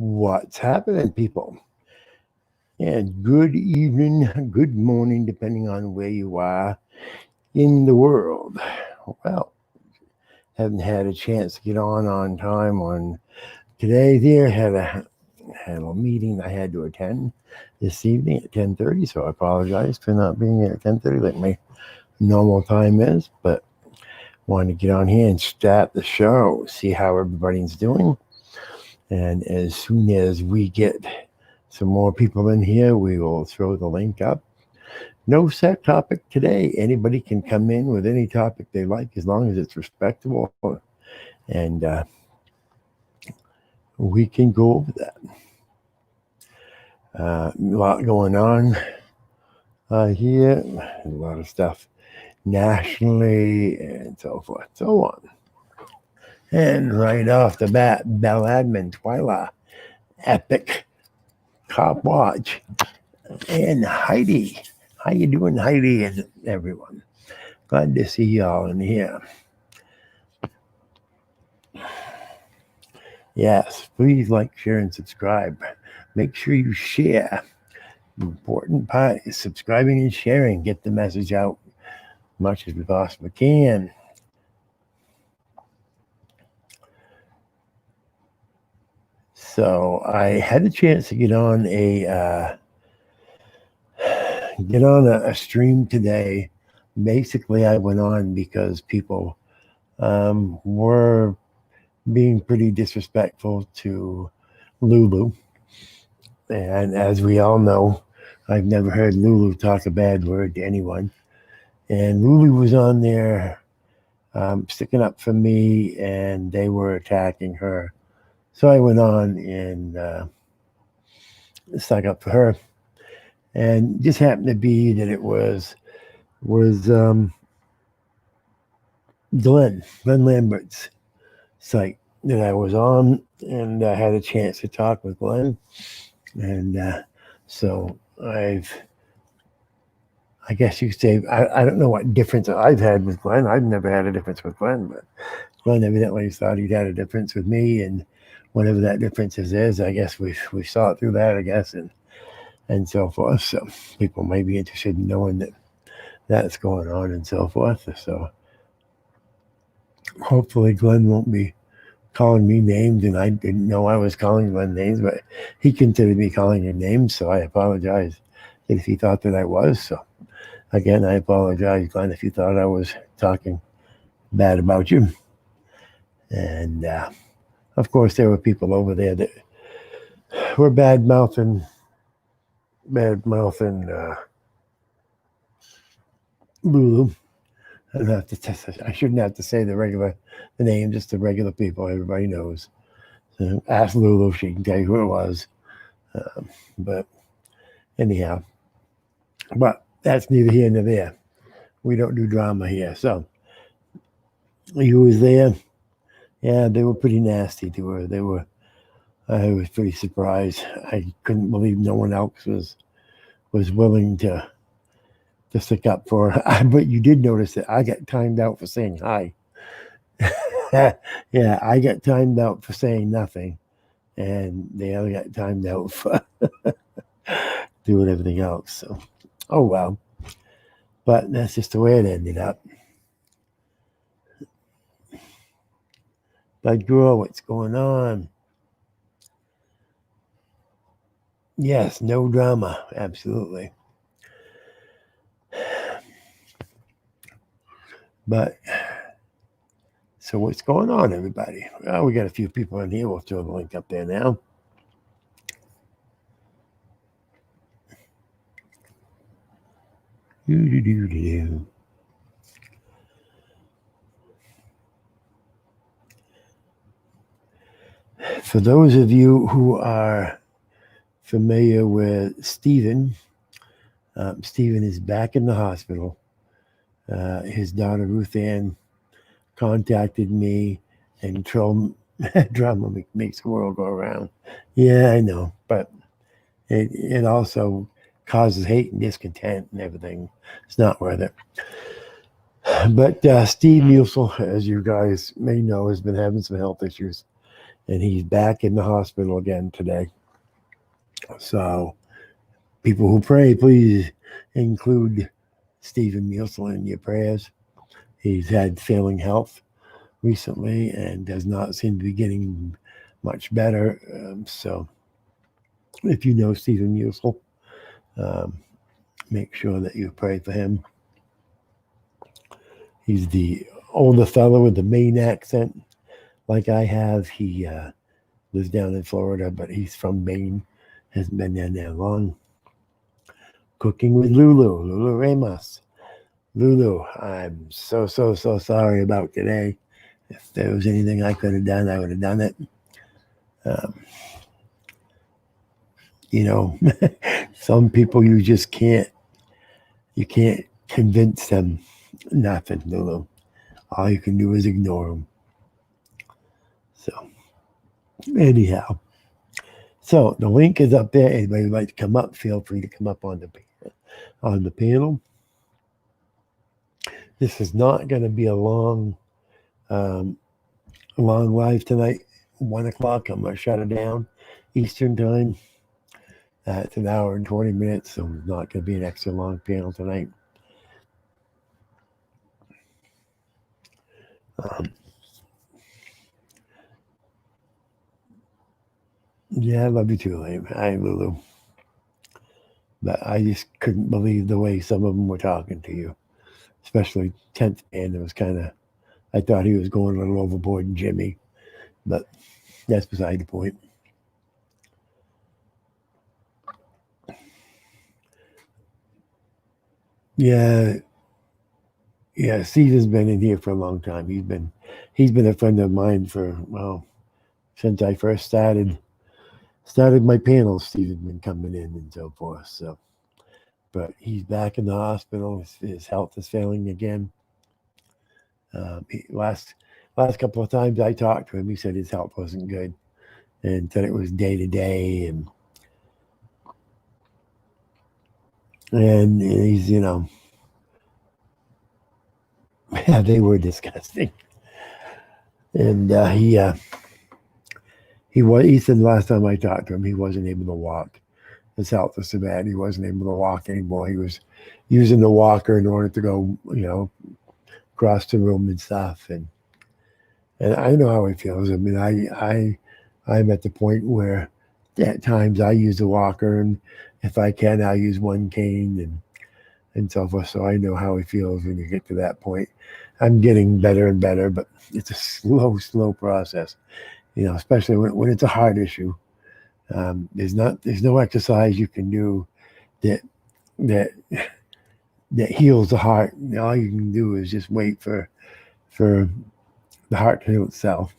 What's happening, people? And good evening, good morning, depending on where you are in the world. Well, haven't had a chance to get on time on today. There had a meeting I had to attend this evening at 10:30, so I apologize for not being here at 10:30 like my normal time is. But wanted to get on here and start the show, see how everybody's doing, and as soon as we get some more people in here, we will throw the link up. No set topic today. Anybody can come in with any topic they like as long as it's respectable, and we can go over that. A lot going on here, a lot of stuff nationally, and so forth, so on. And right off the bat, Bell Admin, Twyla, Epic, Cop Watch, and Heidi. How you doing, Heidi, and everyone? Glad to see y'all in here. Yes, please like, share, and subscribe. Make sure you share. The important part is subscribing and sharing. Get the message out as much as we possibly can. So I had a chance to get on a stream today. Basically, I went on because people were being pretty disrespectful to Lulu. And as we all know, I've never heard Lulu talk a bad word to anyone. And Lulu was on there sticking up for me, and they were attacking her. So I went on and stuck up for her. And just happened to be that it was Glenn Lambert's site that I was on, and I had a chance to talk with Glenn. And so I guess you could say, I don't know what difference I've had with Glenn. I've never had a difference with Glenn, but Glenn evidently thought he'd had a difference with me, and whatever that difference is, I guess we saw it through that, I guess, and so forth. So people may be interested in knowing that that's going on and so forth. So hopefully Glenn won't be calling me names, and I didn't know I was calling Glenn names, but he considered me calling him names, so I apologize if he thought that I was. So again, I apologize, Glenn, if you thought I was talking bad about you. And of course, there were people over there that were bad mouthing Lulu. I shouldn't have to say the name, just the regular people. Everybody knows. So ask Lulu; she can tell you who it was. But anyhow, but that's neither here nor there. We don't do drama here. So who was there? Yeah, they were pretty nasty to her. I was pretty surprised. I couldn't believe no one else was willing to stick up for her. But you did notice that I got timed out for saying hi. Yeah, I got timed out for saying nothing, and the other got timed out for doing everything else. So, oh well. But that's just the way it ended up. But girl, what's going on? Yes, no drama. Absolutely. But so what's going on, everybody? Well, we got a few people in here. We'll throw the link up there now. For those of you who are familiar with Stephen, Stephen is back in the hospital. His daughter Ruth Ann contacted me and told drama makes the world go around. Yeah, I know, but it also causes hate and discontent and everything. It's not worth it. But Steve Musil, as you guys may know, has been having some health issues, and he's back in the hospital again today. So, people who pray, please include Stephen Musil in your prayers. He's had failing health recently and does not seem to be getting much better. So, if you know Stephen Musil, um, make sure that you pray for him. He's the older fellow with the Maine accent, like I have. He lives down in Florida, but he's from Maine. Hasn't been down there long. Cooking with Lulu Ramos. Lulu, I'm so sorry about today. If there was anything I could have done, I would have done it. Um, some people you just can't convince them nothing, Lulu. All you can do is ignore them. So, anyhow. So, the link is up there. Anybody would like to come up, feel free to come up on the panel. This is not going to be a long live tonight. 1 o'clock, I'm going to shut it down Eastern time. It's an hour and 20 minutes, so it's not going to be an extra long panel tonight. Yeah, I love you too, Liam. Hi, Lulu. But I just couldn't believe the way some of them were talking to you, especially 10th man. It was kind of, I thought he was going a little overboard in Jimmy, but that's beside the point. Yeah, Steven's been in here for a long time. He's been a friend of mine for, well, since I first started my panels. Steven's been coming in and so forth. So, but he's back in the hospital. His health is failing again. Last couple of times I talked to him, he said his health wasn't good, and said it was day to day, and he's yeah, they were disgusting. And he said last time I talked to him, he wasn't able to walk. His health was so bad, he wasn't able to walk anymore. He was using the walker in order to go, across the room and stuff. And I know how he feels. I mean, I'm at the point where at times I use a walker, and if I can, I'll use one cane and so forth. So I know how he feels when you get to that point. I'm getting better and better, but it's a slow process. Especially when it's a heart issue. There's no exercise you can do that heals the heart. All you can do is just wait for the heart to heal itself.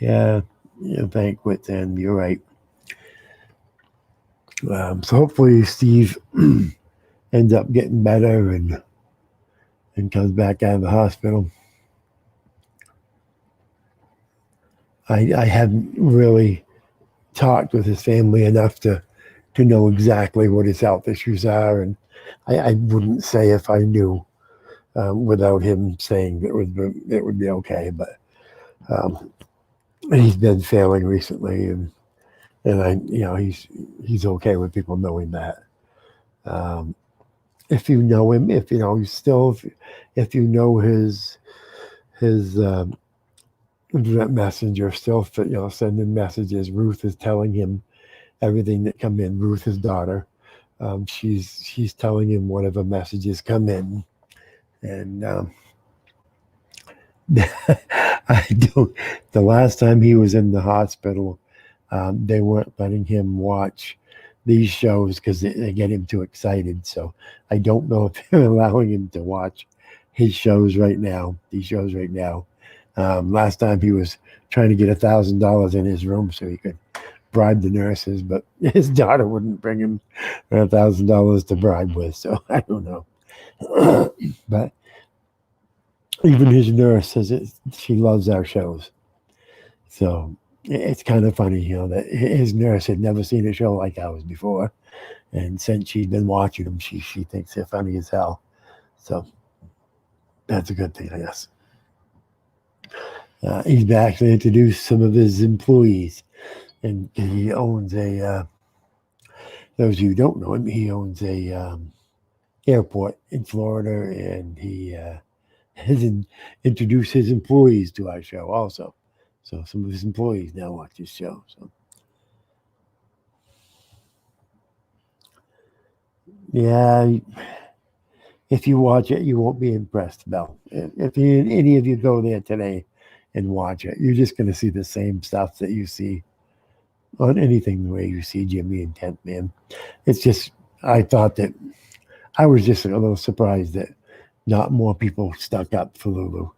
yeah, banquet. And you're right. So hopefully Steve ends up getting better and comes back out of the hospital. I haven't really talked with his family enough to know exactly what his health issues are, and I wouldn't say if I knew without him saying it would be okay. But he's been failing recently, and he's okay with people knowing that. If you know him, if you know his messenger, still sending messages. Ruth is telling him everything that come in. Ruth, his daughter, she's telling him whatever messages come in, and I don't. The last time he was in the hospital, they weren't letting him watch these shows because they get him too excited. So I don't know if they're allowing him to watch his shows right now. These shows right now. Last time he was trying to get $1,000 in his room so he could bribe the nurses, but his daughter wouldn't bring him $1,000 to bribe with. So I don't know. But even his nurse says she loves our shows. So it's kind of funny, that his nurse had never seen a show like ours before. And since she's been watching them, she thinks they're funny as hell. So that's a good thing, I guess. He's actually introduced some of his employees, and he owns a. Those of you who don't know him, he owns a airport in Florida, and he has introduced his employees to our show also. So some of his employees now watch this show. So yeah, if you watch it, you won't be impressed, Bill. If any of you go there today and watch it, you're just going to see the same stuff that you see on anything the way you see Jimmy and Tent Man. It's just, I thought that I was just a little surprised that not more people stuck up for Lulu.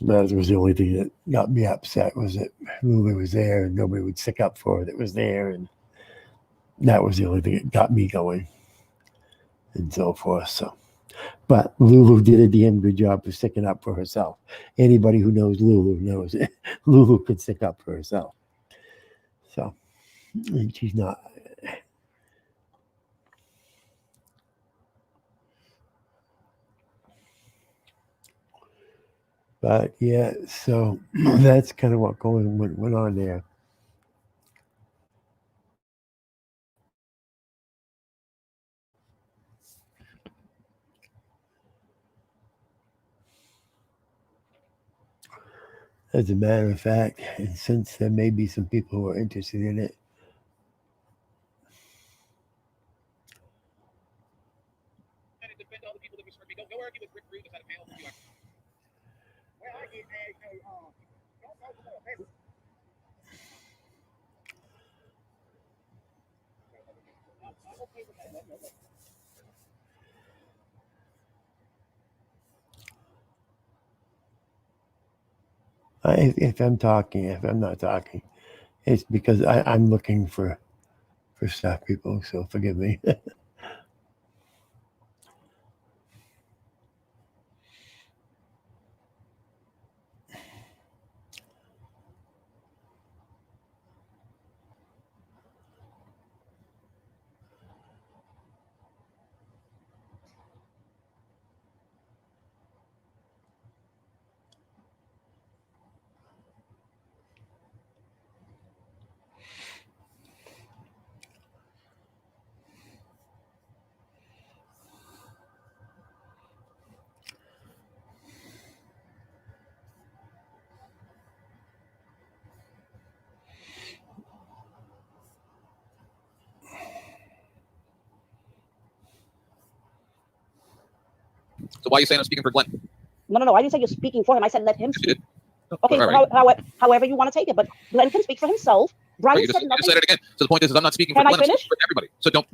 That was the only thing that got me upset, was that Lulu was there and nobody would stick up for her that was there, and that was the only thing that got me going and so forth. So, but Lulu did a damn good job of sticking up for herself. Anybody who knows Lulu knows it. Lulu could stick up for herself. So she's not. But yeah, so that's kind of what went on there. As a matter of fact, and since there may be some people who are interested in it, if I'm talking, if I'm not talking, it's because I'm looking for stuff, people. So forgive me. So why are you saying I'm speaking for Glenn? No. I didn't say you're speaking for him. I said let him Yes, you speak. did. Okay, Right. however you want to take it, but Glenn can speak for himself. Brian You said just nothing. said it again. So the point is I'm not speaking for Can I Glenn. I'm finish? speaking for everybody. So don't.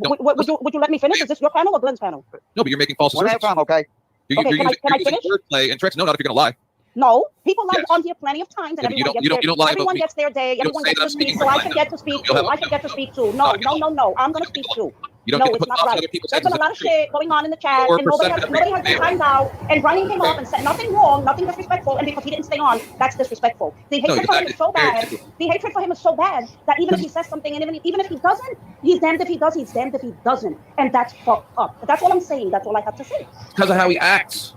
Would you let me finish? Is this your panel or Glenn's panel? No, but you're making false assertions. Whatever, I'm okay. You're Okay, using can I finish? wordplay and tricks. No, not if you're going to lie. No, people lie Yes. on here plenty of times, and Yeah, but you everyone don't lie about everyone me. gets their day. You don't Everyone say gets that to I'm speaking speak, for so I Glenn. should get to speak You'll too. have- I should get to speak too. No, No. I'm gonna speak too. You don't No, get to it's put not thoughts in right. other people's There's heads. been a lot of shit going on in the chat, Or and nobody has perception. been timed out. And Brian came up and said nothing wrong, nothing disrespectful, and because he didn't stay on, that's disrespectful. The No, hatred for him is so very bad. simple. The hatred for him is so bad that even if he says something, and even if he doesn't, he's damned if he does, he's damned if he doesn't, and that's fucked up. That's all I'm saying. That's all I have to say. Because of how he acts.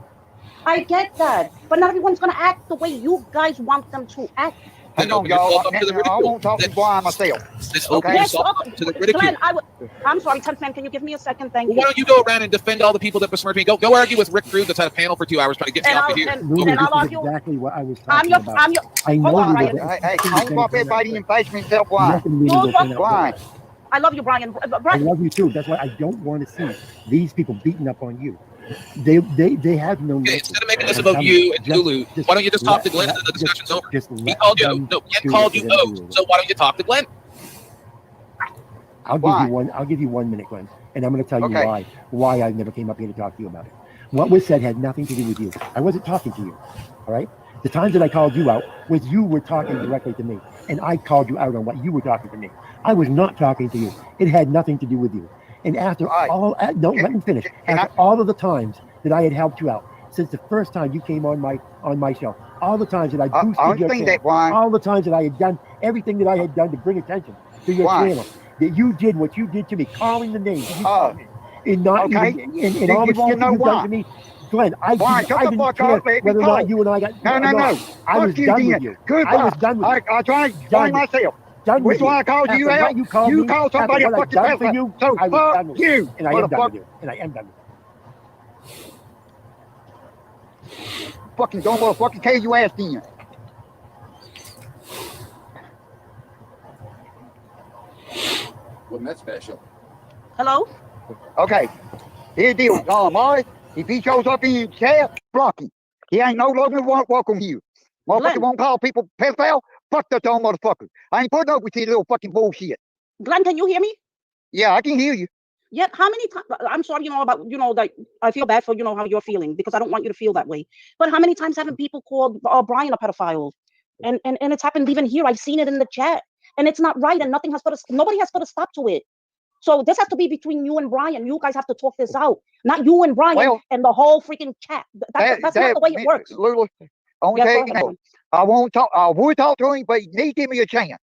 I get that, but not everyone's gonna act the way you guys want them to act. Hang Then on, open yourself y'all. up to the I ridicule. won't talk to Brian myself. Just open Okay. yourself up to the ridicule. Glenn, I'm sorry, 10th man. Can you give me a second? Thank Well, you. why don't you go around and defend all the people that besmirch me? Go argue with Rick Rude that's had a panel for 2 hours trying to get me And off I'll of here. and, Lulu, and this I'll is argue. exactly what I was I'm talking your. about. I'm your. I know Hold on, you Brian. were- Hey, I don't want everybody in basement except Brian. Nothing really No, will turn out Brian. good. I love you, Brian. I Brian, love you too. That's why I don't want to see these people beating up on you. They have no Okay, mercy. instead of making this about you and Lulu, why don't you just talk to Glenn and then the discussion's over? He called you. No, Glenn called you out. So why don't you talk to Glenn? I'll give you one. I'll give you 1 minute, Glenn, and I'm going to tell you Okay. why I never came up here to talk to you about it. What was said had nothing to do with you. I wasn't talking to you. All right. The times that I called you out was you were talking directly to me, and I called you out on what you were talking to me. I was not talking to you. It had nothing to do with you. And after All right. let me finish. Can After all of the times that I had helped you out since the first time you came on my show, all the times that I I boosted your understand channel, that, Brian. all the times that I had done everything that I had done to bring attention to your Why? channel, that you did what you did to me, calling the names, that you Oh. called me, and not Okay. even, and all You the want shit to know that you've done why? to me Glenn, I Brian, shut the didn't fuck care up, let me whether or talk. not you and I got. No. I was Fuck you, done then. with you. Goodbye. I was done with you. I tried to explain myself. Done with Which you. one I called you After out? what you called You me, called somebody a after what fucking I've done for pedophile. you, So I was fuck done with you. you, And I am done motherfucker. with you. And I am done with you. Fucking don't motherfucking care you ass then. Wasn't that special? Hello? Okay. Here's the deal. Maury, if he shows up in your chat, block him. He ain't no longer welcome here. Motherfucker Glenn. won't call people pedophile. Fuck that dumb motherfucker. I ain't putting up with your little fucking bullshit. Glenn, can you hear me? Yeah, I can hear you. Yeah, how many times? I'm sorry, that I feel bad for, how you're feeling, because I don't want you to feel that way. But how many times haven't people called Brian a pedophile? And it's happened even here. I've seen it in the chat, and it's not right, and nobody has put a stop to it. So this has to be between you and Brian. You guys have to talk this out, not you and Brian and the whole freaking chat. That's not the way it works. Lulu, only Yeah, thing go ahead, I won't talk. I would talk to him, but he needs to give me a chance.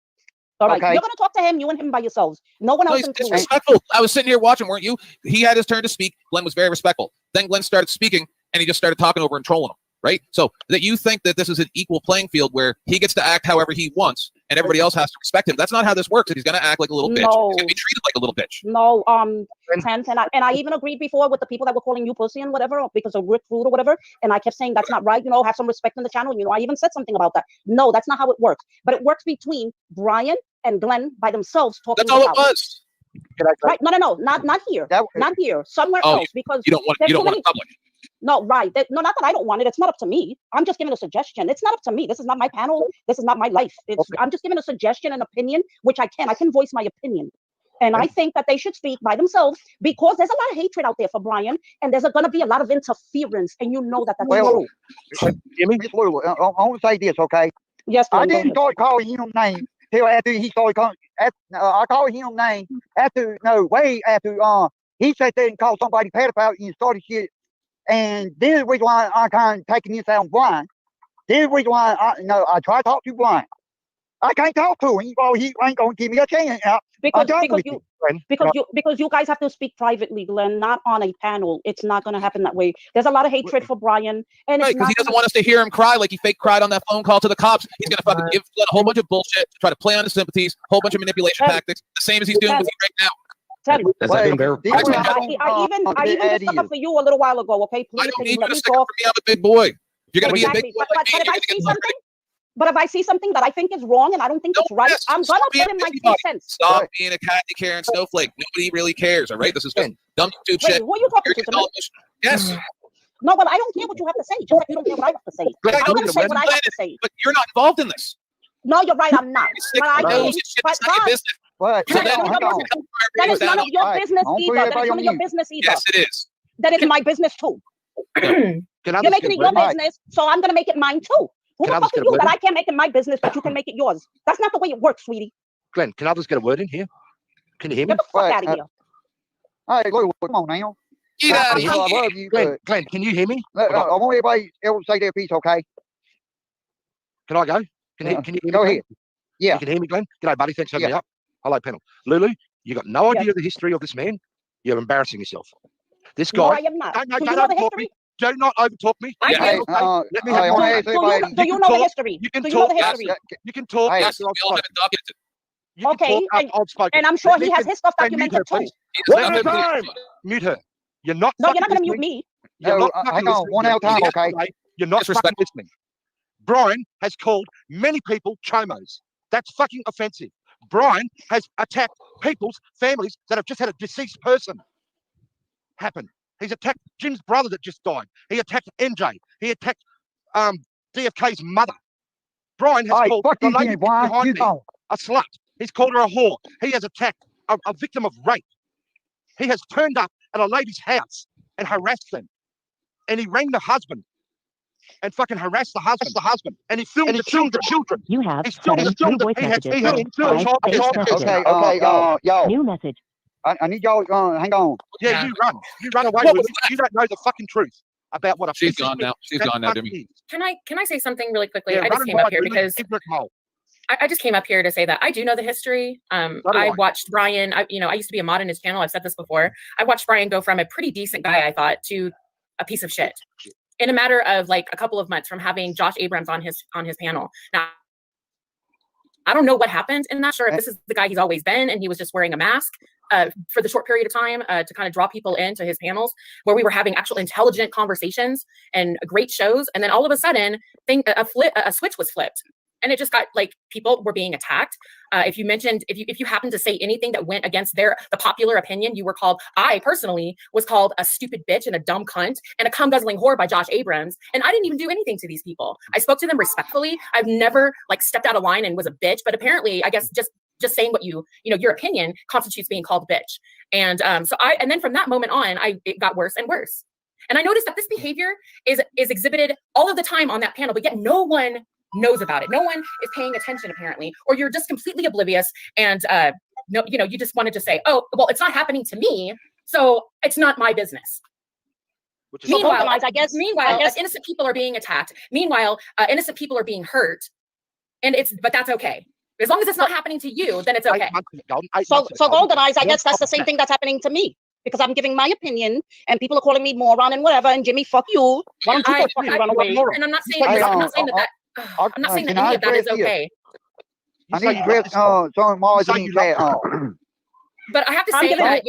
All right, Okay. you're gonna talk to him, you and him by yourselves. No one else He's included. disrespectful. I was sitting here watching, weren't you? He had his turn to speak. Glenn was very respectful. Then Glenn started speaking, and he just started talking over and trolling him, right? So that you think that this is an equal playing field where he gets to act however he wants, and everybody else has to respect him. That's not how this works. He's going to act like a little bitch. No. He's going to be treated like a little bitch. No, Tense, and I even agreed before with the people that were calling you pussy and whatever because of Rick Rude or whatever, and I kept saying that's not right. Have some respect in the channel. I even said something about that. No, that's not how it works. But it works between Brian and Glenn by themselves talking. That's all it was. Right? No, not here. Not here. Somewhere else, because you don't want it public. No, right. No, not that I don't want it. It's not up to me. I'm just giving a suggestion. It's not up to me. This is not my panel. This is not my life. I'm just giving a suggestion and opinion, which I can voice my opinion. And I think that they should speak by themselves because there's a lot of hatred out there for Brian, and there's going to be a lot of interference, and you know that's true. Miss Lulu, I want to say this, okay? Yes, I didn't start calling him names till after he started calling. I called him names way after he sat there and called somebody pedophile and started shit. And this is the reason why I kind of taking this out on Brian. This is the reason why I try to talk to Brian. I can't talk to him, or he ain't gonna give me a chance. Because you guys have to speak privately, Glenn, not on a panel. It's not going to happen that way. There's a lot of hatred for Brian, and right, because he doesn't want us to hear him cry like he fake cried on that phone call to the cops. He's going to fucking give Glenn a whole bunch of bullshit, try to play on his sympathies, whole bunch of manipulation tactics, the same as he's doing with you right now. Has that been verified? I even just stuck up for you a little while ago. Okay, please, I don't need you let to me stick up talk. for me. I'm a big boy. If you're going to be a big boy but if I see something. But if I see something that I think is wrong and I don't think it's right, I'm gonna put in my 2 cents. Stop being a Kathy Karen snowflake. Nobody really cares. All right, this is just dumb YouTube shit. Who are you talking to? Yes. No, but I don't care what you have to say. Just like you don't care what I have to say. I'm gonna say what I have to say. But you're not involved in this. No, you're right. I'm not. But I think. It's not your business. That is none of your business either. That is none of your business either. Yes, it is. That is my business too. You're making it your business, so I'm gonna make it mine too. Who the fuck are you that I can't make it my business, but you can make it yours? That's not the way it works, sweetie. Glenn, can others get a word in here? Can you hear me? Get the fuck out of here. All right, Lulu, come on now. Get out of here. I love you. Glenn, can you hear me? I want everybody else to say their piece, okay? Can I go? Can you hear me? Go ahead. Yeah. You can hear me, Glenn? G'day, buddy. Thanks for having me up. Hello, panel. Lulu, you got no idea of the history of this man. You're embarrassing yourself. This guy. No, I am not. Don't overtalk me. Do not overtalk me. I do. Let me have Do you know the history? You can Do you know talk. the history? You can talk. Yes, we all have it documented. Okay, I've spoken. and I'm sure he has his stuff documented too. One at a time. Mute her. You're not. No, you're not going to mute me. You're not hang on, one at a time, okay? You're not fucking listening. Brian has called many people chomos. That's fucking offensive. Brian has attacked people's families that have just had a deceased person happen. He's attacked Jim's brother that just died. He attacked MJ. He attacked DFK's mother. Brian has called the lady behind me a slut. He's called her a whore. He has attacked a victim of rape. He has turned up at a lady's house and harassed them. And he rang the husband and fucking harassed the husband. And he filmed the children. You have He's filmed the children. voice messages. Yo. New message. I need y'all, hang on. Yeah, you run away with it. You don't know the fucking truth about what a She's gone now. She's gone now, Jimmy. Can I say something really quickly? Yeah, I just came up here because hole. I just came up here to say that I do know the history. I watched Brian. I used to be a mod in his channel. I've said this before. I watched Brian go from a pretty decent guy, I thought, to a piece of shit in a matter of like a couple of months from having Josh Abrams on his panel. Now, I don't know what happened in that. Sure, if this is the guy he's always been, and he was just wearing a mask for the short period of time to kind of draw people into his panels, where we were having actual intelligent conversations and great shows, and then all of a sudden, a switch was flipped, and it just got like people were being attacked. If you happened to say anything that went against the popular opinion, you were called. I personally was called a stupid bitch and a dumb cunt and a cum guzzling whore by Josh Abrams, and I didn't even do anything to these people. I spoke to them respectfully. I've never like stepped out of line and was a bitch, but apparently, I guess just saying what your opinion constitutes being called a bitch. And and then from that moment on, it got worse and worse. And I noticed that this behavior is exhibited all of the time on that panel, but yet no one knows about it. No one is paying attention apparently, or you're just completely oblivious. And you just wanted to say, oh, well, it's not happening to me, so it's not my business. Which is Meanwhile, I guess innocent people are being attacked. Meanwhile, innocent people are being hurt, but that's okay. As long as it's not happening to you, then it's okay. 8 months ago, 8 So months ago, Golden Eyes, I you're guess that's the same upset. thing that's happening to me because I'm giving my opinion and people are calling me moron and whatever. And Jimmy, fuck you. Why don't you go fucking run away? And I'm not saying Hey, I'm not saying that I'm not saying that any of that is okay. You I say need you to love dress this guy. some more You say than you that. love But I have to I'm say giving that,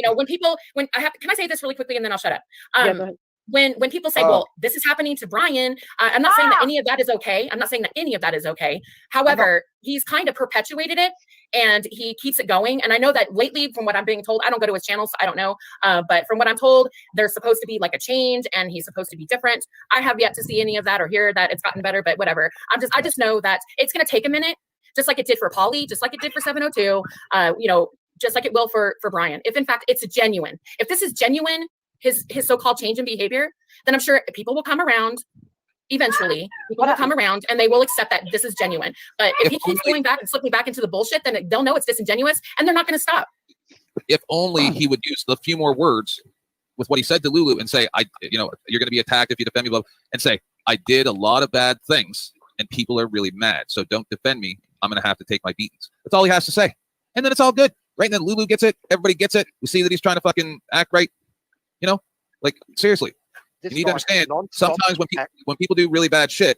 can I say this really quickly and then I'll shut up? Yeah, go ahead. When people say, well, this is happening to Brian, I'm not saying that any of that is okay. I'm not saying that any of that is okay. However, he's kind of perpetuated it and he keeps it going. And I know that lately, from what I'm being told, I don't go to his channel, so I don't know. But from what I'm told, there's supposed to be like a change and he's supposed to be different. I have yet to see any of that or hear that it's gotten better, but whatever. I just know that it's going to take a minute, just like it did for Pauly, just like it did for 702, just like it will for Brian. If in fact it's genuine, if this is genuine, his so-called change in behavior, then I'm sure people will come around. Eventually, people will come around and they will accept that this is genuine. But if he keeps going back and slipping back into the bullshit, then they'll know it's disingenuous and they're not going to stop. If only he would use the few more words with what he said to Lulu and say, you're going to be attacked if you defend me, and say, I did a lot of bad things and people are really mad. So don't defend me. I'm going to have to take my beatings. That's all he has to say. And then it's all good. Right? And then Lulu gets it. Everybody gets it. We see that he's trying to fucking act right. Like seriously, This you need to guy understand. non-stop Sometimes attack. when people do really bad shit,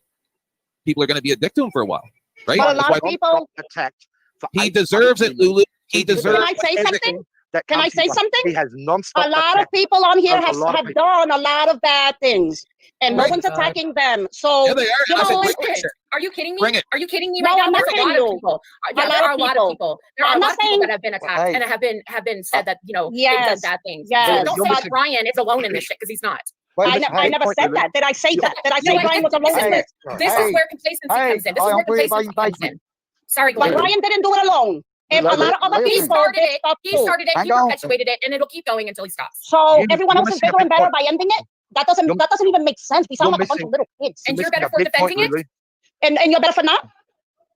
people are going to be a dick to him for a while, right? But a That's lot why of people- Non-stop attacked for he 8 deserves it, months. Lulu. He deserves. Can I say everything something? that Can I comes say his way. something? He has non-stop A lot of attack. people on here A have lot of people. done a lot of bad things, and no Right. one's attacking them. So Yeah, they are. you I said, know, bring Listen, it. are you kidding me? Bring it. Are you kidding me No, right now? I'm not There's a kidding lot you. of people. A There lot are of a lot people. of people. There are I'm a lot not of people saying- that have been attacked Hey. and have been said that they've Yes. done bad things. Yes. So don't You're say that missing- Brian is alone in this shit because he's not. Wait a I, minute, I hey, never point, said Lulu. that. Did I say that? Did I say No, Brian was alone in this this? This Hey. is where complacency Hey, comes in. This is I where don't believe complacency by comes in. Sorry, But Glenn. Brian didn't do it alone. And a Listen, lot of other He listen. people started did it. stuff He too. started it. Hang He on. perpetuated it, and it'll keep going until he stops. So You- everyone you're else is missing a bigger and big better point. by ending it. That doesn't even make sense. We sound You're like a bunch of missing- little kids. And you're Missing better a for big point, defending it? Lulu. And you're better for not.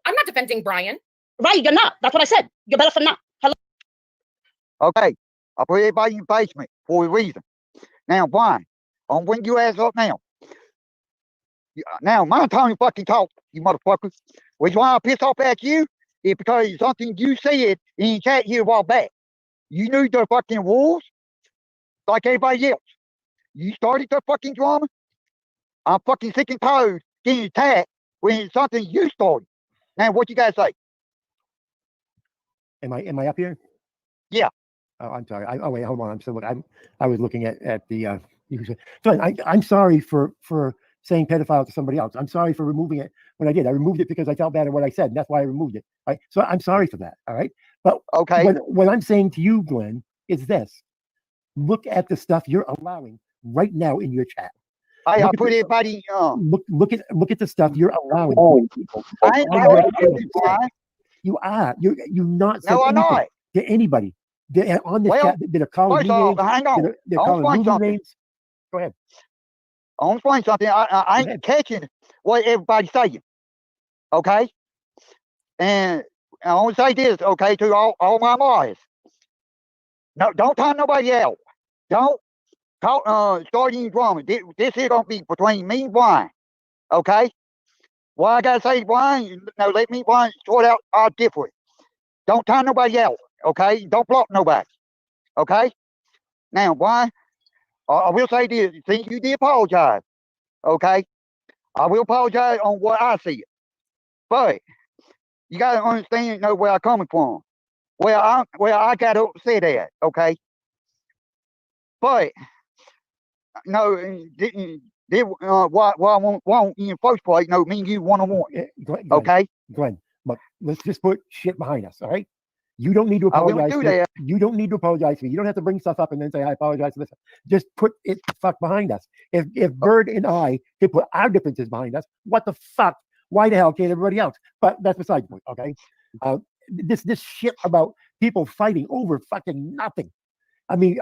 I'm not defending Brian. Right, you're not. That's what I said. You're better for not. Hello. Okay, I put everybody in the basement for a reason. Now, Brian, I'm bringing your ass up now. Now, my time to fucking talk, you motherfuckers. Which why I piss off at you is because of something you said in chat here a while back. You knew the fucking rules like everybody else. You started the fucking drama. I'm fucking sick and tired getting attacked when it's something you started. Now, what you guys say? Am I up here? Yeah. Oh, I'm sorry. Oh wait, hold on. I'm still. I was looking at the. So I'm sorry for saying pedophile to somebody else. I'm sorry for removing it when I did. I removed it because I felt bad at what I said, and that's why I removed it. Right. So I'm sorry for that. All right. But Okay. what I'm saying to you, Glenn, is this: look at the stuff you're allowing right now in your chat. Hey, I Look at put the- everybody. Look at the stuff you're allowing. I ain't Oh, doing yeah. anything, Brian. You are. You're not saying No, I'm anything not. to anybody. They're on this Well, chat that are calling First me off, names. hang on. They're I'll calling explain Lulu something. names. Go ahead. I want to explain something. I Go ain't ahead. catching what everybody's saying. Okay? And I want to say this, okay, to all my lawyers. No, don't time nobody else. Don't start any drama. This here gonna be between me and Brian. Okay? What I gotta say, Brian, no, let me Brian sort out our difference. Don't time nobody else. Okay? Don't block nobody. Okay? Now, Brian, I will say this. Since you did apologize, okay? I will apologize on what I see. But you got to understand, you know, where I'm coming from. Where I got upset at, okay? But no, what I want in the first place, no, me and you one-on-one, Glenn, okay? Glenn, look, let's just put shit behind us, all right? You don't need to I won't apologize. do to me. that. You don't need to apologize to me. You don't have to bring stuff up and then say I apologize for this. Just put it the fuck behind us. If Bird and I could put our differences behind us, what the fuck? Why the hell can't everybody else? But that's beside the point, okay? This shit about people fighting over fucking nothing. I mean,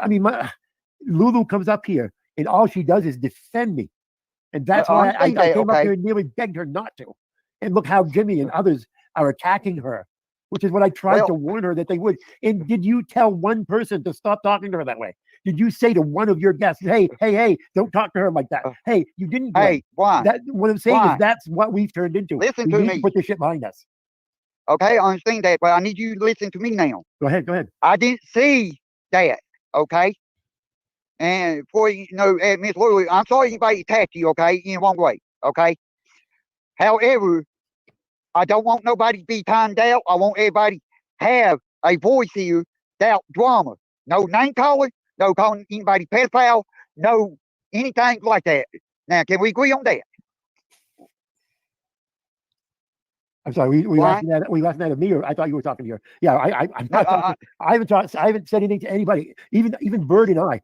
Lulu comes up here and all she does is defend me, and that's why I understand that, came up okay? here and nearly begged her not to. And look how Jimmy and others are attacking her, which is what I tried Well- to warn her that they would. And did you tell one person to stop talking to her that way? Did you say to one of your guests, hey, don't talk to her like that? Hey, you didn't. Glenn. Hey, why? That what I'm saying Why? is that's what we've turned into. Listen we to need me. to put this shit behind us. Okay, I understand that, but I need you to listen to me now. Go ahead. I didn't see that, okay? And for you know, Miss Lulu, I'm sorry anybody attacked you, okay, in one way, okay? However, I don't want nobody to be timed out. I want everybody have a voice here without drama. No name calling, no calling anybody pedophile, no anything like that. Now, can we agree on that? I'm sorry. We Why? laughing at me, or I thought you were talking to her. Yeah, I'm No, not talking. I haven't said anything to anybody. Even Bird and I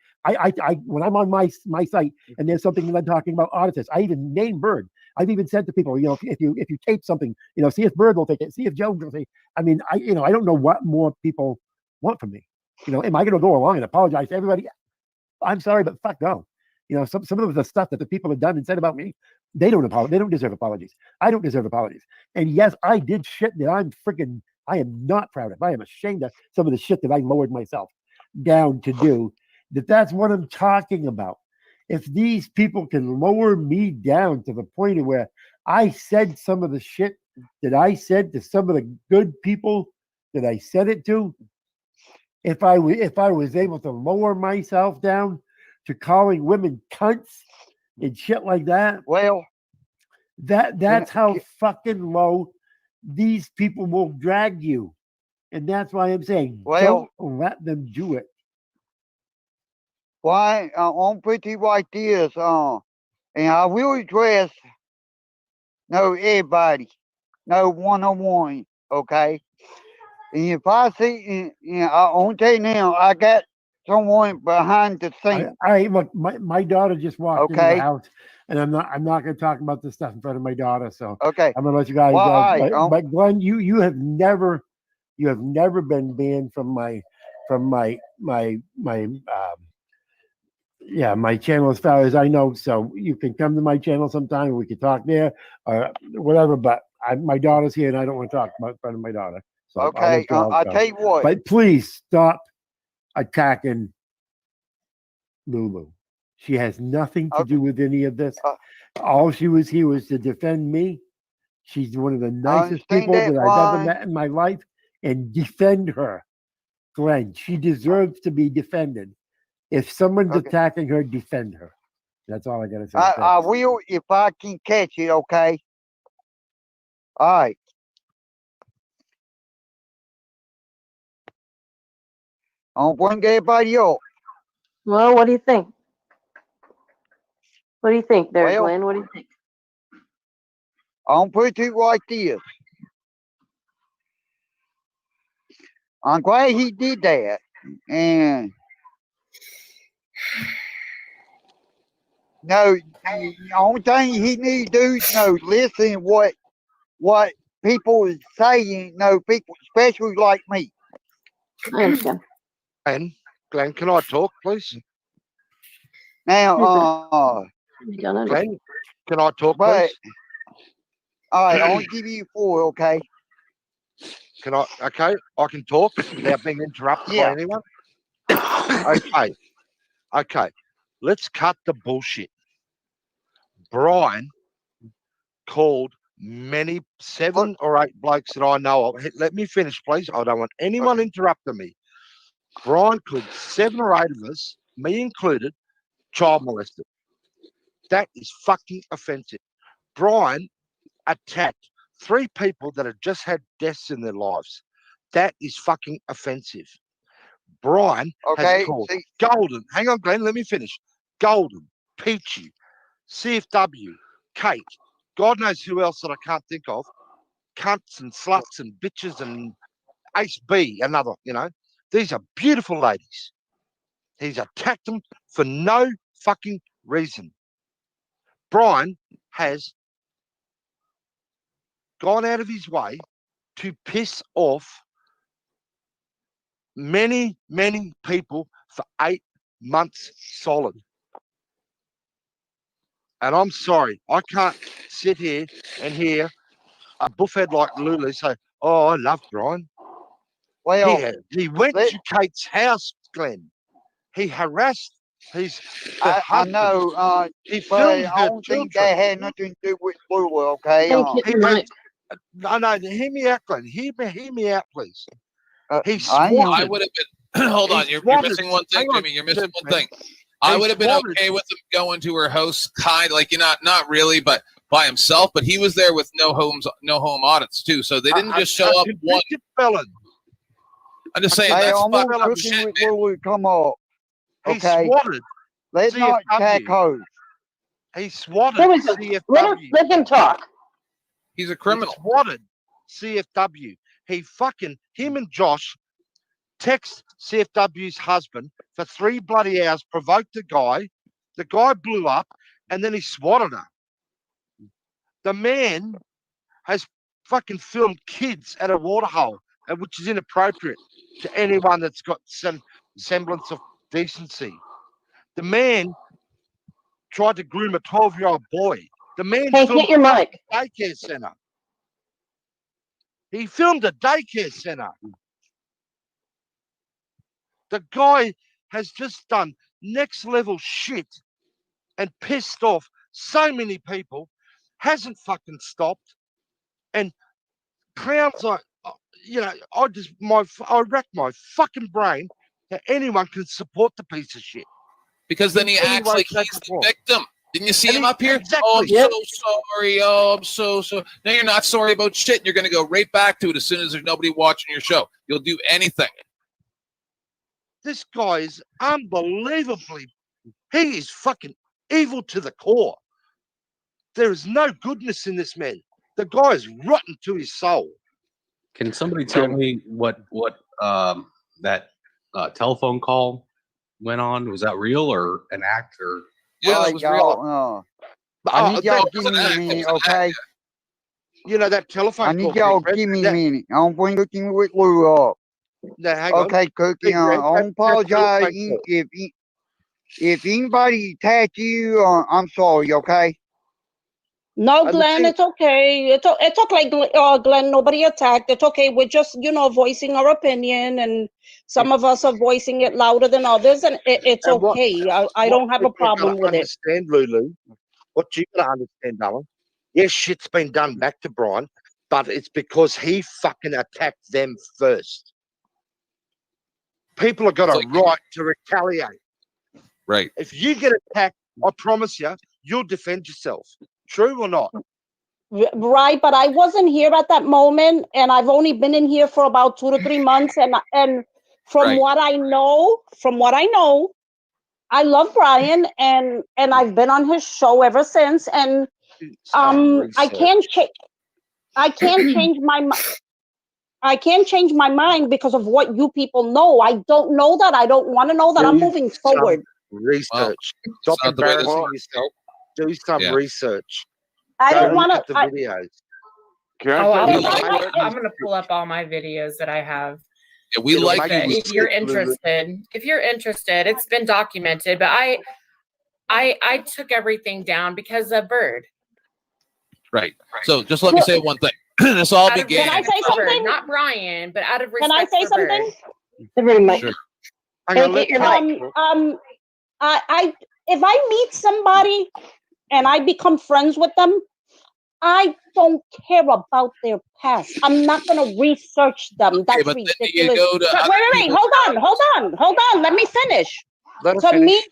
when I'm on my site and there's something that I'm talking about auditors, I even name Bird. I've even said to people, you know, if you tape something, you know, see if Bird will take it, see if Joe will take it. I mean, I don't know what more people want from me. You know, am I going to go along and apologize to everybody? I'm sorry, but fuck no. You know, some of the stuff that the people have done and said about me, they don't deserve apologies. I don't deserve apologies. And yes, I did shit that I am not proud of. I am ashamed of some of the shit that I lowered myself down to do. That's what I'm talking about. If these people can lower me down to the point of where I said some of the shit that I said to some of the good people that I said it to, if I was able to lower myself down to calling women cunts and shit like that, Well, that's how fucking low these people will drag you. And that's why I'm saying, Well- don't let them do it. why on pretty like this, and I will address no everybody, no one-on-one, okay? And if I see, I won't tell you now, I got someone behind the scenes. Look, my daughter just walked into Okay. the house, and I'm not going to talk about this stuff in front of my daughter. So Okay, I'm going to let you guys Well, go. all right, But Glenn, you have never been banned from my my channel as far as I know. So you can come to my channel sometime and we can talk there or whatever. But my daughter's here and I don't want to talk about in front of my daughter. So okay, I'll tell you what. But please stop attacking Lulu. She has nothing to Okay. do with any of this. Uh, All she was here was to defend me. She's one of the nicest understand people that, that I've ever Ron. met in my life, and defend her. Glenn, she deserves to be defended. If someone's Okay. attacking her, defend her. That's all I gotta say. I Thanks. will if I can catch it, okay? All right. I'll bring everybody up. Well, what do you think? What do you think there, Well- Glenn? What do you think? I'll put it like this. I'm glad he did that. And no, the only thing he need to do is listen what people is saying, people especially like me. I understand. Glenn, can I talk, please? Now, You don't understand. Glenn, can I talk, but please? all right, I'll give you 4, okay? Can I? Okay, I can talk without being interrupted Yeah. by anyone. Okay. Let's cut the bullshit. Brian called 7 or 8 blokes that I know of. Let me finish, please. I don't want anyone interrupting me. Brian called 7 or 8 of us, me included, child molested. That is fucking offensive. Brian attacked 3 people that had just had deaths in their lives. That is fucking offensive. Brian Okay, has called see, Golden. Hang on, Glenn, let me finish. Golden, Peachy, CFW, Kate, God knows who else that I can't think of. Cunts and sluts and bitches and Ace B, another, These are beautiful ladies. He's attacked them for no fucking reason. Brian has gone out of his way to piss off many, many people for 8 months solid. And I'm sorry, I can't sit here and hear a buffhead like Lulu say, "Oh, I love Brian." well, He went let- to Kate's house, Glenn. He harassed her I husband. know, He but filmed I her don't think children. that had nothing to do with Lulu, okay? Thank you. He made, no, hear me out, Glenn. Hear me out, please. He I swatted. I would have been. Hold on, He you're swatted- missing one thing, hang on, Jimmy. You're missing one Jimmy. thing. I He would have been swatted- okay with him going to her house, not really, but by himself. But he was there with no home audits too, so they didn't just show up one. convicted felon. I'm just saying Hey, that's I'm fucked up looking shit, with man. Lulu, come up. He Okay. swatted. Let's not CFW. attack hoes. He swatted There is a- CFW. Let him talk. He's a He criminal. swatted CFW. Him and Josh text CFW's husband for 3 bloody hours, provoked the guy. The guy blew up, and then he swatted her. The man has fucking filmed kids at a waterhole, which is inappropriate to anyone that's got some semblance of decency. The man tried to groom a 12-year-old boy. The man Hey, filmed hit your mic. a daycare center. He filmed a daycare center. The guy has just done next level shit and pissed off so many people, hasn't fucking stopped, and clowns like, I rack my fucking brain that anyone can support the piece of shit. Because then he in any acts way, like shape, he's or the form. victim. Didn't you see And him he- up here? exactly. Oh, I'm Yep. so sorry. Oh, I'm so sorry. No, you're not sorry about shit. You're going to go right back to it as soon as there's nobody watching your show. You'll do anything. This guy is unbelievably, he is fucking evil to the core. There is no goodness in this man. The guy is rotten to his soul. Can somebody tell me what that telephone call went on? Was that real or an act or? Yeah, All that right, was real. y'all, I need y'all to give me a minute, okay? that telephone I need call. y'all Fred, to give me a that- minute. I'm going looking with Lulu up. No, hang on. Okay, Cookie, Hey, Greg, I that apologize telephone call. if anybody attacked you. I'm sorry, okay? No, the Glenn, thing- it's okay. It's okay, Glenn. Nobody attacked. It's okay. We're just, voicing our opinion, and some of us are voicing it louder than others, and it's And what- okay. I don't have a What you've gotta problem with it. Understand, Lulu. What you got to understand, darling. Yes, shit's been done back to Brian, but it's because he fucking attacked them first. People have got a It's like- right to retaliate. Right. If you get attacked, I promise you, you'll defend yourself. True or not? Right, but I wasn't here at that moment, and I've only been in here for about 2 to 3 months, and from Right. what I know, I love Brian, and I've been on his show ever since, and I can't change my I can't change my mind because of what you people know. I don't know that. I don't want to know that. I'm Do moving some forward. research. Stop not the way this embarrassing works. yourself. Do some Yeah. research. I Go don't want look to. at the videos. Oh, We like I'm gonna pull up all my videos that I have. Yeah, we It'll like make That you if you're sick, Lulu. interested, it's been documented. But I took everything down because of Bird. Right. So just let me say one thing. This all Out of began. Can I respect say for Bird, something? not Brian, but out of Can I respect say for Bird. something? Sure. Hang on, Hey, let- I if I meet somebody and I become friends with them, I don't care about their past. I'm not gonna research them. That's but then you ridiculous. go to But other wait, people's hold on. Let me finish. let us To finish. me,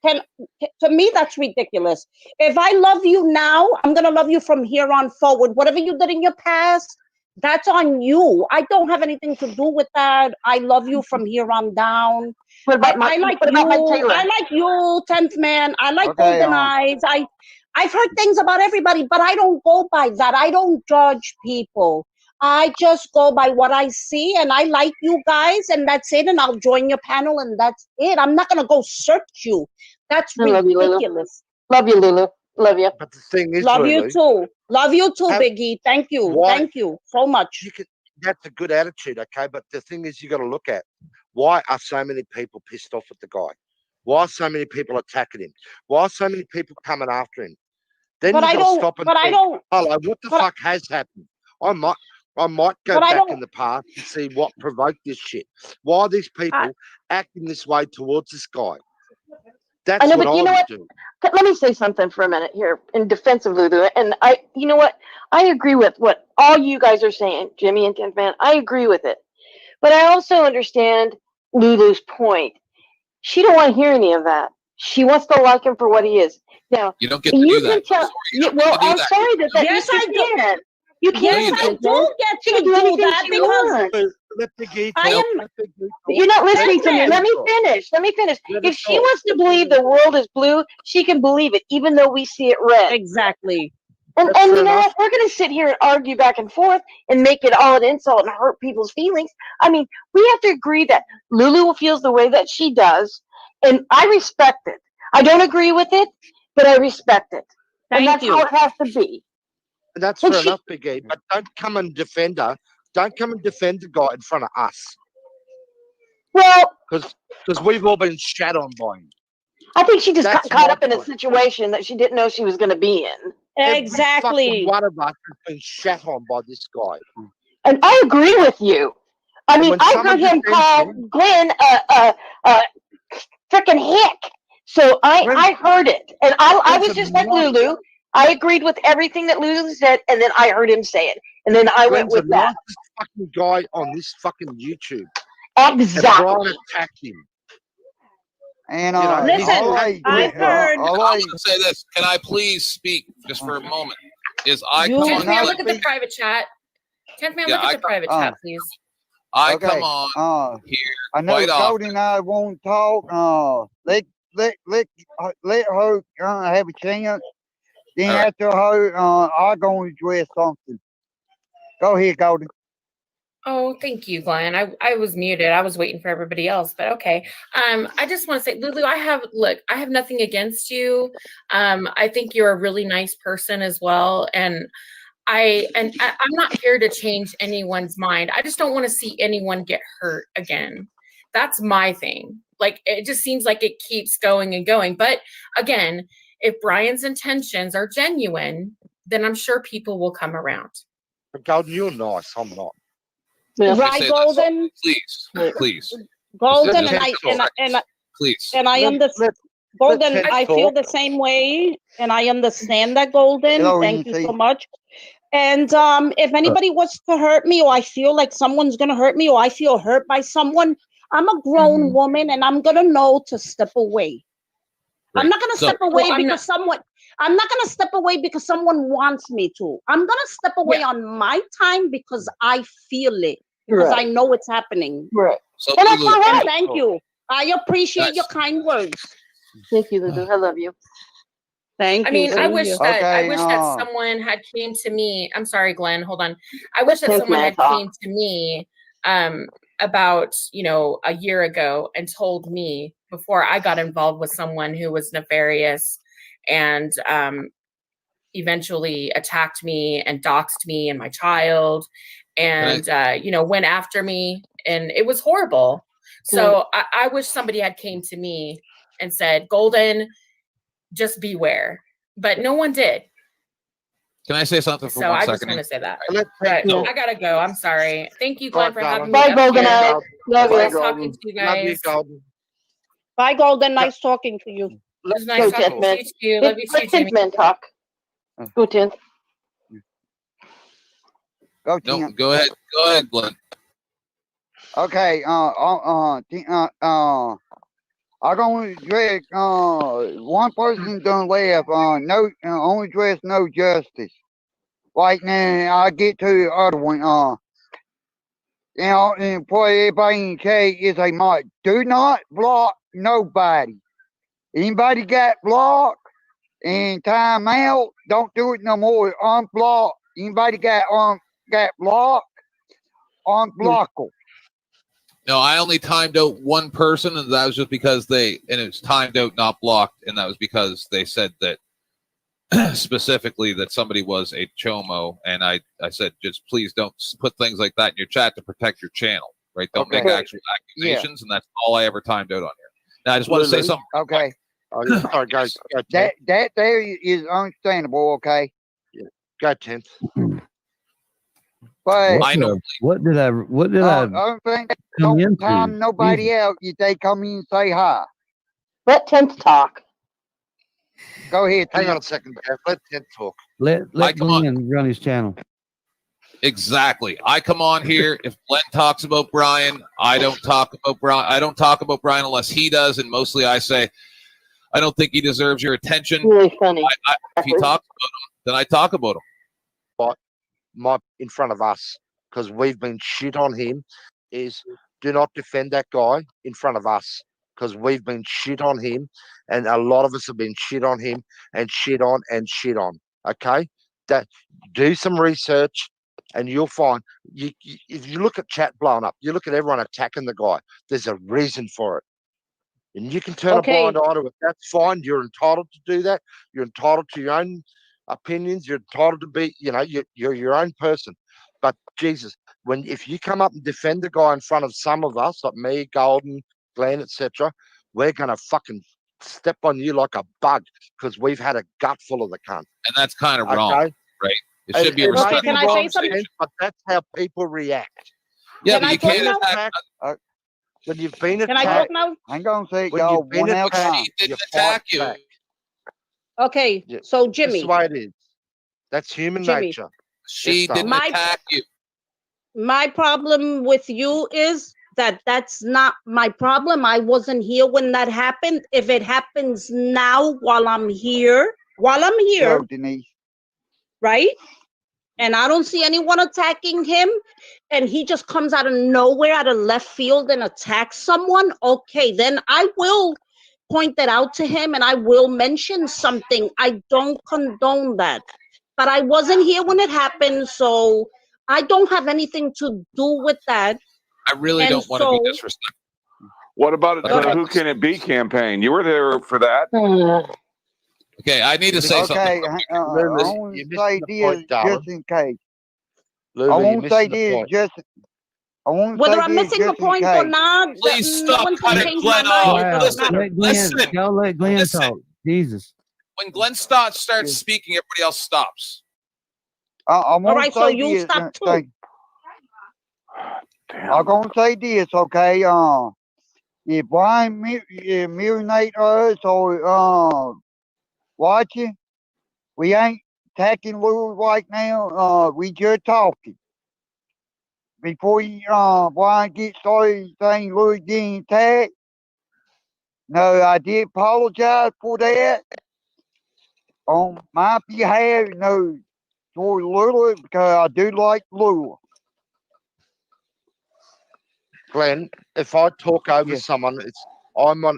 to me, that's ridiculous. If I love you now, I'm going to love you from here on forward. Whatever you did in your past, that's on you. I don't have anything to do with that. I love you from here on down. What about I like what you. about Mike Taylor? I like you, 10th man. I like Okay, Golden Eyes. I've heard things about everybody, but I don't go by that. I don't judge people. I just go by what I see, and I like you guys, and that's it. And I'll join your panel, and that's it. I'm not gonna go search you. That's I love you, Lulu. ridiculous. Love you, Lulu. Love you. But the thing is, Love Lulu, you too. Love you too, How- Biggie. Thank you. why- Thank you so much. you can, that's a good attitude, okay? But the thing is, you got to look at why are so many people pissed off at the guy? Why are so many people attacking him? Why are so many people coming after him? Then But you I got to don't. stop and But I think, don't. hello, what the but- fuck has happened? I might go But I back don't- in the past and see what provoked this shit. Why are these people acting this way towards this guy? That's I know, what but I you know would what? do. Let me say something for a minute here in defense of Lulu. And you know what? I agree with what all you guys are saying, Jimmy and 10th Man. I agree with it. But I also understand Lulu's point. She don't want to hear any of that. She wants to like him for what he is. Now, You don't get to you do can that. tell. You don't Well, get to do I'm that. sorry that Yes, you I do. can. You No, can. you Yes, I don't. do get She to can do do anything that she because wants. Let the geek I talk, am- let the geek But you're not talk. listening to me. Listen. Let me finish. Let me finish. Let her If she talk. wants to believe the world is blue, she can believe it, even though we see it red. exactly. And That's you fair know enough. what? We're going to sit here and argue back and forth and make it all an insult and hurt people's feelings. I mean, we have to agree that Lulu feels the way that she does, and I respect it. I don't agree with it, but I respect it. And Thank that's how you. it has to be. That's And fair she- enough, Big E, but don't come and defend her. Don't come and defend the guy in front of us, Well, because we've all been shat on by him. I think she just got That's caught my up in a point. situation that she didn't know she was going to be in. Every Exactly. fucking one of us has been shat on by this guy. And I agree with you. I And mean, when I someone heard him defends call him- Glenn a freaking hick. So I heard it. And I was Glen's a just like nice- Lulu. I agreed with everything that Lulu said, and then I heard him say it. And then I went Glenn's the with that. nicest fucking guy on this fucking YouTube. And Exactly. Brian attacked him. And You know, Listen, I like, I've heard- I I'm like, going to say this. Can I please speak just for a moment? I You- come Tenth on, man, Not look at the speak- private chat. 10th man, Yeah, look at the private chat, please. I okay. come on here I know quite often. Cody and I won't talk. Let her have a chance. Then All right. after her, I'm going to address something. Go ahead, Cody. Oh, thank you, Glenn. I was muted. I was waiting for everybody else, but okay. I just want to say, Lulu, I have nothing against you. I think you're a really nice person as well. And I'm not here to change anyone's mind. I just don't want to see anyone get hurt again. That's my thing. Like, it just seems like it keeps going and going. But again, if Brian's intentions are genuine, then I'm sure people will come around. But Golden, you're nice. I'm not. Yeah. Right, say this. Golden. Please, please, Golden, Let and I Ted talk. please. and I Let- understand. let Golden, Ted I feel talk. the same way, and I understand that, Golden. Hello, Thank you Nancy. so much. And if anybody was to hurt me, or I feel like someone's gonna hurt me, or I feel hurt by someone, I'm a grown woman, and I'm gonna know to step away. I'm Great. not gonna So- step away Well, I'm because someone. I'm not gonna step away because someone wants me to. I'm gonna step away on my time because I feel it, because Right. I know it's happening. Right. So, And that's Lulu, all And right. thank you. I appreciate Nice. your kind words. Thank you, Lulu. I love you. Thank I you. mean, I same wish here. that Okay, someone had came to me. I'm sorry, Glenn. Hold on. I wish that Tenth someone man had talk. came to me about a year ago and told me before I got involved with someone who was nefarious and eventually attacked me and doxed me and my child and went after me, and it was horrible. So I wish somebody had came to me and said, Golden, just beware. But no one did. can I say something for So one I just second? want to say that. Let But Ted talk. I gotta go. I'm sorry. Thank you, Glenn, for having me. Bye, up Golden here. Eye. Golden. Love Nice you. talking to you Love you, guys. Golden. Bye, Golden. Nice talking to you. It was Let nice Go, Ted talking Ted, to talk. you too. Love you too, Let Jimmy. 10th man talk. Go, 10th. Go, No, Tim. go ahead. Go ahead, Glenn. Okay. I'm gonna address one person done left. No, only address no justice. Right now, I get to the other one. And for everybody in the chat is a mod. Do not block nobody. Anybody got blocked and time out, don't do it no more. Unblock. Anybody got blocked, unblock them. No, I only timed out one person, and that was just because and it was timed out, not blocked, and that was because they said that specifically that somebody was a chomo, and I said, just please don't put things like that in your chat to protect your channel, right? Don't make actual accusations, and that's all I ever timed out on here. Now, I just want to say something. Okay. Sorry, guys. Go, That there is understandable, okay? go 10th. But I know. What did I other thing, come don't into? time nobody out if they come in and say hi. Let 10th talk. Go ahead. Hang Tim. on a second, Gav. Let 10th talk. Let come on. Glenn run his channel. Exactly. I come on here. If Glenn talks about Brian, I don't talk about Brian. I don't talk about Brian unless he does, and mostly I say, I don't think he deserves your attention. Really funny. If he talks about him, then I talk about him. In front of us, because we've been shit on him, is do not defend that guy in front of us, because we've been shit on him, and a lot of us have been shit on him and shit on and shit on. Okay, that do some research, and you'll find if you look at chat blowing up, you look at everyone attacking the guy. There's a reason for it, and you can turn a blind eye to it. That's fine. You're entitled to do that. You're entitled to your own opinions. You're entitled to be, you're your own person. But Jesus, if you come up and defend the guy in front of some of us, like me, Golden, Glenn, etc., we're gonna fucking step on you like a bug, because we've had a gut full of the cunt. And that's kind of wrong, right? It should be It may respectful. be Can I say wrong, something? but that's how people react. Yeah, Can but I you talk can't now? attack. When you've been Can I attacked, talk now? I'm gonna say when y'all you've been one at a attacked, time. She didn't you fight attack you. back. Okay, Yeah, so That's Jimmy, the way it is. That's human Jimmy. nature. She Yes, didn't My- attack you. my problem with you is that's not my problem. I wasn't here when that happened. If it happens now while I'm here, Go, Denise. right? And I don't see anyone attacking him, and he just comes out of nowhere, out of left field, and attacks someone, okay, then I will point that out to him and I will mention something. I don't condone that. But I wasn't here when it happened, so I don't have anything to do with that. I really And don't want to be so- disrespectful. What about Go ahead. the Who Can It Be campaign? You were there for that. Okay, I need to say Okay, something. I Lulu, want you're to missing say the this point, darling. just in case. Lulu, I you're want to say missing the this point. just. I want to Whether say I'm this missing just the point in or case. not, Please no stop one's gonna cutting change Glenn my off. mind. It Wow. doesn't matter. Let Glenn, Listen. y'all let Glenn Listen. talk. Jesus. When Glenn Stott starts speaking, everybody else stops. I want right, to so say you this. stop too. I'm gonna say this, okay? If Brian marinate us or watching, we ain't attacking Lou right now. We just talking. Before Brian get started saying Louis getting attacked. No, I did apologize for that. On my behalf, no, for Lula, because I do like Lula. Glenn, if I talk over Yeah. someone,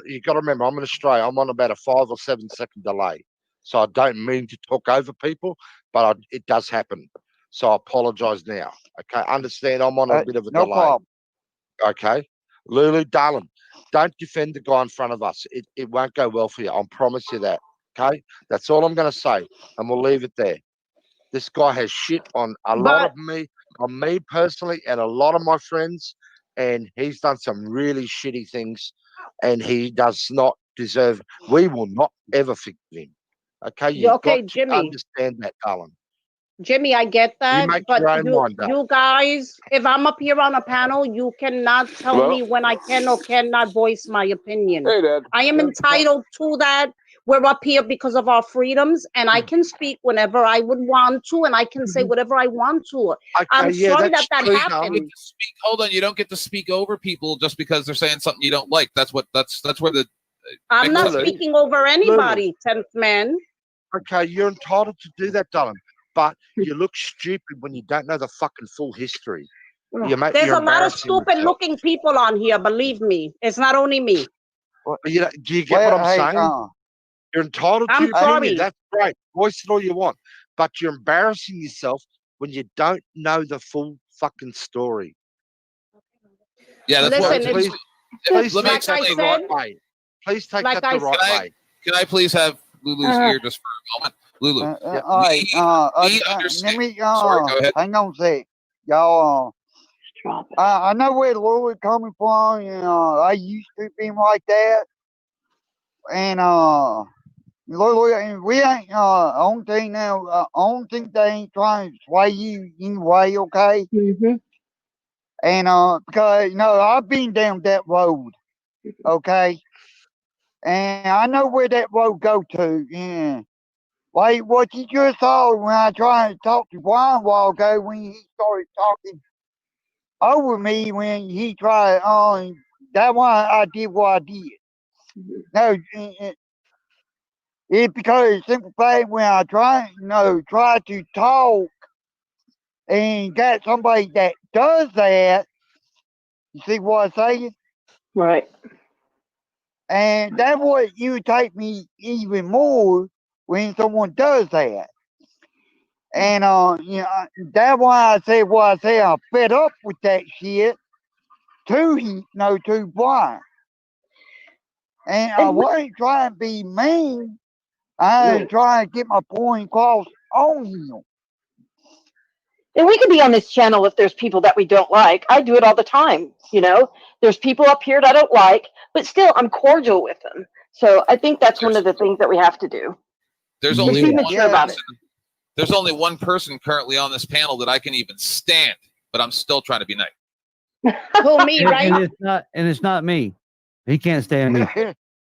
you got to remember, I'm in Australia. I'm on about a 5 or 7 second delay. So I don't mean to talk over people, but it does happen. So I apologize now. Okay. Understand I'm on a bit of a No delay. problem. Okay. Lulu, darling, don't defend the guy in front of us. It won't go well for you. I promise you that. Okay. That's all I'm going to say. And we'll leave it there. This guy has shit on a lot of me, on me personally, and a lot of my friends. And he's done some really shitty things, and he does not deserve. We will not ever forgive him. Okay, you've Okay, got to Jimmy. understand that, darling. Jimmy, I get that, make but your own mind up. you guys, if I'm up here on a panel, you cannot tell Hello? me when I can or cannot voice my opinion. Hey, Dad. I am entitled to that. We're up here because of our freedoms, and I can speak whenever I would want to, and I can say whatever I want to. I'm Okay, yeah, sorry that's that true, You happened. get to speak. Hold on, you don't get to speak over people just because they're saying something you don't like. That's where the I'm not Lulu, speaking over anybody, 10th man. Okay, you're entitled to do that, darling. But you look stupid when you don't know the fucking full history. There's You're a lot of embarrassing stupid yourself. looking people on here, believe me. It's not only me. You know, do you get what Well, I'm hey, saying? You're entitled to I'm your opinion. sorry. That's great. Voice it all you want. But you're embarrassing yourself when you don't know the full fucking story. Yeah, that's Listen, what. Please, please Let me take that like I the explain. right said- way. Please take like that I the right said- way. Can I please have Lulu's ear just for a moment? Lulu, all right, we let understand. me, Sorry, go ahead. hang on a sec. Y'all, Drop it. I know where Lord coming from, and I used to be like that. And Lord, and we ain't only thing now, only thing they ain't trying to sway you anyway, okay? Mm-hmm. And because I've been down that road, okay? And I know where that road go to, yeah. Like what you just saw when I tried to talk to Brian a while ago when he started talking over me when he tried that's why I did what I did. No, it's because simple fact when I try to talk and got somebody that does that, you see what I'm saying? Right. And that's what irritates me even more when someone does that. And that's why I say what I say. I'm fed up with that shit to Brian. And I wasn't trying to be mean. I was trying to get my point across on him. And we could be on this channel if there's people that we don't like. I do it all the time. There's people up here that I don't like, but still I'm cordial with them. So I think that's one of the things that we have to do. There's Just only be one mature about it. person. There's only one person currently on this panel that I can even stand, but I'm still trying to be nice. Who, me, And right? it's not me. He can't stand me.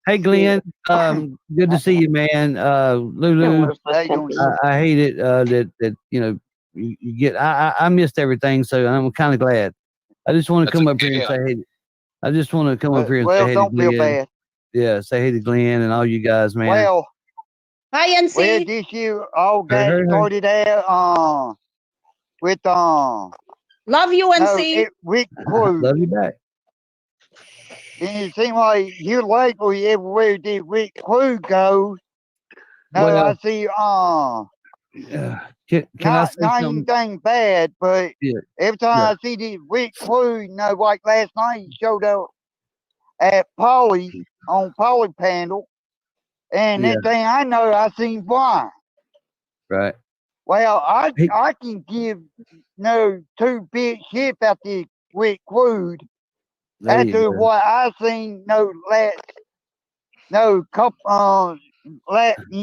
Hey, Glenn. Good to see you, man. Lulu, I hate it that you get. I missed everything, so I'm kind of glad. I just want to That's come up okay, here and yeah. say hey. I just want to come up here and say Well, hey don't to feel Glenn. bad. Yeah, say hey to Glenn and all you guys, man. Well, Hi, NC. this year all Hey, got hey, hey. started out with Love you, NC. Rick Crew. Love you back. And it seemed like here lately everywhere did Rick Crew go. No, Well, I see can I say not something? anything bad, but Yeah. every time I see this Rick Crew, like last night he showed up at Polly's on Polly panel, and Yeah. next thing I know I seen Brian. Right. Well, Hey. I can give two big shit about this Rick Crew There you after go. what I seen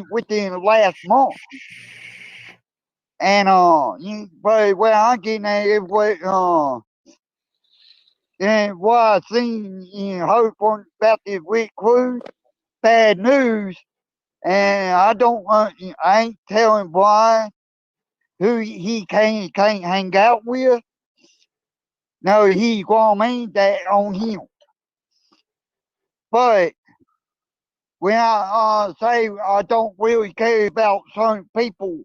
within the last month. And but where I'm getting at is and what I seen in Hope about this Rick Crew, bad news, and I ain't telling Brian who he can't hang out with. No, he gonna mean that on him. But when I say I don't really care about certain people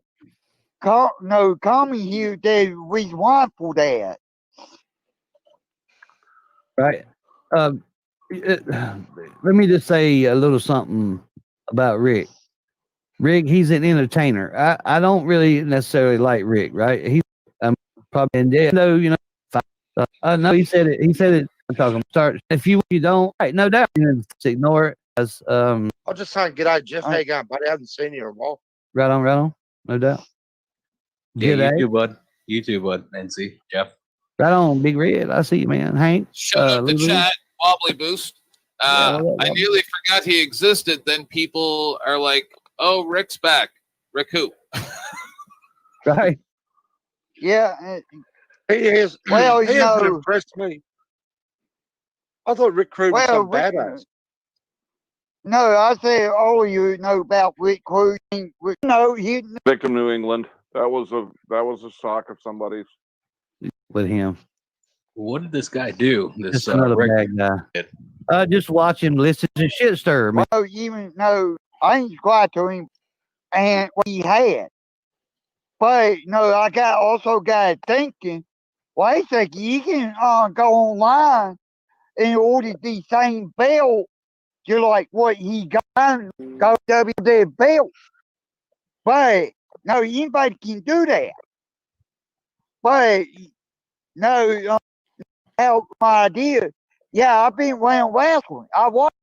coming here, there's a reason why for that. Right. Let me just say a little something about Rick. Rick, he's an entertainer. I don't really necessarily like Rick, right? He's probably in jail. No, no, he said it. He said it. I'm talking. Start. If you don't, right? No doubt. You just ignore it as I'll just say, g'day, Jeff. How you going, buddy? I haven't seen you in a while. right on. No doubt. Yeah, Good, you too, bud. You too, bud. Nancy, Jeff. Right on, Big Red. I see you, man. Hank. Shut up the Lulu. chat, Wobbly Boost. Yeah, I nearly forgot he existed. Then people are like, "Oh, Rick's back." Rick who? Right. Yeah. He is. Well, he you hasn't know. impressed me. I thought Rick Crew was Well, some badass. No, I said all of you know about Rick Crew. No, he Victim New England. That was a sock of somebody's. With him. What did this guy do? This Just another Rick bad guy. Just watch him listen to shit stir, man. Well, even though I ain't quiet to him and what he had. But I also got thinking, wait a second, you can go online and order the same belt, just like what he got, go WD belt. But no, anybody can do that. But no, help my idea. Yeah, I've been around wrestling. I watched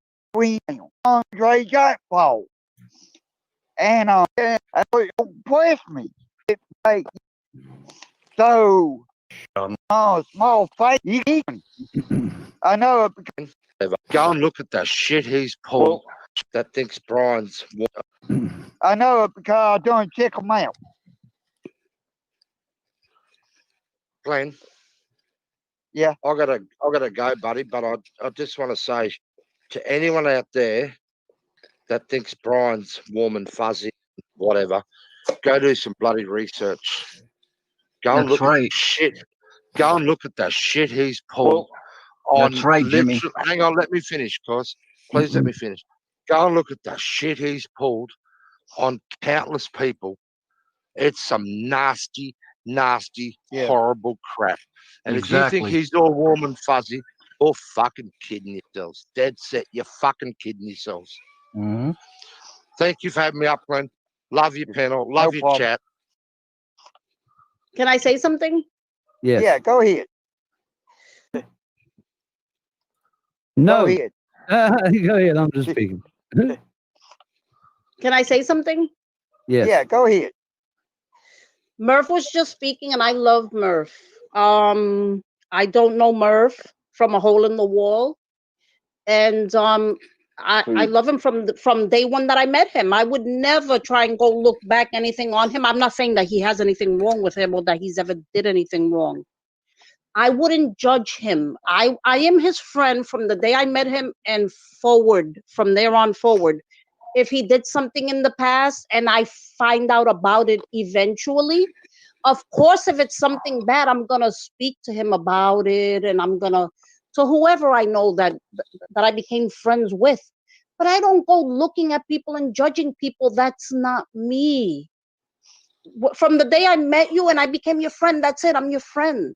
Andre Jackpot. And it impressed me. Like, so, small fight. I know it because Go and look at the shit he's pulled that thinks Brian's. I know it because I don't check them out. Glenn. Yeah. I gotta go, buddy. But I just want to say to anyone out there that thinks Brian's warm and fuzzy, whatever, go do some bloody research. Go and look at the shit. Go and look at the shit he's pulled. That's right, Jimmy. Hang on, let me finish, cuz. Please let me finish. Go and look at the shit he's pulled on countless people. It's some nasty, horrible crap. And if you think he's all warm and fuzzy, you're fucking kidding yourselves. Dead set, you're fucking kidding yourselves. Mm-hmm. Thank you for having me up, Glenn. Love your panel. Love your chat. Can I say something? Yes. Yeah, go ahead. No. Go ahead. Go ahead. I'm just speaking. Can I say something? Yes. Yeah, go ahead. Murph was just speaking, and I love Murph. I don't know Murph from a hole in the wall, and I love him from day one that I met him. I would never try and go look back anything on him. I'm not saying that he has anything wrong with him or that he's ever did anything wrong. I wouldn't judge him. I am his friend from the day I met him and forward, from there on forward. If he did something in the past and I find out about it eventually, of course, if it's something bad, I'm going to speak to him about it, and I'm going to whoever I know that I became friends with. But I don't go looking at people and judging people. That's not me. From the day I met you and I became your friend, that's it. I'm your friend.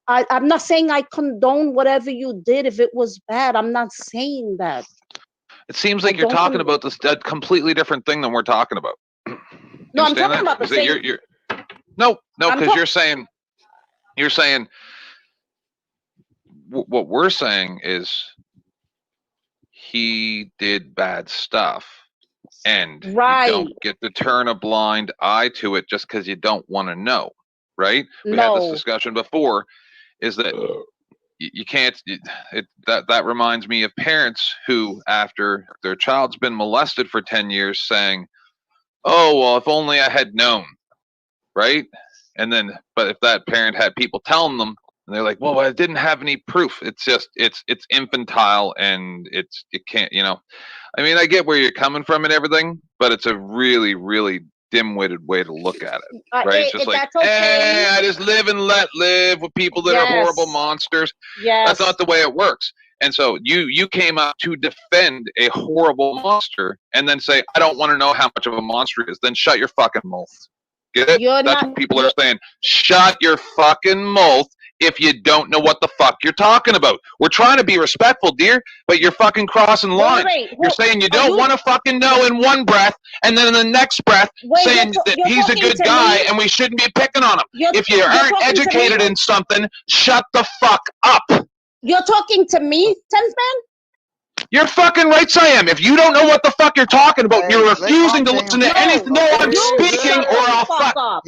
I'm not saying I condone whatever you did if it was bad. I'm not saying that. It seems like you're talking about this a completely different thing than we're talking about. No, I'm talking about the same. No, because you're saying what we're saying is he did bad stuff, and you don't get to turn a blind eye to it just because you don't want to know, right? We had this discussion before. Is that you can't? That reminds me of parents who, after their child's been molested for 10 years, saying, "Oh well, if only I had known," right? And then, but if that parent had people telling them, and they're like, "Well, I didn't have any proof." It's just it's infantile, and it can't. I mean, I get where you're coming from and everything, but it's a really, really dim-witted way to look at it, right? It's just like, I just live and let live with people that are horrible monsters. That's not the way it works. And so you came out to defend a horrible monster and then say, I don't want to know how much of a monster it is. Then shut your fucking mouth. Get it? That's what people are saying. Shut your fucking mouth if you don't know what the fuck you're talking about. We're trying to be respectful, dear, but you're fucking crossing lines. You're saying you don't want to fucking know in one breath, and then in the next breath saying that he's a good guy and we shouldn't be picking on him. If you aren't educated in something, shut the fuck up. You're talking to me, Tensman? You're fucking right, I am. If you don't know what the fuck you're talking about, you're refusing to listen to anything. No, I'm speaking, or I'll fuck.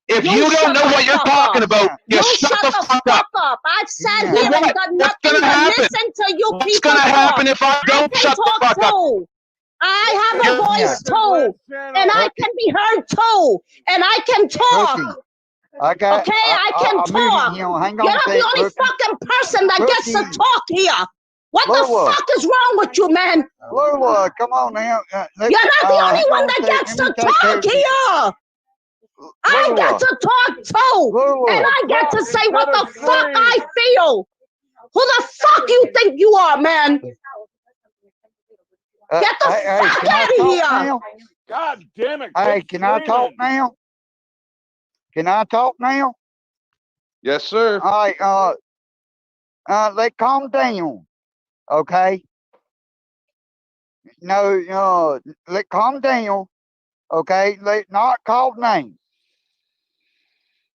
If you don't know what you're talking about, you shut the fuck up. I've sat here and done nothing but listen to you people. What's gonna happen if I don't shut the fuck up? I have a voice too, and I can be heard too, and I can talk. I can talk. You're not the only fucking person that gets to talk here. What the fuck is wrong with you, man? Lula, come on now. You're not the only one that gets to talk here. I get to talk too, and I get to say what the fuck I feel. Who the fuck you think you are, man? Get the fuck can I out of talk here! now? God damn it! Hey, quit can I talk screaming. now? Can I talk now? Yes, sir. All right, let's calm down, okay? No, let's calm down, okay? Let's not call names.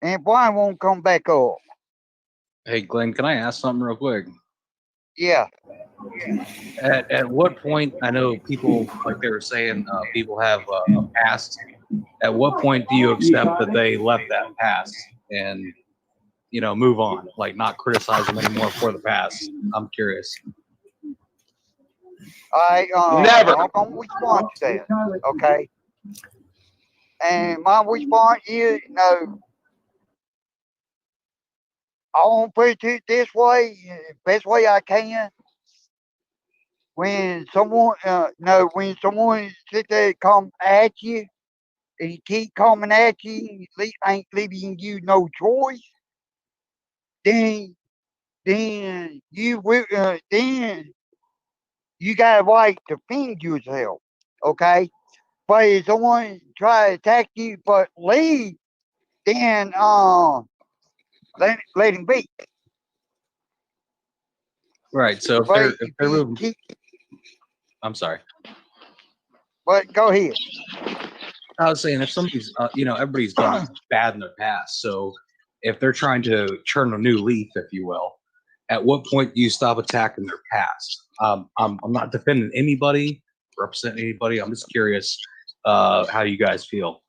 And Brian won't come back up. Hey, Glenn, can I ask something real quick? Yeah. At what point, I know people, like they were saying, people have a past. At what point do you accept that they left that past and, you know, move on? Like not criticize them anymore for the past? I'm curious. Never. I'm gonna respond to that, okay? And my response is no. I won't put it this way, best way I can. When someone, when someone sit there and come at you, and he keep coming at you, ain't leaving you no choice, then you will, then you got a right to defend yourself, okay? But if someone try to attack you but leave, then let him be. Right. So But if they're moving, keep, I'm sorry. but go ahead. I was saying if somebody's, you know, everybody's done bad in their past. So if they're trying to turn a new leaf, if you will, at what point do you stop attacking their past? I'm not defending anybody, representing anybody. I'm just curious how you guys feel.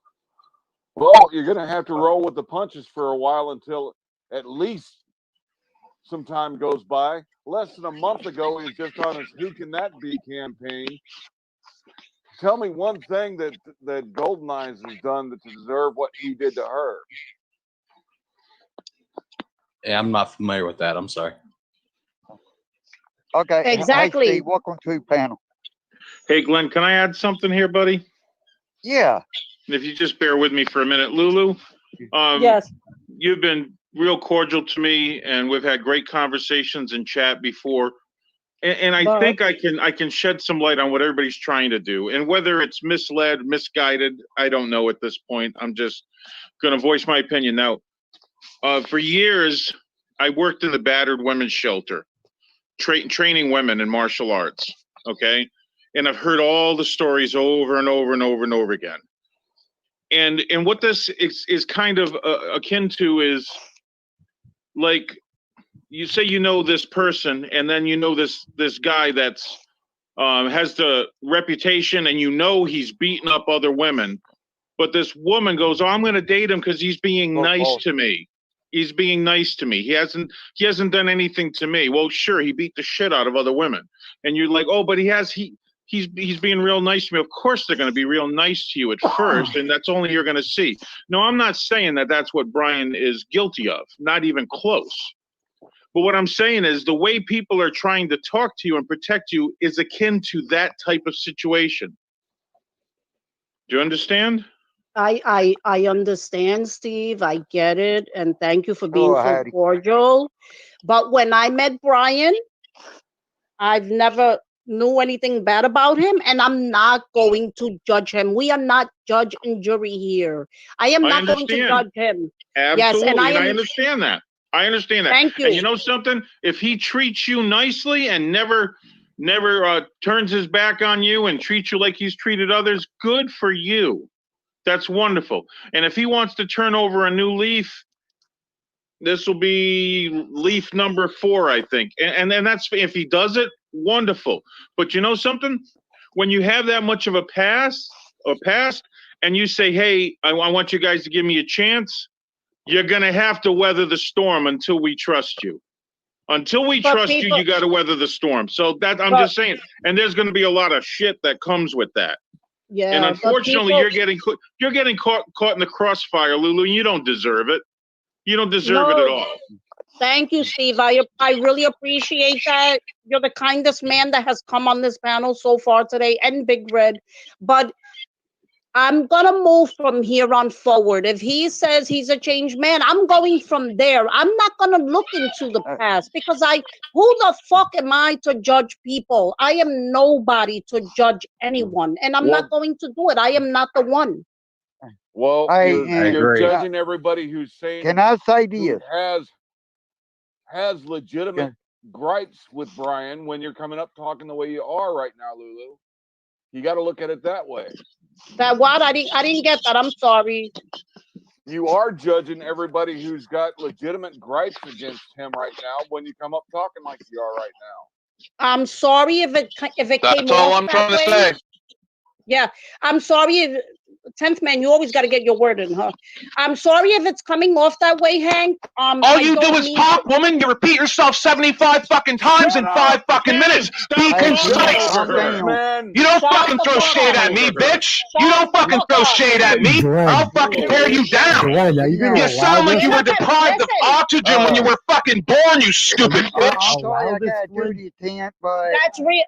Well, you're gonna have to roll with the punches for a while until at least some time goes by. Less than a month ago, he was just on his "Who Can That Be" campaign. Tell me one thing that Golden Eyes has done to deserve what he did to her. Yeah, I'm not familiar with that. I'm sorry. Okay. Exactly. Hey, Steve, welcome to the panel. Hey, Glenn, can I add something here, buddy? Yeah. If you just bear with me for a minute. Lulu, Yes. you've been real cordial to me, and we've had great conversations in chat before. And I think I can shed some light on what everybody's trying to do. And whether it's misled, misguided, I don't know at this point. I'm just going to voice my opinion. Now, for years, I worked in the battered women's shelter, training women in martial arts, okay? And I've heard all the stories over and over and over and over again. And what this is kind of akin to is, like, you say you know this person, and then you know this guy that's has the reputation, and you know he's beating up other women, but this woman goes, "Oh, I'm going to date him because he's being nice to me. He's being nice to me. He hasn't done anything to me." Well, sure, he beat the shit out of other women, and you're like, "Oh, but he's being real nice to me." Of course, they're going to be real nice to you at first, and that's only you're going to see. No, I'm not saying that that's what Brian is guilty of. Not even close. But what I'm saying is the way people are trying to talk to you and protect you is akin to that type of situation. Do you understand? I understand, Steve. I get it, and thank you for being so Howdy. cordial. But when I met Brian, I've never knew anything bad about him, and I'm not going to judge him. We are not judge and jury here. I am not going to judge him. Absolutely, Yes, and I understand that. I understand that. Thank you. And you know something? If he treats you nicely and never turns his back on you and treats you like he's treated others, good for you. That's wonderful. And if he wants to turn over a new leaf, this will be leaf number 4, I think. And that's, if he does it, wonderful. But you know something? When you have that much of a past, and you say, "Hey, I want you guys to give me a chance," you're going to have to weather the storm until we trust you. Until we trust you, you got to weather the storm. So that I'm just saying. And there's going to be a lot of shit that comes with that. Yeah. And unfortunately, you're getting caught in the crossfire, Lulu. And you don't deserve it. You don't deserve it at all. Thank you, Steve. I really appreciate that. You're the kindest man that has come on this panel so far today, and Big Red. But I'm gonna move from here on forward. If he says he's a changed man, I'm going from there. I'm not gonna look into the past because who the fuck am I to judge people? I am nobody to judge anyone, and I'm not going to do it. I am not the one. Well, Hey, you're agree. judging everybody who's saying Can I say who this? has legitimate gripes with Brian when you're coming up talking the way you are right now, Lulu. You got to look at it that way. That what? I didn't get that. I'm sorry. You are judging everybody who's got legitimate gripes against him right now when you come up talking like you are right now. I'm sorry if it came That's all off I'm that trying to way. say. Yeah, I'm sorry if 10th man, you always got to get your word in, huh? I'm sorry if it's coming off that way, Hank. All I you do don't is mean talk, to- woman. You repeat yourself 75 fucking times in 5 fucking minutes. Be concise. Man, You don't Shut fucking the throw fuck shade up. at me, bitch. You Shut don't the fucking fuck throw up. shade at me. Glenn, I'll fucking tear you down. Glenn, are you going to You allow sound like this? you were Listen, deprived of listen. oxygen when you were fucking born, you stupid bitch. I'm sorry Allow I this got one? duty at 10, but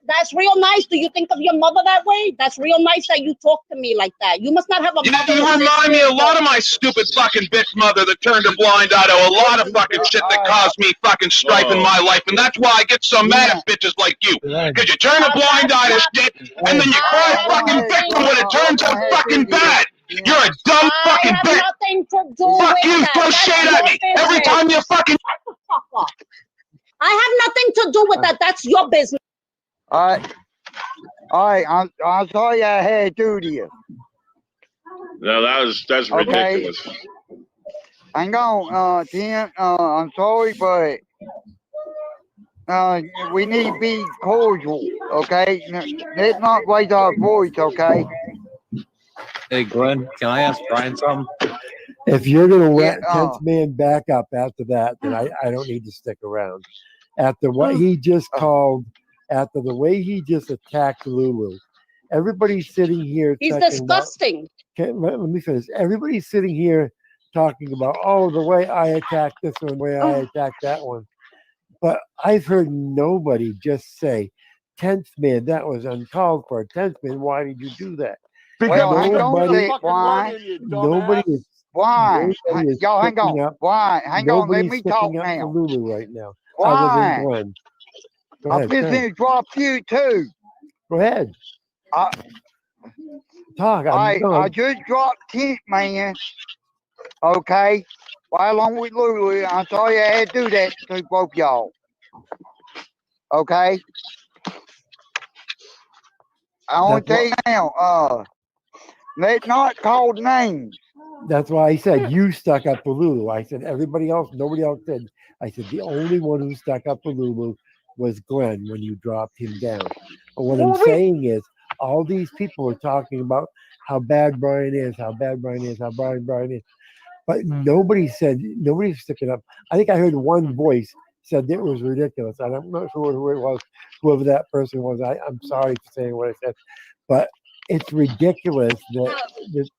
That's real nice. Do you think of your mother that way? That's real nice that you talk to me like that. You must not have a You, mother. you or remind me sister a lot of my stupid fucking bitch mother that turned a blind eye to a lot of fucking shit that caused me fucking strife in my life, and that's why I get so mad at bitches like you. Because you turn a blind eye to shit, and then you cry I have fucking nothing- victim when it turns out fucking bad. You're a dumb I fucking have bitch. nothing to do Fuck with you, that. throw That's shade your at me. Every business. time you fucking... Shut the fuck up. I have nothing to do with that. That's your business. all right, I'm sorry I had duty. No, that's Okay. ridiculous. Hang on, 10. I'm sorry, but we need to be cordial, okay? Let's not raise our voice, okay? Hey, Glenn, can I ask Brian something? If you're going to let Yeah, 10th man back up after that, then I don't need to stick around. After what he just called, after the way he just attacked Lulu, everybody's sitting here. He's talking disgusting. About, let me finish. Everybody's sitting here talking about, oh, the way I attacked this one, the way I attacked that one. But I've heard nobody just say, 10th man, that was uncalled for. 10th man, why did you do that? well, hang on a Nobody- sec, why? Nobody is Why? Nobody is Y'all hang sticking on. up. Why? Hang on, let Nobody's me talk sticking up for now. Lulu right now. Other Why? than Glenn. Go I'm ahead. Go fixing ahead. to drop you too. Go ahead. I, Talk. I done. just dropped 10th man. Okay. Right along with Lulu. I'm sorry I had to do that to both y'all. Okay. I want to tell you now, let's not call names. That's why I said you stuck up for Lulu. I said everybody else, nobody else said. I said the only one who stuck up for Lulu was Glenn when you dropped him down. But what I'm saying is, all these people are talking about how bad Brian is, how bad Brian is, how bad Brian is. But nobody's sticking up. I think I heard one voice said it was ridiculous. And I'm not sure who it was, whoever that person was. I'm sorry for saying what I said, but it's ridiculous that the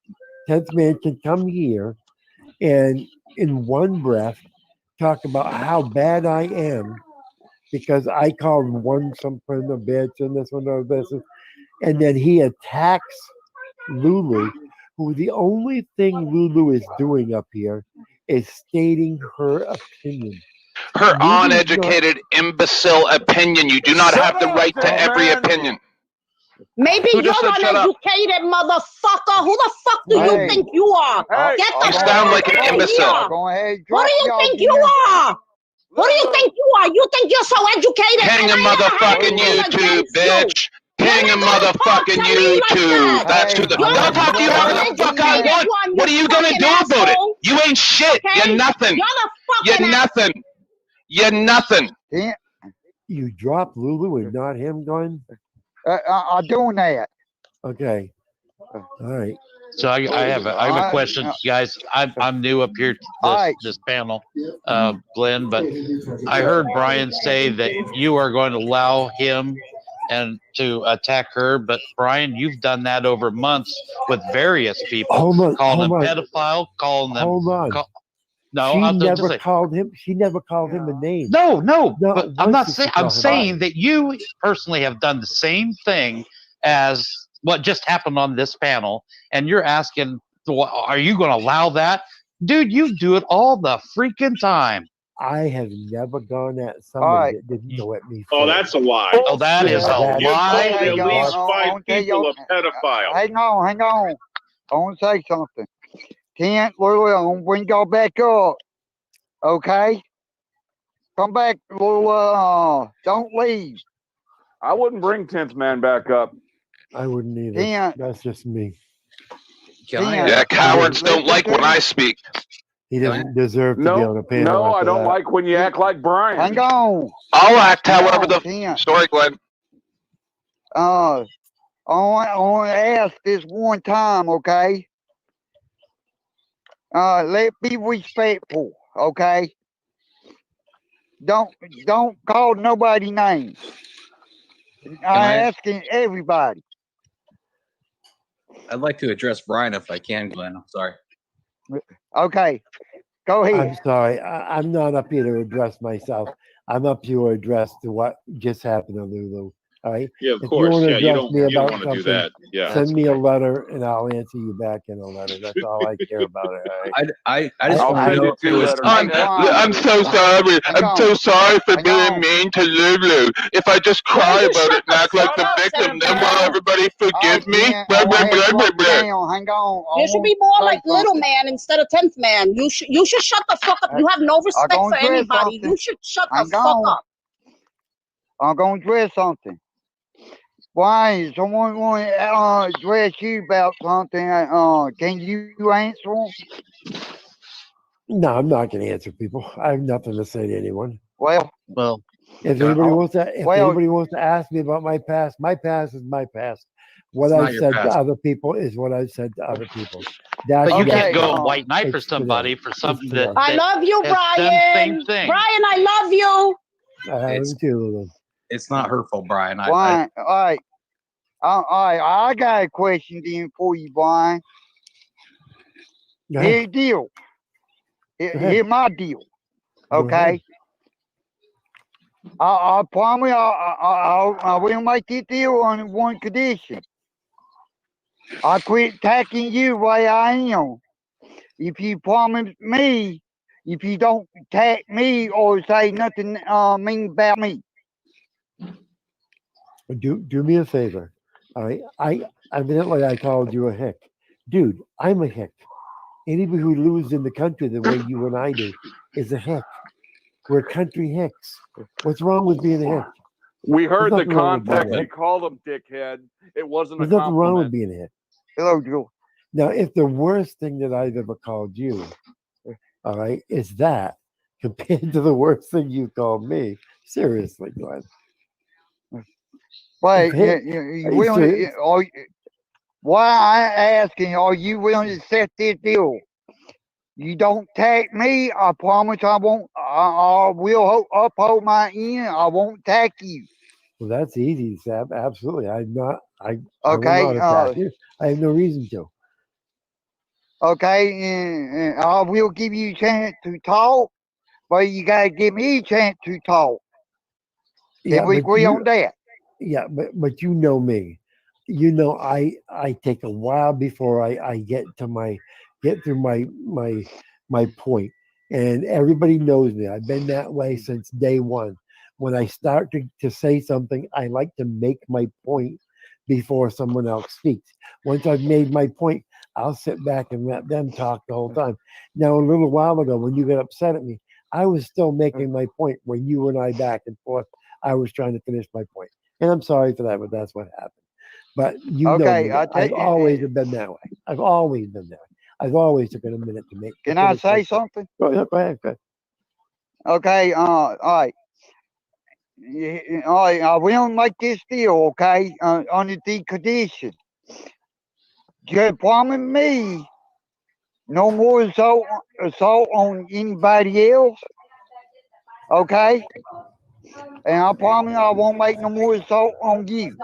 10th man can come here and in one breath talk about how bad I am because I called one something a bitch and this one a this, and then he attacks Lulu, who the only thing Lulu is doing up here is stating her opinion. Her Lulu's uneducated, imbecile opinion. You do not have the right to every opinion. Maybe Who you're just said shut up? uneducated, motherfucker. Who the fuck do you Hey. think you are? Hey, Get the You fuck sound like out an of imbecile. here. Go ahead, Who drop do you y'all think you again. are? Who do you think you are? You think you're so educated? Ping a and I never had motherfucking anything YouTube, against you. bitch. Ping a You're not gonna talk motherfucking to me like YouTube. that. That's who Hey, the. You're I'll the talk to you fucking however the fuck I uneducated want. one, What are you gonna fucking do about it? asshole. You ain't shit. Okay? You're nothing. You're the You're fucking nothing. You're nothing. Yeah, You dropped Lulu and not him, Glenn? I'm doing that. Okay. All right. So I have a question, guys. I'm new up here to Alright. this panel, Glenn, but I heard Brian say that you are going to allow him and to attack her, but Brian, you've done that over months with various people, Hold on. calling Hold them on. pedophile, calling them. Hold on. No, She I'm just never saying. called him. She never called him a name. No, No, but I'm what not did she saying. call I'm him? saying that you personally have done the same thing as what just happened on this panel, and you're asking, are you going to allow that? Dude, you do it all the freaking time. I have never gone at All somebody right. that didn't go at me Oh, first. that's a lie. Oh, that is a That's- You lie. called at Hang least on, 5 tell people you- a pedophile. Hang on. I want to say something. Kent, Lulu, I'm gonna bring y'all back up. Okay? Come back, Lulu. Don't leave. I wouldn't bring 10th man back up. I wouldn't either. Kent, That's just me. Can I, Kent, Yeah, cowards listen don't like to when me. I speak. He doesn't deserve to be on a No, panel. no, I after don't that. like when you act like Brian. Hang on. I'll act Hang however on, the Kent. story, Glenn. I want to ask this one time, okay? Let be respectful, okay? Don't call nobody names. I'm I- asking everybody. I'd like to address Brian if I can, Glenn. I'm sorry. Okay, go I'm ahead. sorry. I'm not up here to address myself. I'm up here to address to what just happened to Lulu. All right. Yeah, of If you course. wanna Yeah, you address don't me you don't about want to do something, that. Yeah. Send me a letter and I'll answer you back in a letter. That's all I care about. It. All right. I just I'll want to send know you if it 2 was letters. Hey, Brian, I'm so sorry. hang I'm so on. sorry for Hang being on. mean to Lulu. If I just cry you about shut it and the act like fuck the up, victim, then Senator? will everybody All forgive right, me? Kent, Blah, I blah, want to blah, blah, drop you blah. down. Hang on. I You should want be more to say like Little something. Man instead of 10th Man. You should shut the fuck up. You have no respect gonna for address anybody. something. You should shut the Hang fuck on. up. I'm going to address something. Brian, someone want to address you about something. Can you answer them? No, I'm not going to answer people. I have nothing to say to anyone. Well, If Can I- anybody wants to, if Well- anybody wants to ask me about my past is my past. What It's not I've your said to past. other people is what I've said to other people. That's But you Okay, can't go uh, white knight for it's today. somebody for something today. that, I love you, has done the Brian. same thing. Brian, I love you. I have It's- them too, Lulu. it's not hurtful, Brian. Brian, all right. I got a question then for you, Brian. Go ahead. Here's the deal. Go ahead. Here's my deal. Go ahead. Okay. I promise I will make this deal on one condition. I quit attacking you the way I am. If you promise me, if you don't attack me or say nothing mean about me. Do me a favor. All right. I evidently I called you a hick. Dude, I'm a hick. Anybody who lives in the country the way you and I do is a hick. We're country hicks. What's wrong with being a hick? We heard the There's nothing wrong with context. that. You called him dickhead. It wasn't There's a nothing wrong with compliment. being a hick. Hello, Joe. Now, if the worst thing that I've ever called you, all right, is that compared to the worst thing you called me, seriously, Glenn. Wait, Hey, you willing? Why I asking? Are you willing to set this deal? You don't attack me. I promise I won't. I will uphold my end. I won't attack you. Well, that's easy, Sam. Absolutely. I'm not. I Okay, will not attack you. I have no reason to. Okay, and I will give you a chance to talk, but you gotta give me a chance to talk. Can we but agree you- on that? Yeah, but you know me. You know I take a while before I get through my point. And everybody knows me. I've been that way since day one. When I start to say something, I like to make my point before someone else speaks. Once I've made my point, I'll sit back and let them talk the whole time. Now, a little while ago, when you got upset at me, I was still making my point when you and I back and forth. I was trying to finish my point. And I'm sorry for that, but that's what happened. But you know Okay, me. I take I've it. always been that way. I've always been that way. I've always taken a minute to make. Can I say something? Go ahead. Go ahead. Okay, all right. All right, I will make this deal, okay, under the condition. Just promise me no more assault on anybody else, okay? And I promise I won't make no more assault on you.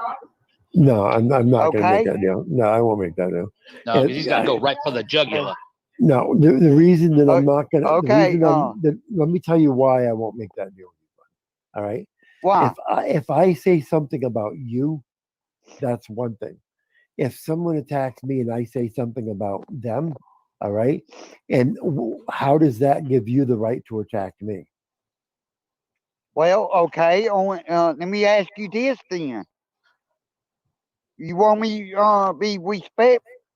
No, I'm not going to Okay. make that deal. No, I won't make that deal. No, Yeah, 'cause he's got to go right for the jugular. No, the reason that I'm not going to. Okay, Let me tell you why I won't make that deal. All right. Why? If I say something about you, that's one thing. if someone attacks me and I say something about them, all right, and how does that give you the right to attack me? Well, okay. Let me ask you this then. You want me be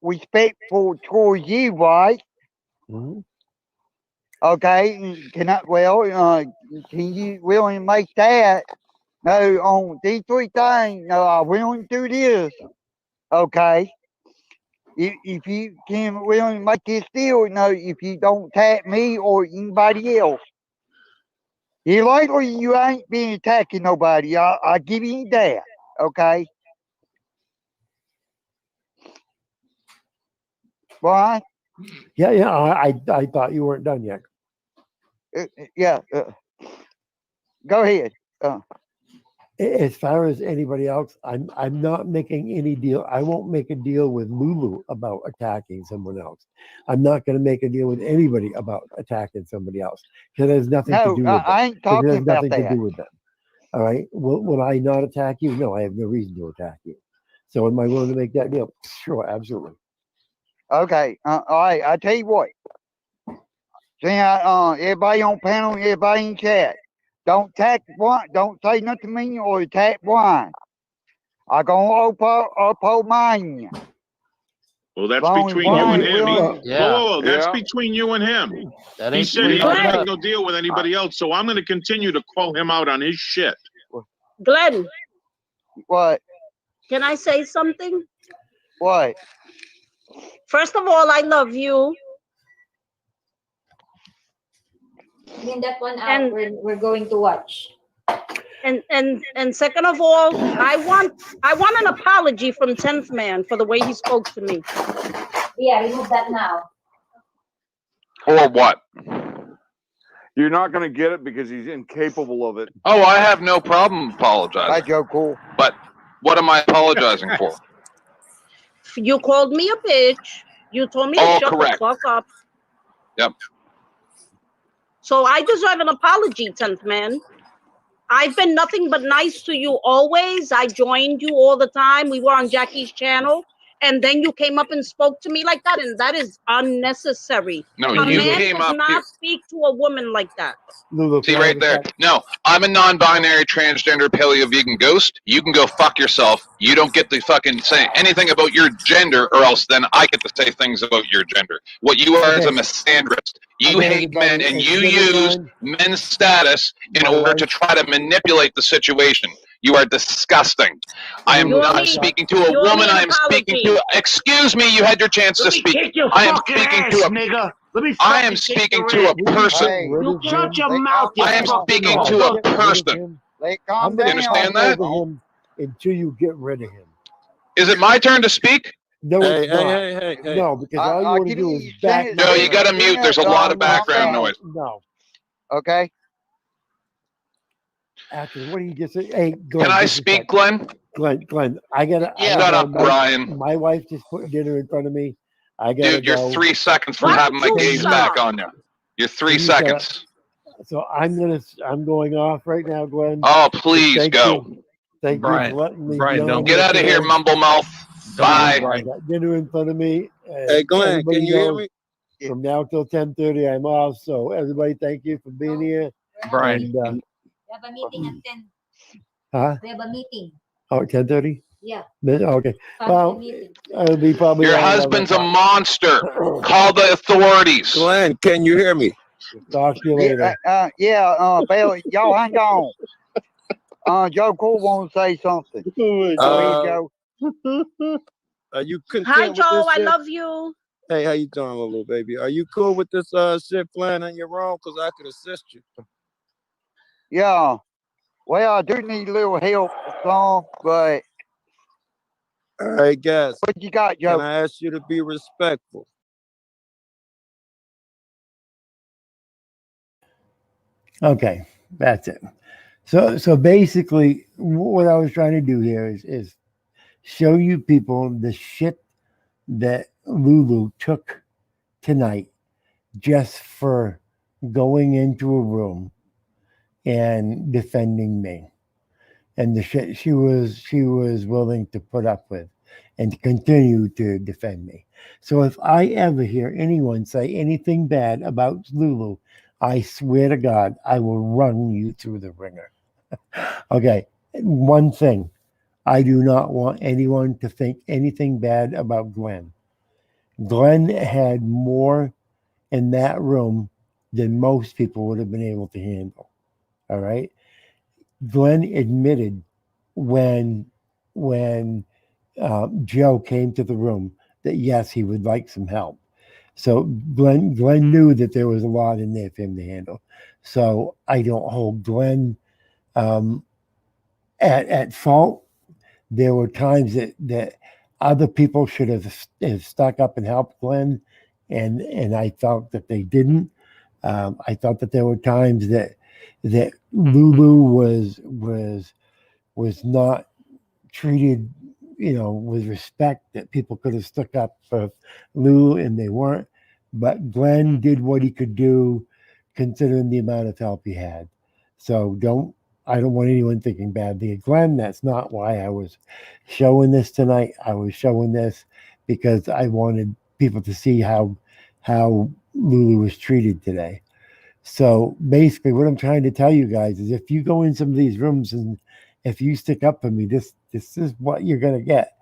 respectful towards you, right? Mm-hmm. Okay. Can I? Well, can you willing to make that? No, on these three things. No, I'm willing to do this. Okay. If you can willing to make this deal, no, if you don't attack me or anybody else. You likely you ain't been attacking nobody. I give you that. Okay. Brian? Yeah. I thought you weren't done yet. Yeah. Go ahead. As far as anybody else, I'm not making any deal. I won't make a deal with Lulu about attacking someone else. I'm not going to make a deal with anybody about attacking somebody else because it has nothing to No, do with them. I ain't It talking has about nothing to that. do with them. All right. Will I not attack you? No, I have no reason to attack you. So am I willing to make that deal? Sure, absolutely. Okay. All right. I tell you what. See, everybody on panel, everybody in chat. Don't attack one. Don't say nothing to me or attack one. I'm gonna uphold mine. Well, that's Long as between you and Brian him. willing. Yeah. Whoa, that's Yeah. between you and him. That He ain't said he between don't us. make no deal with anybody else, so I'm going to continue to call him out on his shit. Glenn, What? can I say something? What? First of all, I love you. In that 1 hour, And we're going to watch. and second of all, I want an apology from 10th Man for the way he spoke to me. Yeah, remove that now. Or what? You're not going to get it because he's incapable of it. Oh, I have no problem apologizing. Hi, Joe Cool. But what am I apologizing for? You called me a bitch. You told me to All shut correct. the fuck up. Yep. So I deserve an apology, 10th Man. I've been nothing but nice to you always. I joined you all the time. We were on Jackie's channel. And then you came up and spoke to me like that. And that is unnecessary. No, A you man came does up not here. speak to a woman like that. Lulu, See can I right have a there. sec? No, I'm a non-binary transgender paleo vegan ghost. You can go fuck yourself. You don't get to fucking say anything about your gender, or else then I get to say things about your gender. What you are is a Okay. misandrist. You Okay, hate men, everybody, and it's you dinner use time. men's status in My order to wife, try to manipulate the situation. You are disgusting. I am You owe not me, speaking to a you owe me woman. an I am speaking apology. to. Excuse me. You had your chance to speak. I am speaking to a. nigga. Let me I am speaking to a will you person. get Hey, rid of Shut him? your let mouth, you I am calm down. speaking fucking to a Get rid of person. him. Let I'm calm going to You down. understand talk that? over him until you get rid of him. Is it my turn to speak? No, Hey, it's hey, not. hey, hey, hey. No, because all you I'll want to give do you is back sentence. No, you my got to up. mute. There's a No, lot of no, background no, noise. no. Okay. Actually, what do you just say? Hey, Can Glenn, I just a speak, sec. Glenn? Glenn, I gotta Shut go. up, Brian. My wife just put dinner in front of me. I gotta Dude, you're go. 3 seconds from Why having don't my you Can gaze shut you? back up? on you. You're 3 Can you shut up? seconds. So I'm going off right now, Glenn. Oh, But please thank go. you for Brian, letting me Brian, be don't on Get there out of here, today. mumble mouth. Don't move, Bye. I Brian. got dinner in front of me. Hey, Glenn, Everybody can you hear knows me? from now till 10:30 I'm off. So everybody, thank you for being here. Brian, And We have a meeting at 10. huh? We have a meeting. Oh, 10:30. Yeah, Okay. family Well, meeting. it'll be probably Your around husband's a 11 monster. o'clock. Call the authorities. Glenn, can you hear me? Talk to you later. Bailey, y'all hang on. Joe Cool wants to say something. Go ahead, Joe. Are you Hi, content with Joe. this I shit? love you. Hey, how you doing, little baby? Are you cool with this shit flying on your own? Cause I could assist you. Yeah. Well, I do need a little help or some, but All right, guys. what you got, Can Joe? I ask you to be respectful? Okay, that's it. So basically, what I was trying to do here is show you people the shit that Lulu took tonight just for going into a room and defending me, and the shit she was willing to put up with, and to continue to defend me. So if I ever hear anyone say anything bad about Lulu, I swear to God, I will run you through the ringer. Okay, one thing. I do not want anyone to think anything bad about Glenn. Glenn had more in that room than most people would have been able to handle. All right. Glenn admitted when Joe came to the room that yes, he would like some help. So Glenn knew that there was a lot in there for him to handle. So I don't hold Glenn at fault. There were times that other people should have stuck up and helped Glenn, and I felt that they didn't. I thought that there were times that Lulu was not treated, with respect, that people could have stuck up for Lulu and they weren't. But Glenn did what he could do, considering the amount of help he had. So I don't want anyone thinking badly of Glenn. That's not why I was showing this tonight. I was showing this because I wanted people to see how Lulu was treated today. So basically what I'm trying to tell you guys is if you go in some of these rooms and if you stick up for me, this is what you're going to get.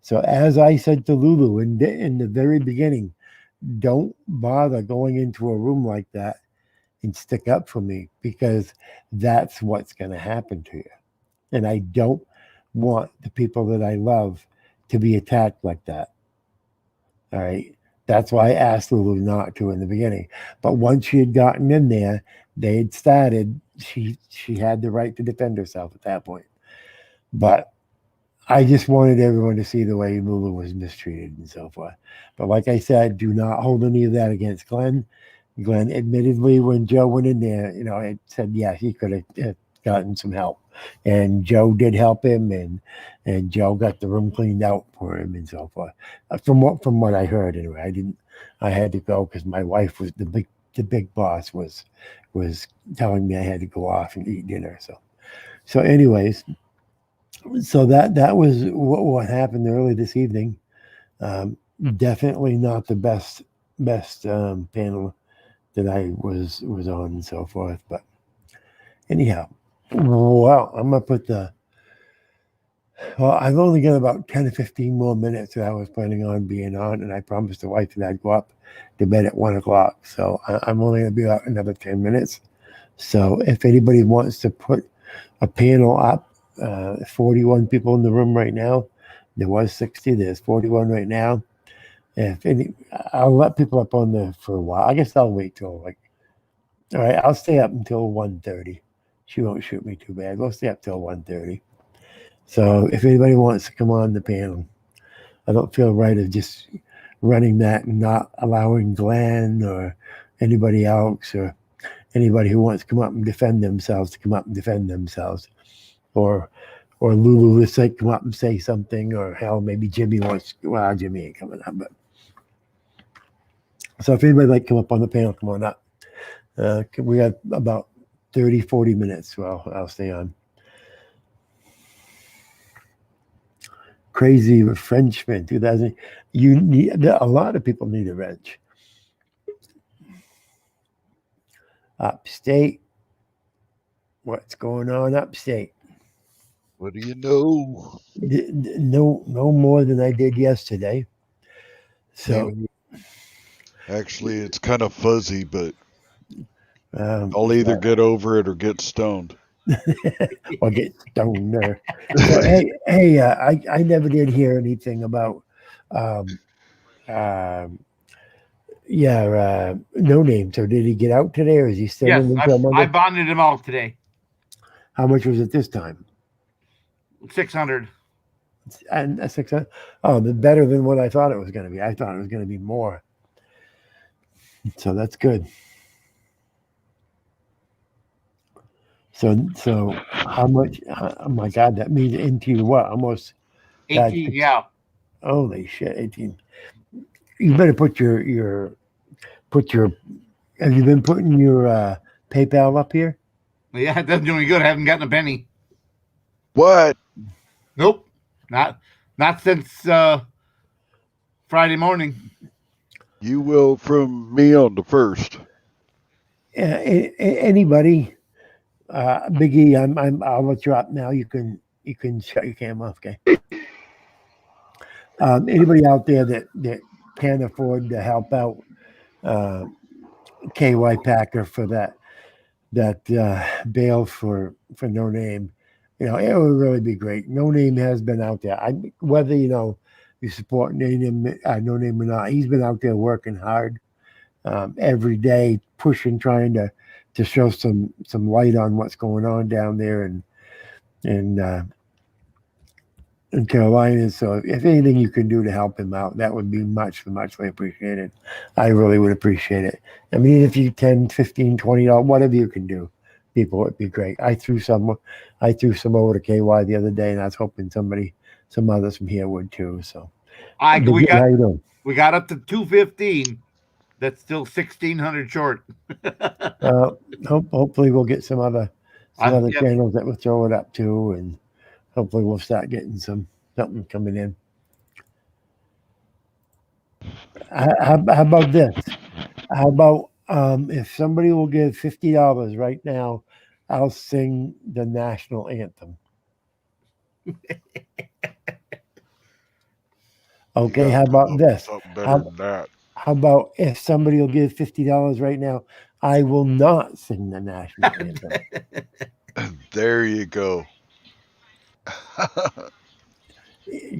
So as I said to Lulu in the very beginning, don't bother going into a room like that and stick up for me, because that's what's going to happen to you. And I don't want the people that I love to be attacked like that. All right. That's why I asked Lulu not to in the beginning. But once she had gotten in there, they had started, she had the right to defend herself at that point. But I just wanted everyone to see the way Lulu was mistreated and so forth. But like I said, do not hold any of that against Glenn. Glenn, admittedly, when Joe went in there, it said, yeah, he could have gotten some help. And Joe did help him, and Joe got the room cleaned out for him and so forth. From what I heard, anyway. I had to go because my wife was the big boss was telling me I had to go off and eat dinner. So anyways, so that was what happened early this evening. Definitely not the best panel that I was on and so forth. But anyhow, well, I'm gonna put I've only got about 10 to 15 more minutes that I was planning on being on, and I promised the wife that I'd go up to bed at 1 o'clock. So I'm only gonna be out another 10 minutes. So if anybody wants to put a panel up, 41 people in the room right now. There was 60. There's 41 right now. I'll let people up on there for a while. I guess I'll wait till all right, I'll stay up until 1:30. She won't shoot me too bad. We'll stay up till 1:30. So if anybody wants to come on the panel, I don't feel right of just running that and not allowing Glenn or anybody else or anybody who wants to come up and defend themselves to come up and defend themselves. Or Lulu will say, come up and say something, or hell, maybe Jimmy wants. Well, Jimmy ain't coming up, but so if anybody like come up on the panel, come on up. We got about 30, 40 minutes, so I'll stay on. Crazy Frenchman 2000. You need a lot of people need a wrench. Upstate. What's going on upstate? What do you know? No more than I did yesterday. So actually, it's kind of fuzzy, but I'll either get over it or get stoned. Or get stoned there. So, hey, I never did hear anything about No Name. So did he get out today, or is he still in Yes, the I bonded him out today. How much was it this time? 600. And 600. Oh, better than what I thought it was going to be. I thought it was going to be more. So that's good. So how much? Oh my God, that means into what? Almost 18. Yeah. Holy shit, 18. You better put your. Have you been putting your PayPal up here? Yeah, it doesn't do any good. I haven't gotten a penny. What? Nope. Not Not since Friday morning. You will from me on the first. Anybody, Biggie, I'll let you up now. You can shut your camera off, okay? Anybody out there that can afford to help out KY Packer for that bail for No Name, it would really be great. No Name has been out there. Whether you support No Name or not, he's been out there working hard every day, pushing, trying to show some light on what's going on down there in Carolina. So if anything you can do to help him out, that would be muchly appreciated. I really would appreciate it. I mean, if you $10, $15, $20, whatever you can do, people, it'd be great. I threw some over to KY the other day, and I was hoping some others from here would too. So how you doing? We got up to 215. That's still 1,600 short. Hopefully we'll get some other channels that will throw it up too, and hopefully we'll start getting something coming in. How about this? How about if somebody will give $50 right now, I'll sing the national anthem. Okay, how about this? How about if somebody will give $50 right now, I will not sing the national anthem. There you go.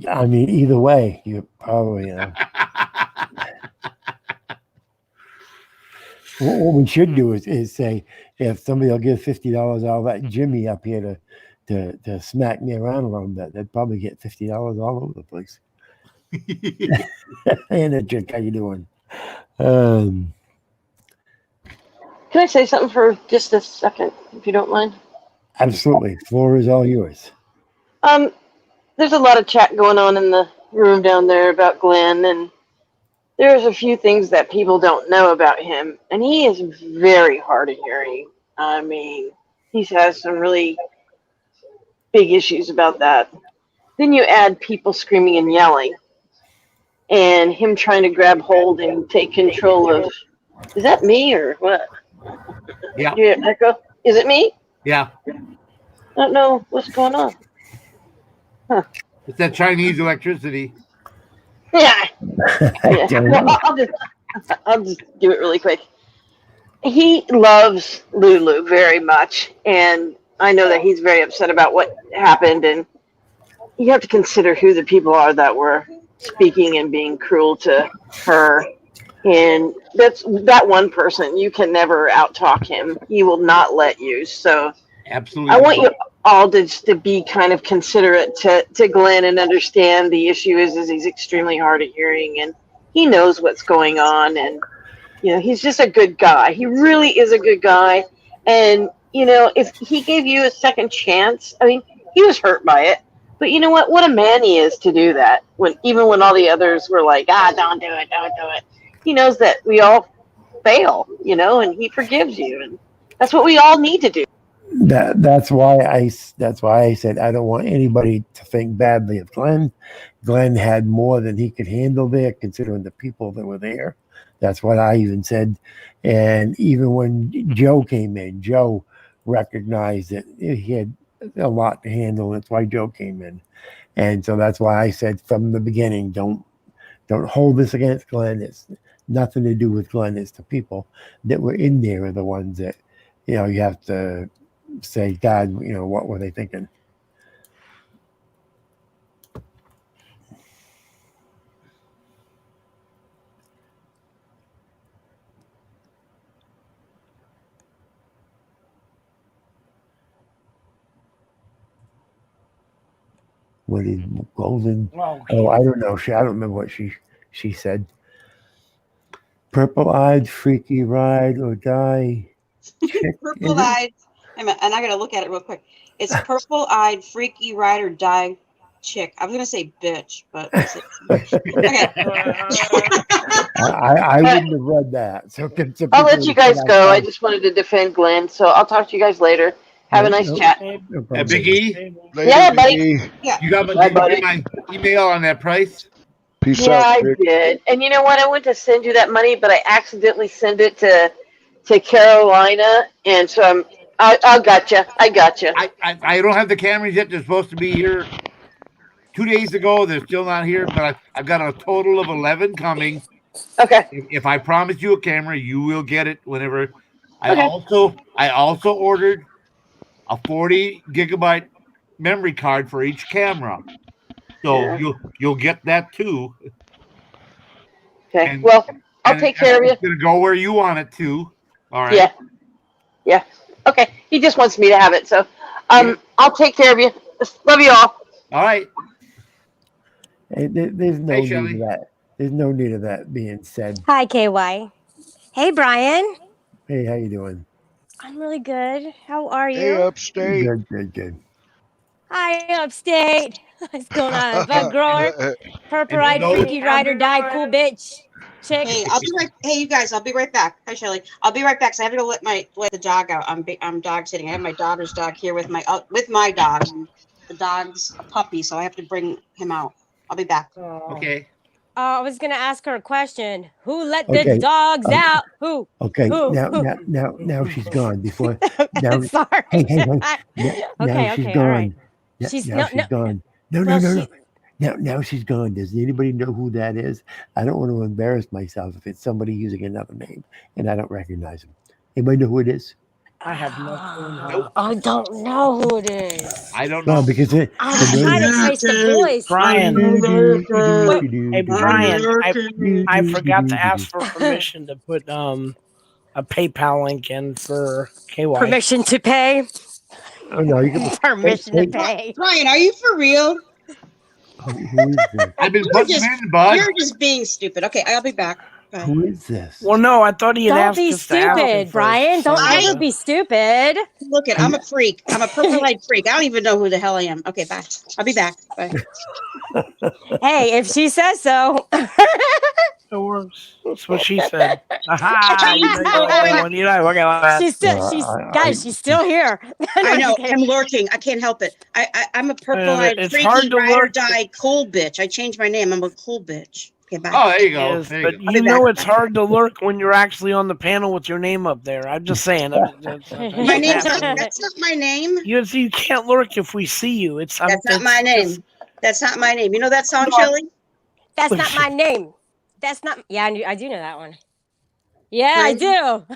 I mean, either way, you probably, what we should do is say, if somebody will give $50, I'll let Jimmy up here to smack me around a little bit. They'd probably get $50 all over the place. And Chick, how you doing? Can I say something for just a second, if you don't mind? Absolutely. Floor is all yours. There's a lot of chat going on in the room down there about Glenn, and there's a few things that people don't know about him, and he is very hard of hearing. I mean, he has some really big issues about that. Then you add people screaming and yelling, and him trying to grab hold and take control of. Is that me or what? Yeah. Echo? Is it me? Yeah. I don't know what's going on. Huh. It's that Chinese electricity. Yeah. Well, I'll just do it really quick. He loves Lulu very much, and I know that he's very upset about what happened, and you have to consider who the people are that were speaking and being cruel to her. And that one person, you can never out-talk him. He will not let you. So absolutely, I want you all to be kind of considerate to Glenn and understand the issue is he's extremely hard of hearing, and he knows what's going on, and he's just a good guy. He really is a good guy. And if he gave you a second chance, I mean, he was hurt by it, but you know what a man he is to do that, even when all the others were like, don't do it. He knows that we all fail, and he forgives you, and that's what we all need to do. That's why I said I don't want anybody to think badly of Glenn. Glenn had more than he could handle there, considering the people that were there. That's what I even said. And even when Joe came in, Joe recognized that he had a lot to handle. That's why Joe came in. And so that's why I said from the beginning, don't hold this against Glenn. It's nothing to do with Glenn. It's the people that were in there are the ones that, you have to say, God, what were they thinking? What is Golden? Oh, I don't know. I don't remember what she said. Purple-eyed, freaky ride or die. Purple-eyed. And I gotta look at it real quick. It's purple-eyed, freaky ride or die chick. I was gonna say bitch, but okay. I wouldn't have read that. So I'll let you guys go. I just wanted to defend Glenn, so I'll talk to you guys later. Have a nice chat. No problem. Big E, Later, Yeah, Big buddy. E. Yeah. you got my, Bye, did you buddy. get my email on that price? Peace Yeah, out, I Rick. did. And you know what? I went to send you that money, but I accidentally sent it to Carolina, and so I gotcha. I gotcha. I don't have the cameras yet. They're supposed to be here 2 days ago. They're still not here, but I've got a total of 11 coming. Okay. If I promise you a camera, you will get it whenever. I Okay. also ordered a 40 gigabyte memory card for each camera, so Yeah. you'll get that too. Okay. And- Well, I'll And take care of you. It's gonna go where you want it to. All right. Yeah. Yeah. Okay. He just wants me to have it, so I'll take care of you. Love you all. All right. Hey, there's no Hey, need Shelley. of that. There's no need of that being said. Hi, KY. Hey, Brian. Hey, how you doing? I'm really good. How are you? Hey, upstate. Good. Hi, upstate. What's going on? Bug grower, purple eyed, no- freaky rider, die, cool bitch. Chick. Hey, I'll be right. Hey, you guys, I'll be right back. Hi, Shelly. I'll be right back. So I have to go let the dog out. I'm dog sitting. I have my daughter's dog here with my dog. The dog's a puppy, so I have to bring him out. I'll be back. Okay. I was gonna ask her a question. Who let Okay, the dogs out? Who? Okay, Who? now she's gone. Before now, Sorry. hey, now Okay, she's okay, gone. all right. Now She's she's gone. No. Well, Now she's gone. Does anybody know who that is? I don't want to embarrass myself if it's somebody using another name and I don't recognize him. Anybody know who it is? I have no clue. I don't know who it is. I don't No, know. because I'm trying to trace the voice. Brian. Hey, Brian, Brian, I forgot to ask for permission to put a PayPal link in for KY. Permission to pay. Oh no, you can. Permission to pay. Brian, are you for real? Who is this? I've been You're putting just, him in, bud. you're just being stupid. Okay, I'll be back. Bye. Who is this? Well, no, I thought he had Don't asked be us to ask him stupid, first. Brian. Don't Sorry. ever be stupid. Look it, I'm a freak. I'm a purple-eyed freak. I don't even know who the hell I am. Okay, bye. I'll be back. Bye. Hey, if she says so. It works. That's what she said. Aha! You know, we're gonna She's still, guys, she's still here. I know. I'm lurking. I can't help it. I'm a purple-eyed, it's freaky, hard to ride or lurk. die, cool bitch. I changed my name. I'm a cool bitch. Okay, bye. Oh, there you go. Yes, There but you go. you know it's hard to lurk when you're actually on the panel with your name up there. I'm just saying. My name's not, that's not my name. You can't lurk if we see you. It's That's not my name. That's not my name. You know that song, Shelley? That's not my name. That's not. Yeah, I do know that one. Yeah, I do.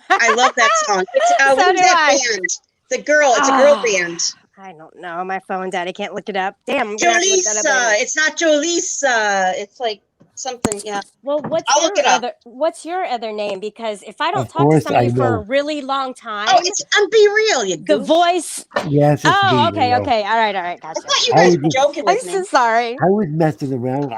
I love that song. It's So who's do that I. band? The girl. It's a girl Oh, band. I don't know. My phone's out. I can't look it up. Damn. I'm gonna have to look that up Jolisa. later. It's not Jolisa. It's like something. Yeah. Well, I'll look it up. what's your other name? Because if I don't Of talk to course somebody I for a know. really long time, Oh, I'm Be Real. You the goof. voice. Yes, it's Oh, me, okay, you know. okay. All right. Gotcha. I thought you I guys was were just- joking I'm with me. so sorry. I was messing around.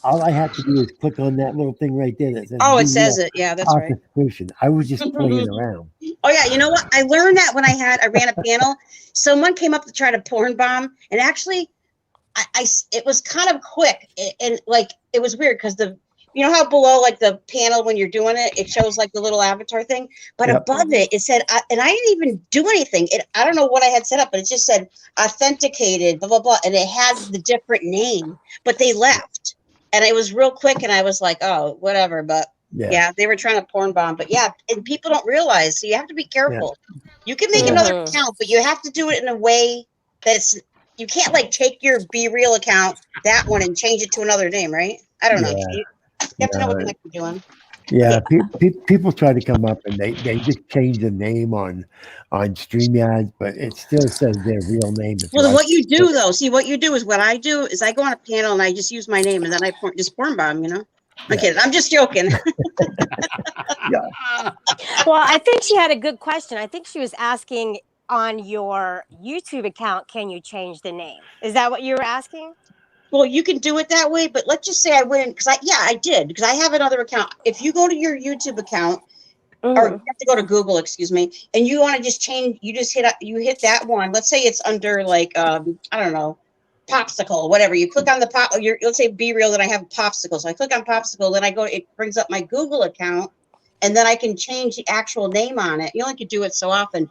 All I have to do is click on that little thing right there that says. Oh, it Be says Real it. Yeah, that's right. Authentication. I was just playing around. Oh yeah, you know what? I learned that when I ran a panel. Someone came up to try to porn bomb, and actually, it was kind of quick and like it was weird because you know how below like the panel when you're doing it, it shows like the little avatar thing, but Yep. above it said, and I didn't even do anything. I don't know what I had set up, but it just said authenticated, blah blah blah, and it had the different name, but they left, and it was real quick, and I was like, oh, whatever, but. Yeah, they were trying to porn bomb, but yeah, and people don't realize, so you have to be careful. You can make another account, but you have to do it in a way that you can't like take your Be Real account, that one, and change it to another name, right? I don't know. Yeah. You have to know what the heck you're doing. Yeah, people try to come up and they just change the name on StreamYard, but it still says their real name. Well, what you do though, see, what you do is what I do is I go on a panel and I just use my name and then I just porn bomb, you know? I'm kidding. I'm just joking. Well, I think she had a good question. I think she was asking on your YouTube account, can you change the name? Is that what you were asking? Well, you can do it that way, but let's just say I went because I did because I have another account. If you go to your YouTube account, or you have to go to Google, excuse me, and you want to just change, you just hit that one. Let's say it's under like I don't know, popsicle, whatever. You click on the let's say Be Real, then I have popsicle. So I click on popsicle, then it brings up my Google account, and then I can change the actual name on it. You only could do it so often.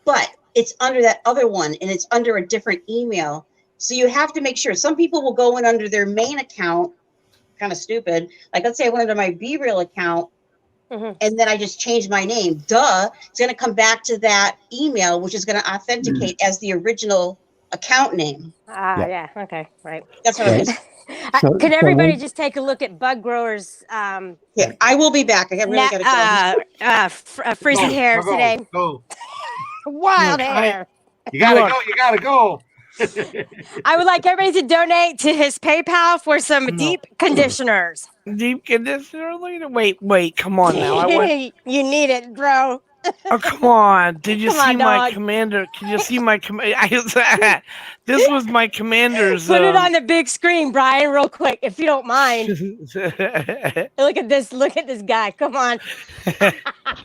but it's under that other one and it's under a different email. So you have to make sure. Some people will go in under their main account, kind of stupid. Like, let's say I went under my Be Real account and then I just changed my name. Duh, it's going to come back to that email, which is going to authenticate as the original account name. Yeah. Okay. Right. That's what it is. Can everybody just take a look at Bug Grower's Yeah, I will be back. I have really got to go. frizzy hair today? Go. Wild Look, hair. You gotta go. You gotta go. I would like everybody to donate to his PayPal for some deep conditioners. Deep conditioner? Wait, come on now. You need it, bro. Oh, come on. Did you Come on, see my dog. commander? Can you see my this was my commander's. Put it on the big screen, Brian, real quick, if you don't mind. Look at this. Look at this guy. Come on.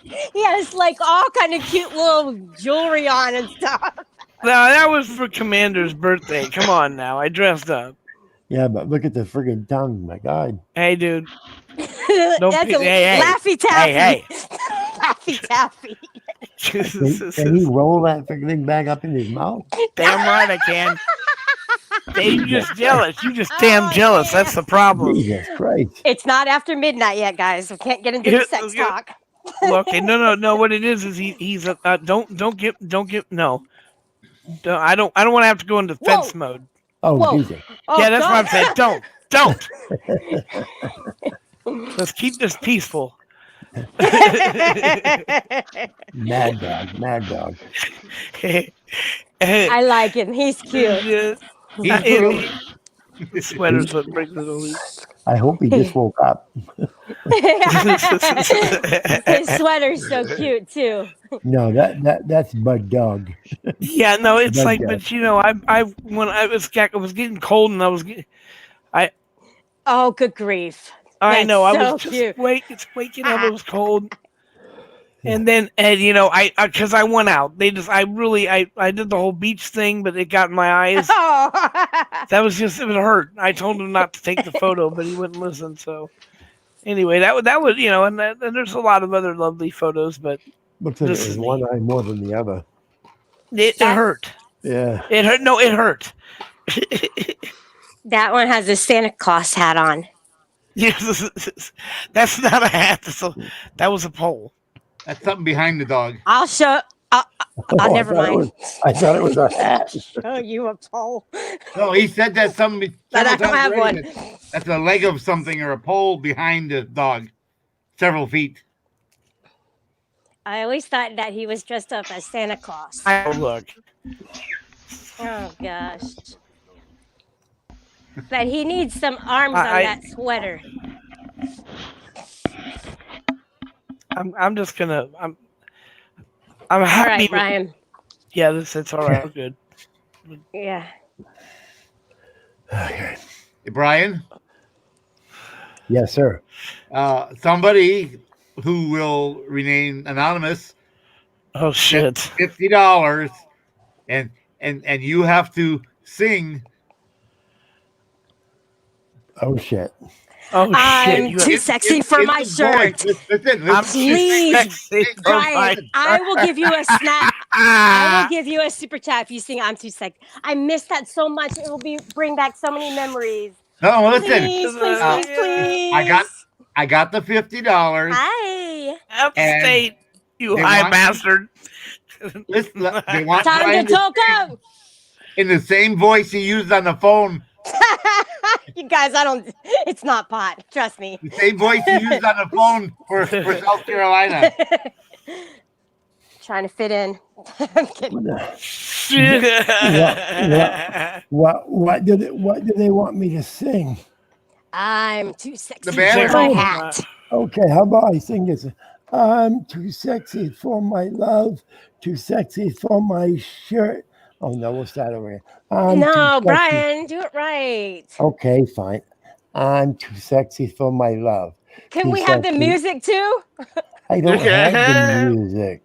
He has like all kind of cute little jewelry on and stuff. No, that was for Commander's birthday. Come on now. I dressed up. Yeah, but look at the friggin' tongue, my God. Hey, dude. That's a Laffy Taffy. Hey. Laffy Taffy. Can he roll that friggin' thing back up in his mouth? Damn right I can. You just jealous. You just damn jealous. That's the problem. Jesus Christ. It's not after midnight yet, guys. We can't get into the sex talk. Look, no. What it is he's don't get no. I don't want to have to go into defense mode. Oh, Jesus. Yeah, that's what I'm saying. Don't. Let's keep this peaceful. Mad dog. I like him. He's cute. His sweater's what brings it over. I hope he just woke up. His sweater's so cute too. No, that's Bud Dog. Yeah, no, it's Bud like, Dog. but you know, I when I was getting cold and Oh, good grief! I That's know I so was just cute. waking up. It was cold, and then you know I because I went out. I did the whole beach thing, but it got in my eyes. That was just it hurt. I told him not to take the photo, but he wouldn't listen. So anyway, that would you know, and there's a lot of other lovely photos, but Looks like it this was is one eye more than the other. it hurt. Yeah. It hurt. No, it hurt. That one has a Santa Claus hat on. Yes, that's not a hat. That was a pole. That's something behind the dog. I'll show. Never mind. I thought it was a hat. Oh, you a pole. No, he said that something. But I several don't have times one. already. That's a leg of something or a pole behind the dog, several feet. I always thought that he was dressed up as Santa Claus. Look. Oh gosh. But he needs some arms on that sweater. I'm just gonna. I'm All happy. right, Brian. Yeah, it's all right. I'm good. Yeah. Hey, Brian. Yes, sir. Somebody who will remain anonymous. Oh shit! $50, and you have to sing. Oh shit. Oh I'm shit! too sexy for my shirt. Listen, I'm Please, sexy for Brian, my I will give you a snap. I will give you a super chat if you sing I'm Too Sexy. I miss that so much. It will bring back so many memories. No, listen. Please, please. I got the $50. Hi. Upstate, you they high want- bastard. Listen, they want Time Brian to talk up. in the same voice he used on the phone. You guys, it's not pot. Trust me. The same voice he used on the phone for South Carolina. Trying to fit in. I'm kidding. What do they want me to sing? I'm too sexy The banner? for my hat. Okay, how about I sing this? I'm too sexy for my love, too sexy for my shirt. Oh no, we'll start over here. I'm too No, sexy. Brian, do it right. Okay, fine. I'm too sexy for my love. Can Too we have the sexy. music too? I don't have the music.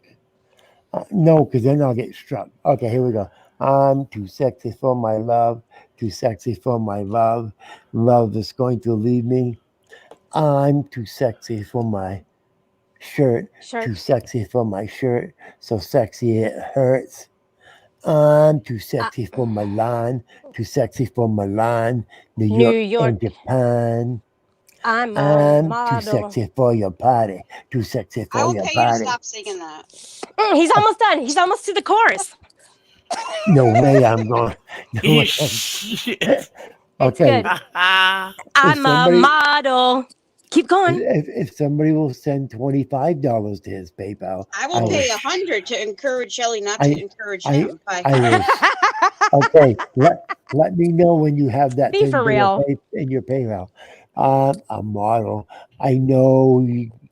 No, because then I'll get struck. Okay, here we go. I'm too sexy for my love, too sexy for my love, love that's going to leave me. I'm too sexy for my Shirt. Shirt. Too sexy for my shirt. So sexy it hurts. I'm too sexy for Milan. Too sexy for Milan. New New York, York. and Japan. I'm a I'm too model. sexy for your party. Too sexy I for will your pay you to party. stop singing that. He's almost done. He's almost to the chorus. No way I'm going. No way Shit. Okay. Good. I'm a somebody- model. Keep going. If somebody will send $25 to his PayPal, I will pay 100 to encourage Shelly not I- to encourage I- him. Bye. I will. Okay, let me know when you have that Be thing for in real. in your PayPal. A model. I know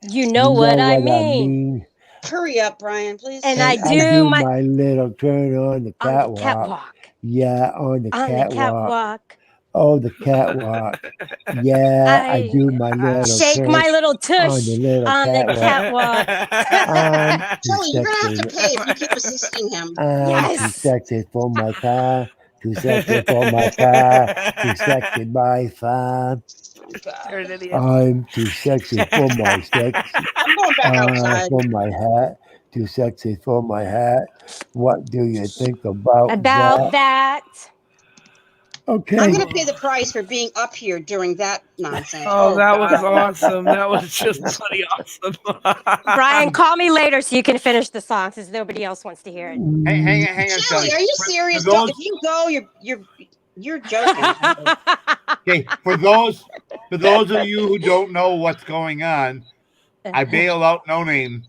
You know what I mean. Hurry up, Brian, please. And I I do do my my little turn on the on catwalk. the catwalk. Yeah, on the On catwalk. the catwalk. Oh, the catwalk. Yeah, I I do my little shake trick my little on tush the little on the catwalk. catwalk. I'm too Shelly, you're gonna have to sexy. pay if you keep assisting him. I'm too Yes. sexy for my car. Too sexy for my car. Too sexy by far. You're an idiot. I'm too sexy for my sex. I'm going back outside. For my hat. Too sexy for my hat. What do you think about About that. Okay. I'm gonna pay the price for being up here during that nonsense. Oh, that was God. awesome. That was just bloody awesome. Brian, call me later so you can finish the song since nobody else wants to hear it. Hang on, Shelly, are you serious? For those- If you go, you're joking. Okay, for those of you who don't know what's going on, I bailed out No Name,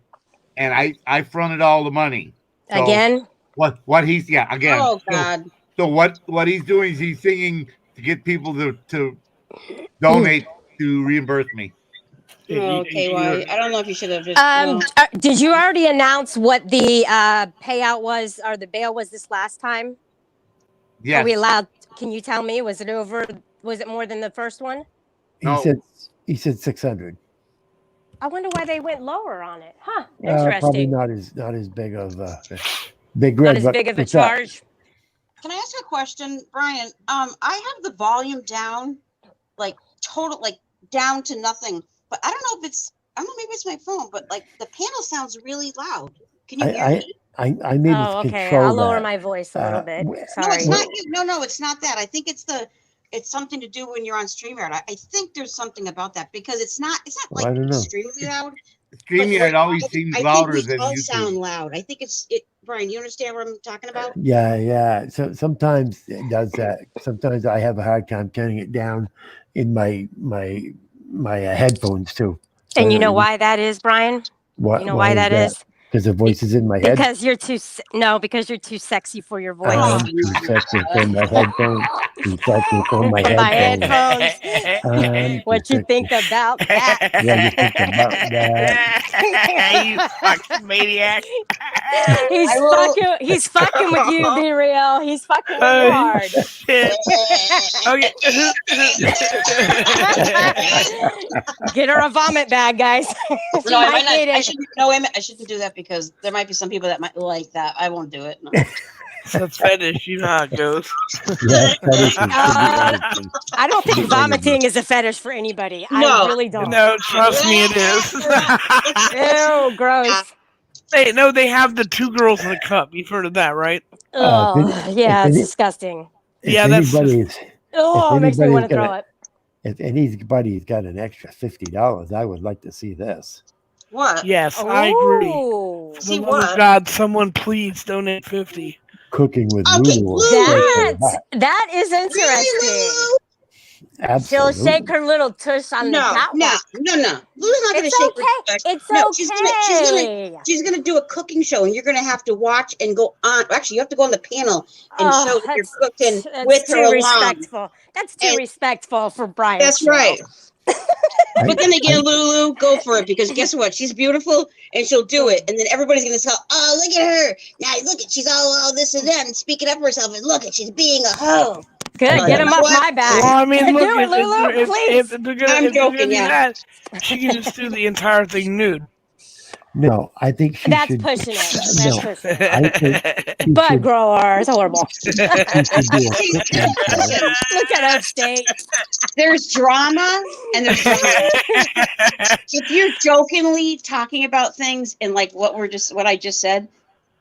and I fronted all the money. So Again? What he's again. Oh So- God. So what he's doing is he's singing to get people to donate to reimburse me. Okay, well, I don't know if you should have just. Did you already announce what the payout was or the bail was this last time? Yes. Are we allowed? Can you tell me? Was it over? Was it more than the first one? He said 600. I wonder why they went lower on it. Huh? Probably Interesting. not as big of a big Not red. as but big of a it's up. charge. Can I ask a question, Brian? I have the volume down, like total, like down to nothing. But I don't know if it's. I don't know. Maybe it's my phone. But like the panel sounds really loud. Can you hear me? I made it Oh, okay. control I'll lower that. my voice a little bit. No, Sorry. it's not you. No, it's not that. I think it's something to do when you're on StreamYard. I think there's something about that because it's not Well, like I don't know. extremely loud. StreamYard always seems louder I than think we all YouTube. sound loud. I think it. Brian, you understand what I'm talking about? Yeah. So sometimes it does that. Sometimes I have a hard time turning it down in my headphones too. And you know why that is, Brian? What? You know why that is? Because the voice is in my head. Because you're too because you're too sexy for your voice. I'm too sexy for my headphones. Too sexy for my My headphones. headphones. What you think about that? What do you think about that? You fucking maniac. He's fucking with you, Be Real. He's fucking with you hard. Shit. Okay. Get her a vomit bag, guys. She No, I might might not. need I it. shouldn't. No, wait a minute. I shouldn't do that because there might be some people that might like that. I won't do it. No. That's fetish. You know how it goes. Yeah, I don't think vomiting is a fetish for anybody. No. I really don't. No, trust me, it is. Ew, gross. Hey, no, they have the two girls in a cup. You've heard of that, right? Oh, yeah, if it's any- disgusting. Yeah, that's Oh, it makes me want to throw up. If anybody's got an extra $50, I would like to see this. What? Yes, I agree. Ooh. For See the love of what? God, someone please donate 50. Cooking with Okay, Lulu. That is interesting. She'll Absolutely. shake her little tush on the No, catwalk. no. Lulu's not going to It's shake okay. her tush. It's No, okay. she's gonna do a cooking show, and you're gonna have to watch and go on. Actually, you have to go on the panel and Oh, show that you're that's- cooking that's with too her along. respectful. That's too And- respectful for Brian. That's right. But then again, Lulu, go for it because guess what? She's beautiful and she'll do it. And then everybody's gonna tell, oh, look at her. Now look at she's all this and that and speaking up for herself and look at she's being a hoe. Good, Like, get him off what? my back. Well, I mean, Do look, it, Lulu, please. if they're gonna, I'm if they're gonna joking, do yeah. that, she can just do the entire thing nude. No, I think she That's should. pushing it. That's No, pushing it. I think she Butt should, grower. It's horrible. she should do a cooking show. Look at Upstate. There's drama and there's drama. If you're jokingly talking about things and like what I just said,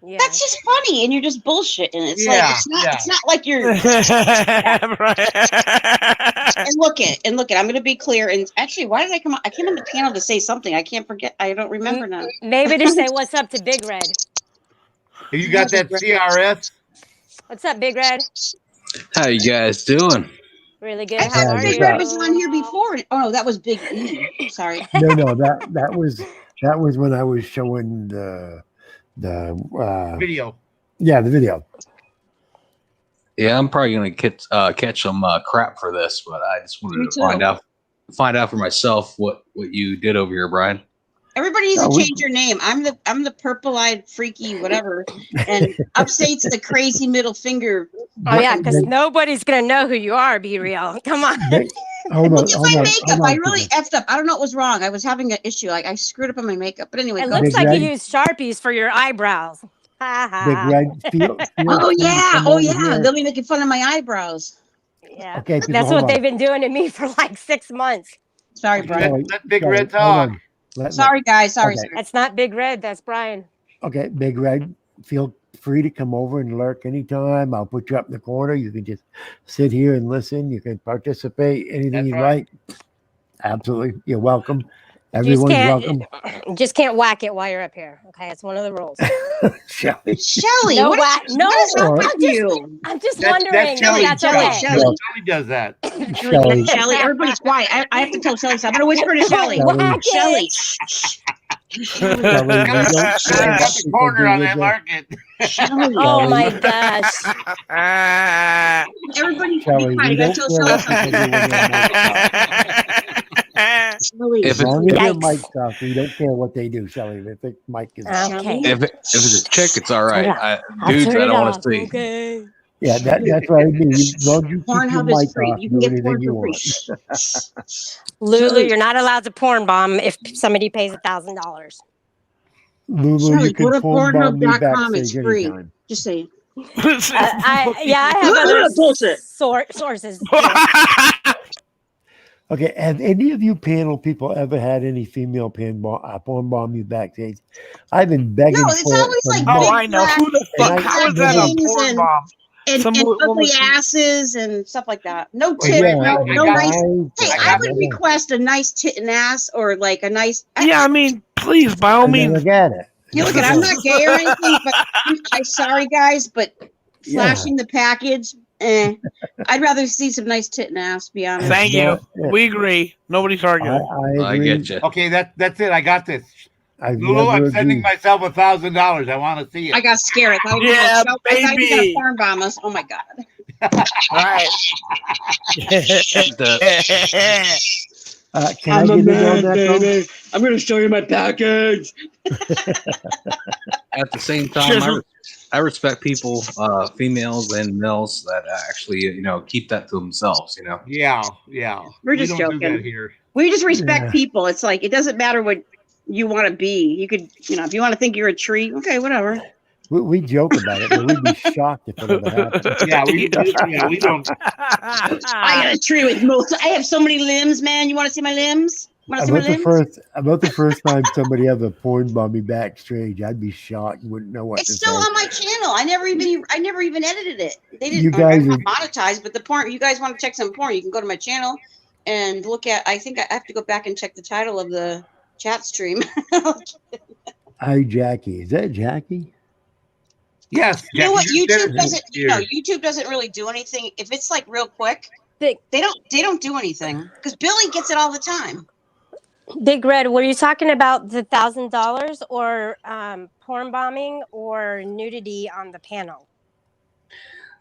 Yeah. that's just funny and you're just bullshitting. It's Yeah, like it's not like you're and look it, I'm gonna be clear. And actually, why did I come on? I came on the panel to say something. I can't forget. I don't remember now. Maybe to say what's up to Big Red. You got that CRS? What's up, Big Red? How you guys doing? Really good. I How thought are Big you? Red was on here before. Oh no, that was Big E. Sorry. No, that was when I was showing the Video. Yeah, the video. Yeah, I'm probably gonna catch some crap for this, but I just Me wanted to too. find out for myself what you did over here, Brian. Everybody needs No, to we- change your name. I'm the purple-eyed freaky whatever, and Upstate's the crazy middle finger. Oh yeah, because Then- nobody's gonna know who you are. Be real. Come on. Hold on, Look at my hold on, makeup. hold on. I really effed up. I don't know what was wrong. I was having an issue. Like I screwed up on my makeup. But anyway, It go looks Big like Red? you used Sharpies for your eyebrows. Ha Big ha. Red, feel Oh free to yeah, come oh over yeah. here. They'll be making fun of my eyebrows. Yeah. Okay, people, That's hold what on. they've been doing to me for like 6 months. Sorry, Brian. Let Big Sorry, Red hold talk. on. Let- Sorry, guys. Sorry. Okay. Sorry. That's not Big Red. That's Brian. Okay, Big Red, feel free to come over and lurk anytime. I'll put you up in the corner. You can just sit here and listen. You can participate, anything That's you right. like. Absolutely. You're welcome. You Everyone's welcome. just can't whack it while you're up here. Okay, it's one of the rules. Shelly. Shelly, No what whack. is, No, what is wrong Or- with you? I'm just That's wondering. Shelly. That's Shelly, okay. Shelly. Shelly does that. Shelly. Shelly, everybody's quiet. I have to tell Shelly something. I'm gonna whisper to Shelly. Whack Shelly. it. Shelly, we don't Shelly care got what the people corner do on with that it. market. Shelly. Oh my Shelly. gosh. Everybody, Shelly, be quiet. I we gotta don't tell care Shelly what people something. do with their mic. Shelly. If As long as their Yikes. mic's off, we don't care what they do, Shelly. If the mic is off. Okay. If it's a chick, it's all right. I'll Dudes, turn I it don't want off. to see. Okay. Yeah, that's what I mean. As long as you keep your Pornhub is mic free. off, You can do get porn anything you for want. free. Lulu, you're not allowed to porn bomb if somebody pays $1,000. Lulu, Shelly, you can go to phone bomb me Pornhub.com. It's backstage free. anytime. Just saying. I have other Bullshit. sources. Okay, have any of you panel people ever had any female porn bomb you backstage? I've been begging No, for it's it always for like Oh, months. big I know. Who the And fuck? I- How is that a things porn and- bomb? and Some ugly woman- asses and stuff like that. No Wait, tit. Yeah, no, the no nice. guys, Hey, I would request a nice tit and ass or like a nice. Yeah, I mean, please, by all and then means. look at it. You look at. I'm not gay or anything, but I'm sorry, guys, but Yeah. flashing the package. I'd rather see some nice tit and ass. Be honest. Thank you. Yeah. We agree. Nobody's arguing. I I agree. get you. Okay, that's it. I got this. I've Lulu, never I'm sending agreed. myself $1,000. I want to see it. I got scared. I thought you were Yeah, gonna I thought you were gonna baby. porn bomb us. Oh my god. All right. Can I get in on that, though? I'm gonna show you my package. At the same time, I respect people, females and males that actually, keep that to themselves. Yeah. We're just we don't do joking. that here. We just respect Yeah. people. It's like it doesn't matter what you want to be. You could, if you want to think you're a tree, okay, whatever. We joke about it, but we'd be shocked if it ever happened. Yeah, we don't. I got a tree with most. I have so many limbs, man. You want to see my limbs? Want to see my limbs? About the first time somebody ever porn bombed me backstage, I'd be shocked and wouldn't know what It's to still say. on my channel. I never even edited it. They didn't. You guys I'm are- not monetized, but the porn. You guys want to check some porn? You can go to my channel and look at. I think I have to go back and check the title of the chat stream. Hi, Jackie. Is that Jackie? Yes. You know what? Jackie, YouTube you doesn't. did it. YouTube doesn't really do anything. If it's like real quick, they don't do anything because Billy gets it all the time. Big Red, were you talking about the $1,000 or porn bombing or nudity on the panel?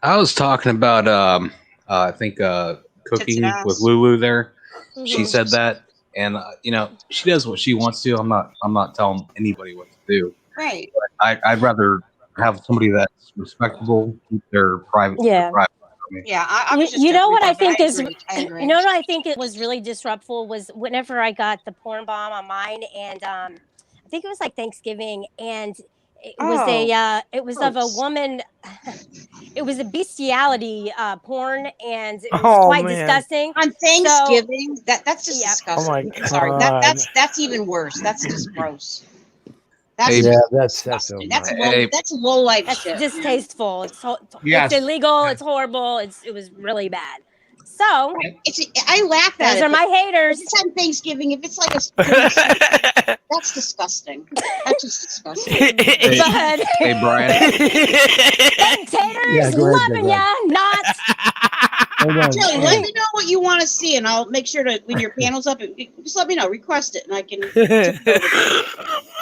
I was talking about, I think, cooking ass. with Lulu there. She Mhm. said that, and she does what she wants to. I'm not telling anybody what to do. Right. I'd rather have somebody that's respectable, keep their private. Yeah. Private. Yeah. I was just You know what I joking, think but is, I agree. you know what I think it was really disruptful was whenever I got the porn bomb on mine, and think it was like Thanksgiving, and it was it was of a gross. woman. It was a bestiality porn, and it was Oh, quite man. disgusting. On Thanksgiving, that's just Yep. disgusting. Oh, my I'm sorry, God. that's even worse. That's just gross. That's Hey, just Yeah, that's disgusting. so That's much. low. Hey. That's low life That's shit. distasteful. Yes. It's illegal. It's horrible. It was really bad. So I laugh at those it. are my If haters. it's on Thanksgiving, if it's like a that's disgusting. That's just disgusting. Hey, But hey, Brian. thanks, haters. Yeah, go ahead, Loving Big ya. Not. Hold on. Jelly, let me know what you want to see, and I'll make sure to when your panel's up, just let me know. Request it, and I can.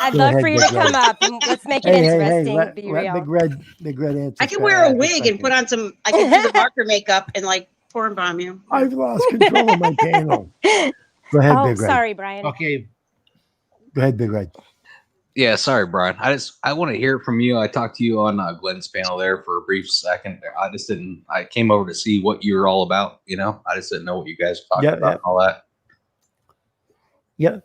I'd Go love ahead, for you Big to come Red. up and let's make it Hey, hey, hey, interesting. let Be Big real. Red answer. I can wear a fast wig and put on some. I can do the Barker makeup and like porn bomb you. I've lost control of my panel. Go ahead, Oh, Big Red. sorry, Brian. Okay. Go ahead, Big Red. Yeah, sorry, Brian. I want to hear from you. I talked to you on Glenn's panel there for a brief second. I just didn't. I came over to see what you're all about. You know, I just didn't know what you guys were talking about and all that. Yeah.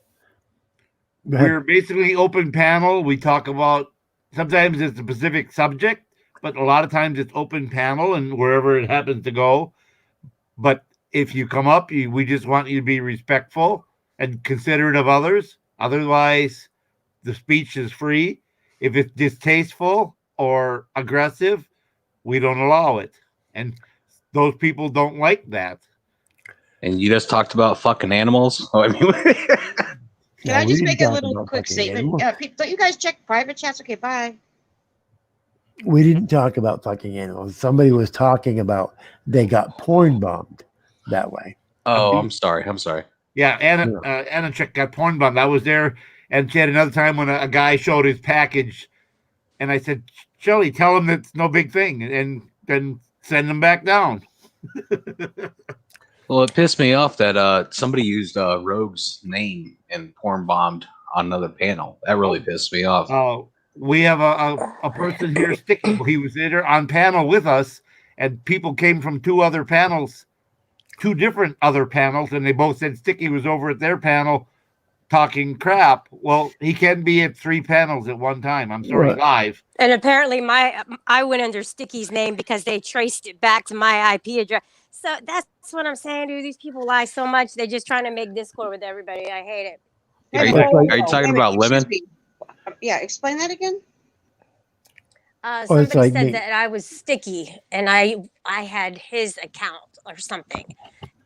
Go ahead. We're basically open panel. We talk about sometimes it's a specific subject, but a lot of times it's open panel and wherever it happens to go. But if you come up, we just want you to be respectful and considerate of others. Otherwise, the speech is free. If it's distasteful or aggressive, we don't allow it. And those people don't like that. And you just talked about fucking animals. Oh, I mean, Can I just make a little quick statement? Don't you guys check private chats? Okay, bye. We didn't talk about fucking animals. Somebody was talking about they got porn bombed that way. oh, I'm sorry. I'm sorry. Yeah, Anna Chick got porn bombed. I was there, and she had another time when a guy showed his package, and I said, "Shelly, tell him that's no big thing, and then send him back down." Well, it pissed me off that somebody used Rogue's name and porn bombed on another panel. That really pissed me off. We have a person here, Sticky. He was there on panel with us, and people came from two different other panels, and they both said Sticky was over at their panel talking crap. Well, he can be at 3 panels at one time. I'm sorry, live. And apparently I went under Sticky's name because they traced it back to my IP address. So that's what I'm saying, dude. These people lie so much. They're just trying to make discord with everybody. I hate it. Are you talking about women? Yeah, explain that again. Somebody like said me. that I was Sticky and I had his account or something,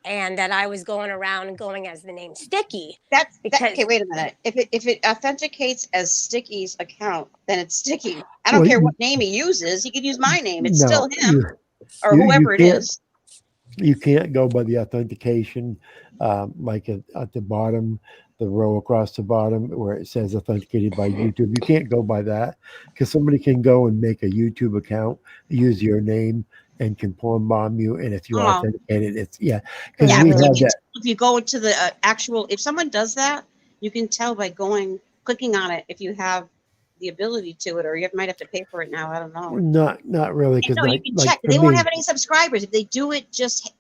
and that I was going around and going as the name Sticky. Okay, wait a minute. If it authenticates as Sticky's account, then it's Sticky. I don't Well, care you- what name he uses. He could use my name. It's No, still him or you whoever it can't- is. You can't go by the authentication, like at the bottom, the row across the bottom where it says authenticated by YouTube. You can't go by that because somebody can go and make a YouTube account, use your name, and can porn bomb you. And if you Oh. authenticate it, it's because Yeah, we but had that. if you go into the actual, if someone does that, you can tell by clicking on it if you have the ability to it, or you might have to pay for it now. I don't know. Not really, because No, you can check. for They won't me- have any subscribers if they do it just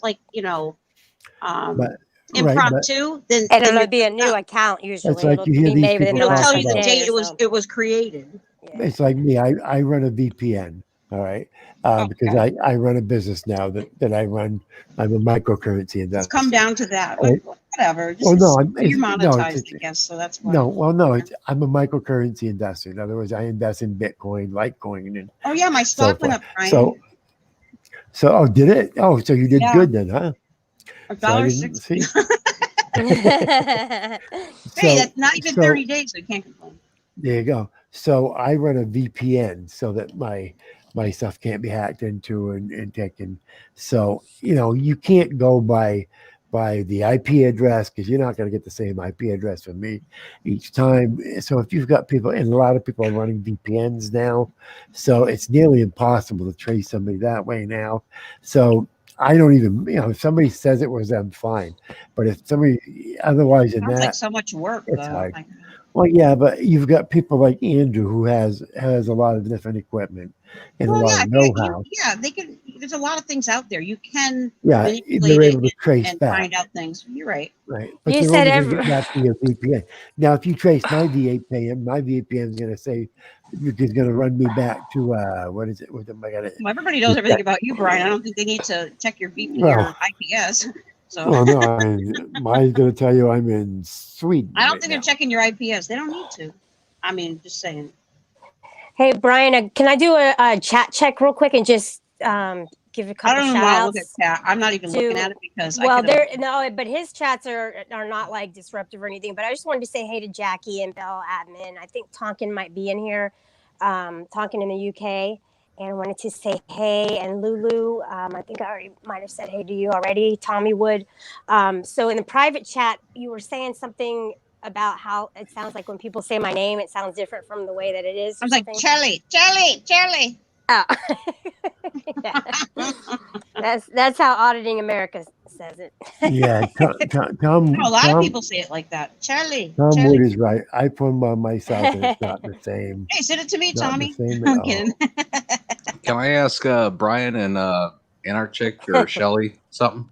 like But- impromptu. Then And it'll then be a new account usually. It's like It'll you hear be these made within people the it'll last tell you the day date or it was created. It's like me. I run a VPN. All right. Because I run a business now that I run. I'm a microcurrency investor. It's come down to that. Oh, But whatever. Just, well, no, you're no, monetized, it's- I guess. So that's why. No, well, no, I'm a microcurrency investor. In other words, I invest in Bitcoin, Litecoin, and Oh yeah, my stock went up, Brian. So did it? Oh, so you did Yeah. good then, huh? $1.60. See. Hey, that's not even 30 days. So I can't complain. There you go. So I run a VPN so that my stuff can't be hacked into and taken. So you can't go by the IP address because you're not going to get the same IP address from me each time. So if you've got people, and a lot of people are running VPNs now, so it's nearly impossible to trace somebody that way now. So I don't even, if somebody says it was them, fine. But if somebody otherwise than Sounds that, like so much work. it's though. hard. Like, Well, yeah, but you've got people like Andrew who has a lot of different equipment and a Well, lot yeah, of know-how. they can. There's a lot of things out there. You can Yeah, manipulate they're it able to trace and back. find out things. You're right. Right, but You they're said only going to every. get back to your VPN. Now, if you trace my VPN is going to say it's going to run me back to what is it? What am I going to? Well, everybody knows everything about you, Brian. I don't think they need to check your VP or Well, IPS. So well, no, I mean, mine's going to tell you I'm in Sweden. I don't right think now. they're checking your IPS. They don't need to. I mean, just saying. Hey, Brian, can I do a chat check real quick and just give a I couple don't even shout want to outs? look at chat. I'm not even looking at it because Well, I could. but his chats are not like disruptive or anything. But I just wanted to say hey to Jackie and Bell Admin. I think Tonkin might be in here, Tonkin in the UK, and I wanted to say hey. And Lulu, I think I already might have said hey to you already. Tommy Wood. So in the private chat, you were saying something about how it sounds like when people say my name, it sounds different from the way that it is. I was like, Charlie. Oh. That's how Auditing America says it. Yeah, Tom. A lot of Tom- people say it like that. Charlie. Tom Wood is right. I put them on myself, and it's not the same. Hey, send it to me, Not Tommy. the same at I'm all. kidding. Can I ask Brian and Anarchic or Shelly something?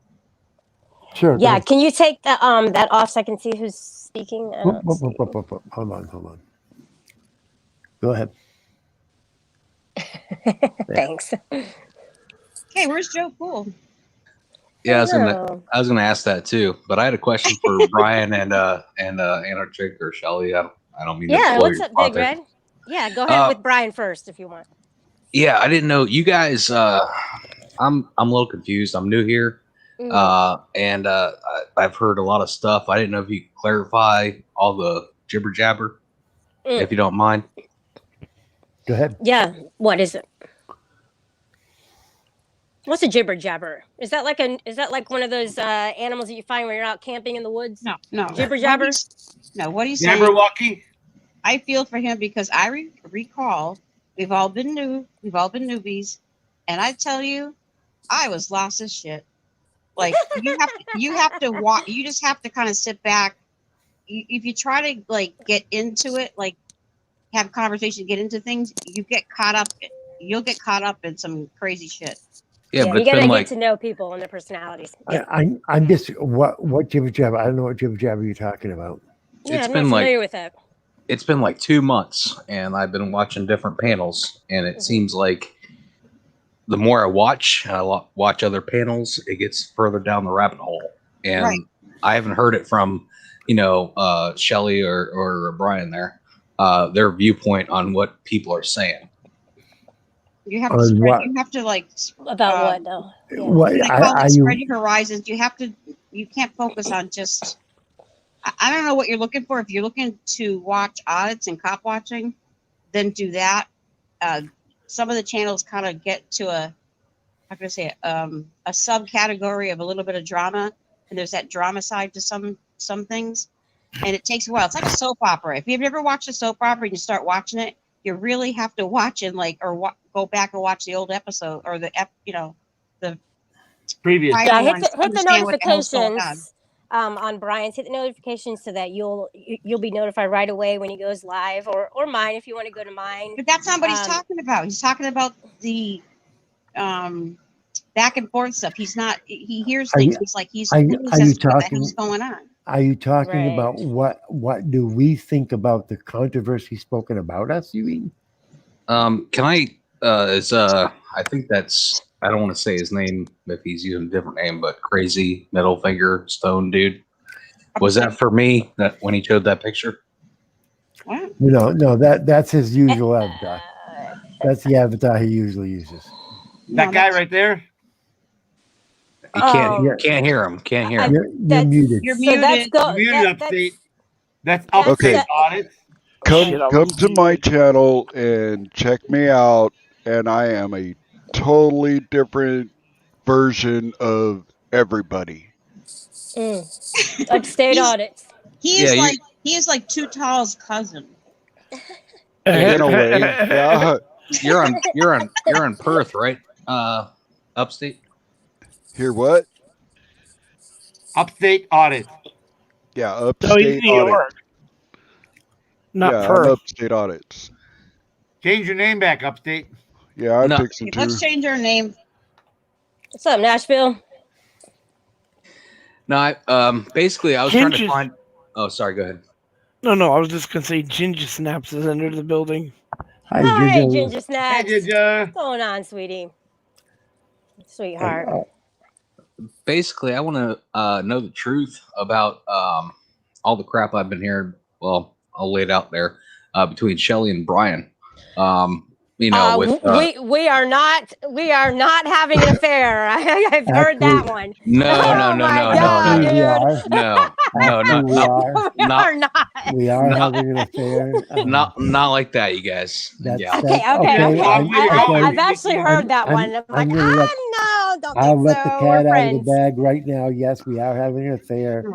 Sure. Yeah, can you take that that off so I can see who's speaking? Hold on. Go ahead. Thanks. Hey, where's Joe Pool? Yeah, Hello. I was gonna ask that too, but I had a question for Brian and Anarchic or Shelly. I don't mean to Yeah, blow what's your up, spot Big there. Red? Yeah, go ahead Uh, with Brian first if you want. Yeah, I didn't know you guys. I'm a little confused. I'm new here, and I've heard a lot of stuff. I didn't know if you could clarify all the jibber jabber, if you don't mind. Go ahead. Yeah, what is it? What's a jibber jabber? Is that like one of those animals that you find when you're out camping in the woods? No. Jibber jabber? No, what he's saying. Jabberwocky? I feel for him because I recall we've all been newbies, and I tell you, I was lost as shit. Like you have to walk. You just have to kind of sit back. If you try to like get into it, like have conversation, get into things, you'll get caught up in some crazy shit. Yeah, but you it's gotta been get like to know people and their personalities. I'm just what jibber jabber. I don't know what jibber jabber you're talking about. Yeah, It's I'm been not like- familiar with that. it's been like 2 months, and I've been watching different panels, and it seems like the more I watch and I watch other panels, it gets further down the rabbit hole. And Right. I haven't heard it from, Shelly or Brian there, their viewpoint on what people are saying. You have On to spread. what? You have to like About what though? Yeah. What they call are it you? spread your horizons. You can't focus on just. I don't know what you're looking for. If you're looking to watch audits and cop watching, then do that. Some of the channels kind of get to a subcategory of a little bit of drama, and there's that drama side to some things, and it takes a while. It's like a soap opera. If you've ever watched a soap opera and you start watching it, you really have to watch it go back and watch the old episode or the Previous. Yeah, hit ones to the understand what the hell's going on. notifications on Brian's. Hit the notifications so that you'll be notified right away when he goes live, or mine if you want to go to mine. But that's not what he's talking about. He's talking about the back and forth stuff. He's not. He hears Are things. you- He's like he's. are you- he are says, you what the talking- hell's going on? Are you talking Right. about what do we think about the controversy spoken about us? You mean? Can I, I think that's, I don't want to say his name if he's using a different name, but Crazy Middle Finger Stone Dude. Was that for me that when he showed that picture? No, that's his usual avatar. That's the avatar he usually uses. That guy right there? You can't hear him. Can't hear him. You're muted. You're So muted. that's go. Muted that- upstate. That's that's- Okay. upstate audit. Come to my channel and check me out, and I am a totally different version of everybody. Upstate audits. He is like Too Tall's cousin. In a way, yeah. You're on Perth, right? Upstate. Hear what? Upstate audit. Yeah, So upstate he's New audit. York. Not yeah, per. on upstate audits. Change your name back, Upstate. Yeah, I No. fixed it too. Let's change our name. What's up, Nashville? No, basically, I was trying to Ginger's- find. Oh, sorry. Go ahead. No, I was just gonna say Ginger Snaps is under the building. Hi, Oh, hey, Ginger. Ginger Snaps. Hey, Ginger. What's going on, sweetie? Sweetheart. Basically, I want to know the truth about all the crap I've been hearing. Well, I'll lay it out there between Shelly and Brian. We are not having an affair. I've heard that one. No, Oh my God, Actually, we are. no, we are not. We are having an affair. not like that, you guys. That's, Yeah. Okay. I've actually heard that one. I'm like, no, don't I'll think let the so. cat We're out of the friends. bag right now. Yes, we are having an affair.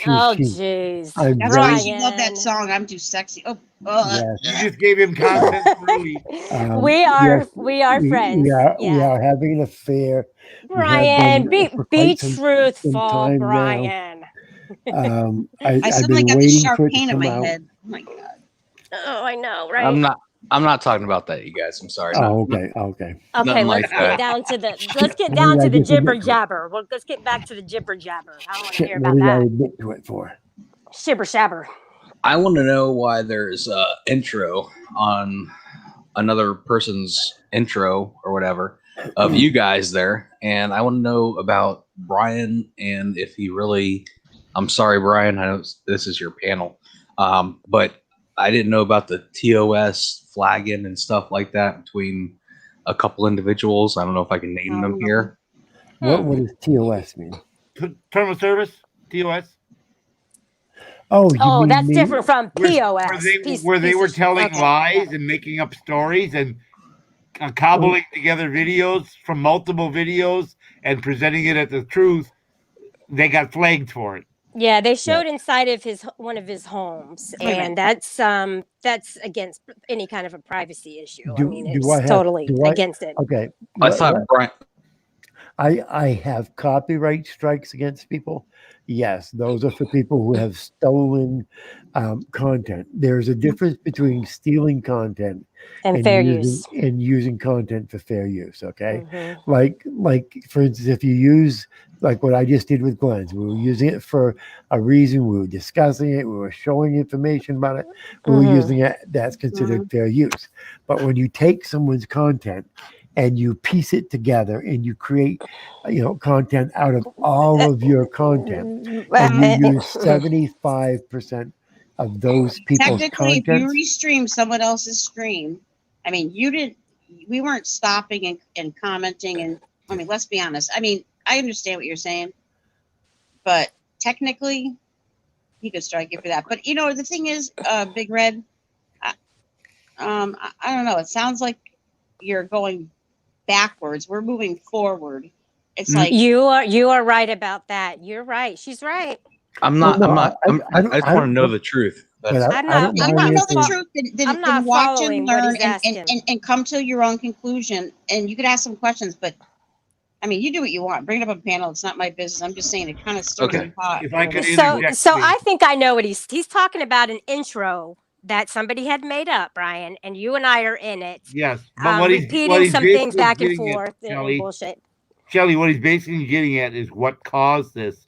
Oh, jeez. That's why you love that song. I'm too sexy. Oh, Yes. You just gave him content for a week. We are yes, friends. We are Yeah. having an affair. We have Brian, been for be quite some truthful, time now. Brian. I've sound been like I got waiting for it to Sharpane in come my out. head. Oh my God. Oh, I know, right? I'm not talking about that, you guys. I'm sorry. Oh, okay. Okay, Nothing let's like get that. down to the let's get What down did to I the just admit jibber to? jabber. Well, let's get back to the jibber jabber. I don't want to hear What about did I that. admit to it for? Shibber shabber. I want to know why there's a intro on another person's intro or whatever of you guys there, and I want to know about Brian and if he really. I'm sorry, Brian. I know this is your panel, but I didn't know about the TOS flagging and stuff like that between a couple individuals. I don't know if I can name them here. What does TOS mean? Term of service, TOS. Oh, you Oh, mean that's me? different from POS. Where they piece were of- telling okay. lies and making up stories and cobbling together videos from multiple videos and presenting it as the truth. They got flagged for it. Yeah, they showed inside of one of his homes, Wait a minute. and that's against any kind of a privacy issue. I mean, do it's I have- totally do I- against it. Okay. I thought Brian. I have copyright strikes against people. Yes, those are for people who have stolen content. There's a difference between stealing content And fair use. and using content for fair use. Okay, Mhm. like for instance, if you use like what I just did with Glenn's, we were using it for a reason. We were discussing it. We were showing information about it. We were Mhm. using it. That's considered fair use. But when you take someone's content and you piece it together and you create, content out of all of your content, and you use 75% of those people's Technically, if content. you restream someone else's stream, I mean, we weren't stopping and commenting. And I mean, let's be honest. I mean, I understand what you're saying, but technically, he could strike you for that. But the thing is, Big Red, I don't know. It sounds like you're going backwards. We're moving forward. It's like You are right about that. You're right. She's right. I'm not. Well, no, I just want to know the truth. That's, But I'm I not. don't I'm you want not. know the anything- truth, then I'm not watch and following what learn he's asking. and come to your own conclusion. And you could ask some questions, but I mean, you do what you want. Bring it up on panel. It's not my business. I'm just saying it kind of stirs Okay. the pot. If I could So interject, please. I think I know what he's talking about, an intro that somebody had made up, Brian, and you and I are in it. Yes, but what he's Repeating some things basically back and getting at, forth and Shelley, bullshit. Shelley, what he's basically getting at is what caused this.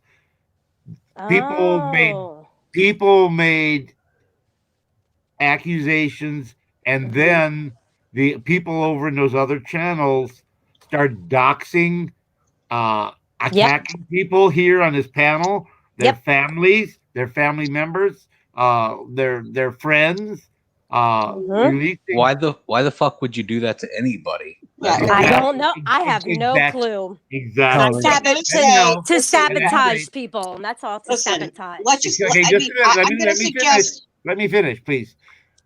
People made accusations, and then the people over in those other channels start doxing, attacking people here on this panel, their families, their family members, their friends. Releasing. why the fuck would you do that to anybody? I don't know. I have no Exactly. clue. Exactly. To sabotage people, and that's all. To sabotage. Let's just. Okay, I just mean, a minute. I'm Let going to me finish. suggest. Let me finish, please.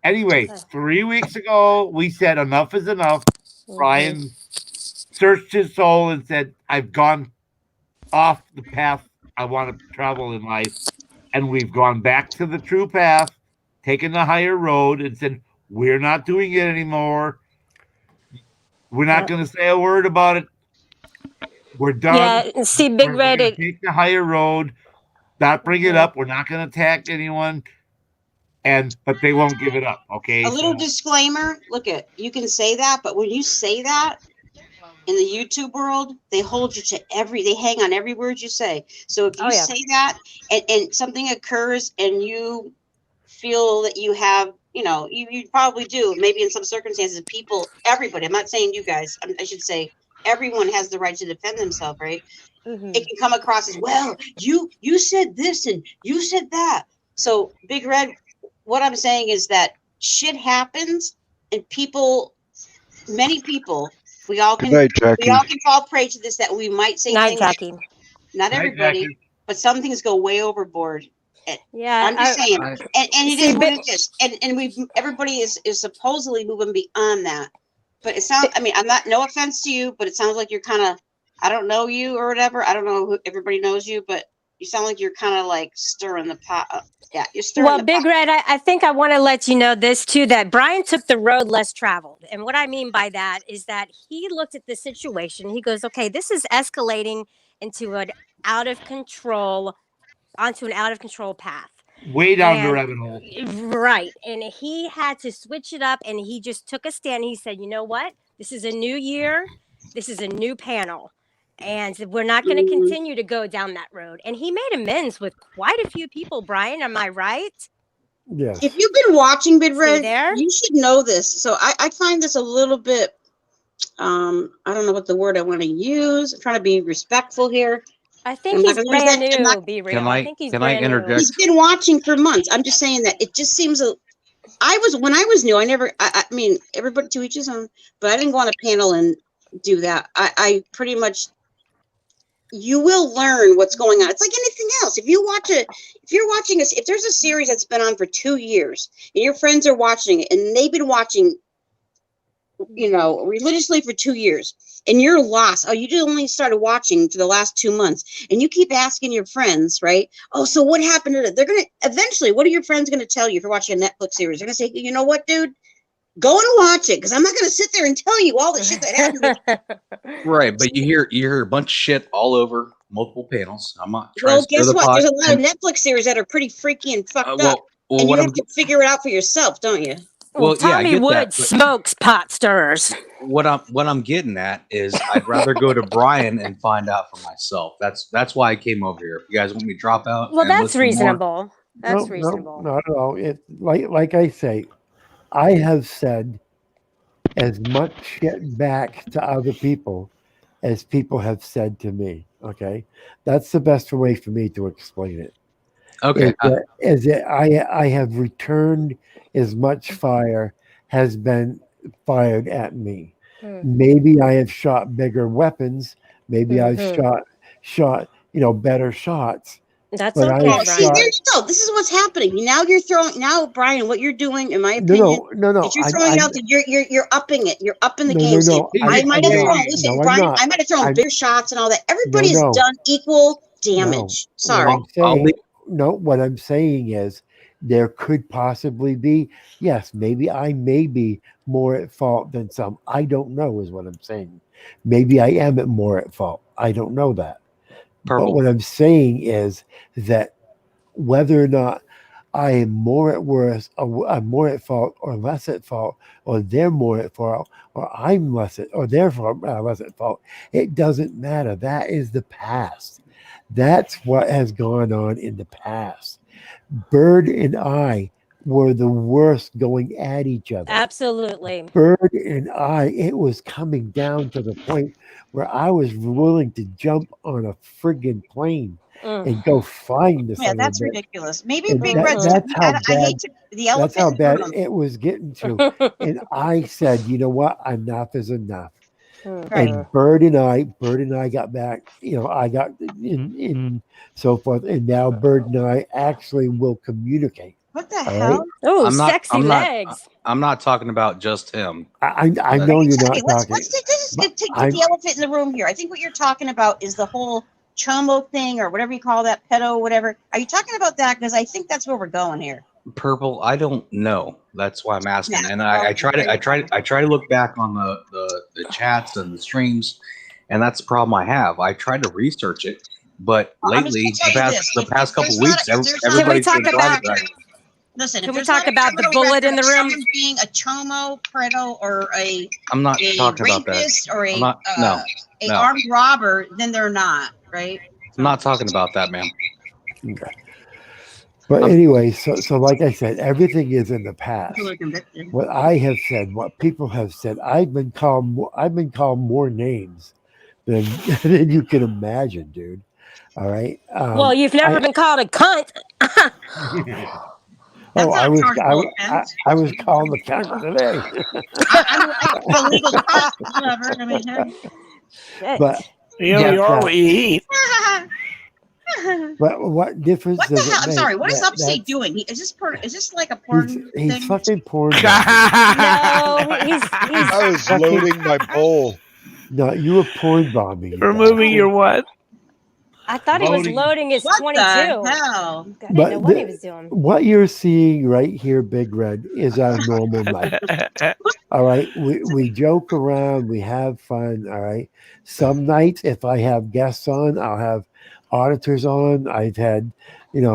Anyway, 3 weeks ago, we said enough is enough. Brian searched his soul and said, I've gone off the path I want to travel in life. And we've gone back to the true path, taken the higher road, and said, we're not doing it anymore. We're not going to say a word about it. We're done. Yeah, and see, Big We're Red. gonna take the higher road, not bring it up. We're not going to attack anyone. but they won't give it up. Okay. A little disclaimer. Look at, you can say that, but when you say that in the YouTube world, they hold you to they hang on every word you say. So if you say that and something occurs and you feel that you have, you probably do, maybe in some circumstances, everybody, I'm not saying you guys, I should say everyone has the right to defend themselves, right? Mm-hmm. It can come across as, well, you said this and you said that. So Big Red, what I'm saying is that shit happens and many people, we all can fall prey to this, that we might say things. Jackie. Not everybody, but some things go way overboard. Yeah, I'm just saying, and it is what it is, and everybody is supposedly moving beyond that. But it sounds, I mean, no offense to you, but it sounds like you're kind of, I don't know you or whatever. I don't know who everybody knows you, but you sound like you're kind of like stirring the pot up. Yeah, you're stirring the pot. Well, Big Red, I think I want to let you know this too, that Brian took the road less traveled. And what I mean by that is that he looked at the situation. He goes, okay, this is escalating into onto an out of control path. Way down the rabbit hole. Right. And he had to switch it up, and he just took a stand. He said, you know what? This is a new year. This is a new panel. And we're not going to continue to go down that road. And he made amends with quite a few people, Brian. Am I right? Yes. If you've been watching Big Red, there? you should know this. So I find this a little bit, I don't know what the word I want to use. I'm trying to be respectful here. I think he's brand new, be real. Can I think he's can I brand new. interject? He's been watching for months. I'm just saying that it just seems when I was new, I mean, everybody to each his own, but I didn't go on a panel and do that. I pretty much, you will learn what's going on. It's like anything else. If there's a series that's been on for 2 years and your friends are watching it and they've been watching, religiously for 2 years, and you're lost. Oh, you just only started watching for the last 2 months, and you keep asking your friends, right? Oh, so what happened to it? They're gonna eventually. What are your friends gonna tell you if you're watching a Netflix series? They're gonna say, you know what, dude, go and watch it, because I'm not gonna sit there and tell you all the shit that happened. Right, but you hear a bunch of shit all over multiple panels. I'm not trying Well, to stir guess the what? pot. There's a lot of Netflix series that are pretty freaky and fucked well, up, and you what have I'm- to figure it out for yourself, don't you? Well, yeah, I Tommy get Wood that, but- smokes pot stirrers. What I'm getting at is I'd rather go to Brian and find out for myself. That's why I came over here. If you guys want me to drop out, Well, and that's listen more- reasonable. That's No, reasonable. not at all. It like I say, I have said as much shit back to other people as people have said to me. Okay, that's the best way for me to explain it. Okay, Is that I have returned as much fire has been fired at me. Maybe I have shot bigger weapons. Maybe I've shot better shots. That's But okay, I Brian. See, there you go. This is what's happening. Now, Brian, what you're doing, in my opinion, No. is you're throwing out you're upping it. You're upping the No, game. no, no. I might have thrown. Listen, No, I'm Brian, not. I might have thrown I'm- bigger shots and all that. Everybody's No. done equal damage. Sorry. What I'm saying is there could possibly be, yes, maybe I may be more at fault than some. I don't know is what I'm saying. Maybe I am more at fault. I don't know that. But what I'm saying is that whether or not I am more at worst, or I'm more at fault, or less at fault, or they're more at fault, or I'm less at, or they're less at fault, it doesn't matter. That is the past. That's what has gone on in the past. Bird and I were the worst going at each other. Absolutely. Bird and I, it was coming down to the point where I was willing to jump on a friggin' plane and go find this. Yeah, that's ridiculous. Maybe And Big that- Red. that's how I bad- hate the elephant. That's how in the bad room. it was getting to. And I said, you know what? Enough is enough. And Bird and I got back, I got in so forth. And now Bird and I actually will communicate. What the All hell? right? Oh, I'm not- sexy I'm not- legs. I'm not talking about just him. I know you're not Okay, let's talking. take I'm- the elephant in the room here. I think what you're talking about is the whole chomo thing, or whatever you call that, pedo, whatever. Are you talking about that? Because I think that's where we're going here. Purple, I don't know. That's why I'm asking. And I try to look back on the chats and the streams, and that's the problem I have. I tried to research it, but I'm just lately, gonna tell you the past couple there's weeks, not a- if there's not a- everybody's Can we been talk about- talking about it. Listen, Can if we there's talk not a about the criminal bullet record in the of room? someone being a chomo, preto, or a I'm not talking about that. rapist or I'm not. No, a no. armed robber, then they're not, right? I'm not talking about that, ma'am. Okay. But anyway, so like I said, everything is in the past. People are convicted. What I have said, what people have said, I've been called more names than than you can imagine, dude. All right. Well, you've never been called a cunt. Oh, not I a was chargeable offense. I was called the cunt today. The legal cut, whatever. I mean, But You are what you eat. but what difference what the does hell? it I'm make? sorry. What is That- Upstate that's- doing? Is this porn? Is this like a porn He's thing? fucking porn. No, I was loading my bowl. No, you were porn bombing. you Removing bastard. your what? I thought he was Loading. loading his What 22. the hell? I didn't But know what the- he was doing. What you're seeing right here, Big Red, is our normal night. All right. We joke around, we have fun. All right. Some nights, if I have guests on, I'll have auditors on. I've had,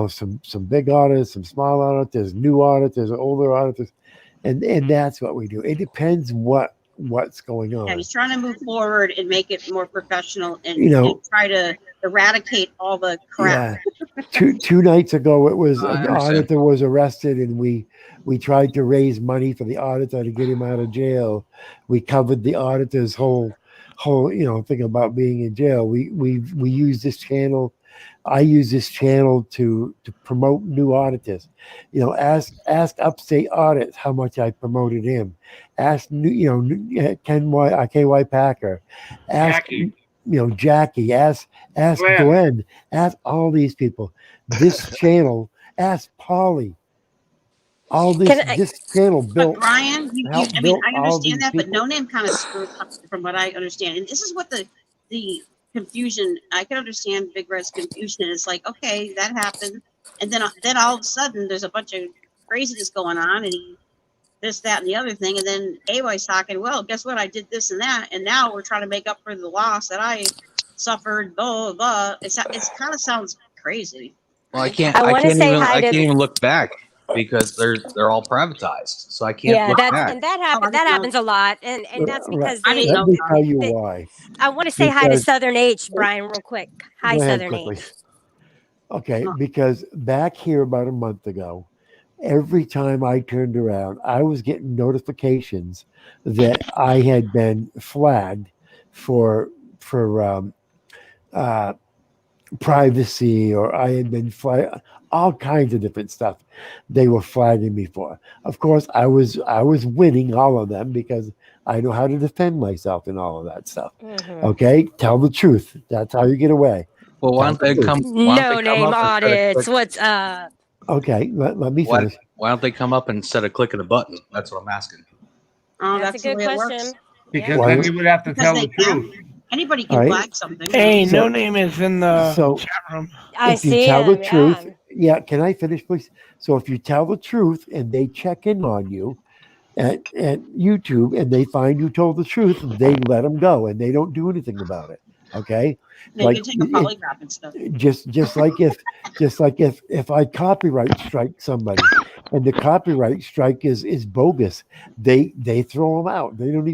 some big auditors, some small auditors, new auditors, older auditors. And that's what we do. It depends what's going on. Yeah, he's trying to move forward and make it more professional and, You and try to eradicate all the crap. Yeah. Two nights ago, it was I an understand. auditor was arrested, and we tried to raise money for the auditor to get him out of jail. We covered the auditor's whole thing about being in jail. We use this channel. I use this channel to promote new auditors. Ask Upstate Audits how much I promoted him. Ask KY Packer. Ask Jackie. Jackie. Ask Glenn. Glenn. Ask all these people. This channel. Ask Polly. All this this channel built. But Brian, helped I mean, built I all understand these that, but people. No Name kind of screwed up from what I understand. And this is what the confusion. I can understand Big Red's confusion. It's like, okay, that happened, and then all of a sudden there's a bunch of craziness going on, and this, that, and the other thing, and then AY's talking. Well, guess what? I did this and that, and now we're trying to make up for the loss that I suffered. Blah blah blah. It's kind of sounds crazy. Well, I can't. I I wanna can't say even. hi I to- can't even look back because they're all privatized. So I can't Yeah, look that back. happens a lot, and that's because Let they, me tell you they- why. I want to say hi to Because- Southern H, Brian, real quick. Hi, Go ahead Southern quickly. H. Okay, because back here about a month ago, every time I turned around, I was getting notifications that I had been flagged for privacy, or I had been flagged, all kinds of different stuff they were flagging me for. Of course, I was winning all of them because I know how to defend myself and all of that stuff. Mhm. Okay, tell the truth. That's how you get away. Well, why Tell don't they the come? truth. Why don't No they come name up instead of audits. click- What's up? Okay, let me Why, finish. why don't they come up instead of clicking a button? That's what I'm asking. Oh, That's a the good way it works. question. Because Why then would- you would have to Because tell they the truth. Anybody can All right. flag something. Hey, So- No Name is in the So- chat room. I if you see tell the him, truth, yeah. can I finish, please? So if you tell the truth and they check in on you at YouTube and they find you told the truth, they let them go and they don't do anything about it. Okay, They like can take a polygraph and stuff. just like if I copyright strike somebody and the copyright strike is bogus, they throw them out. They don't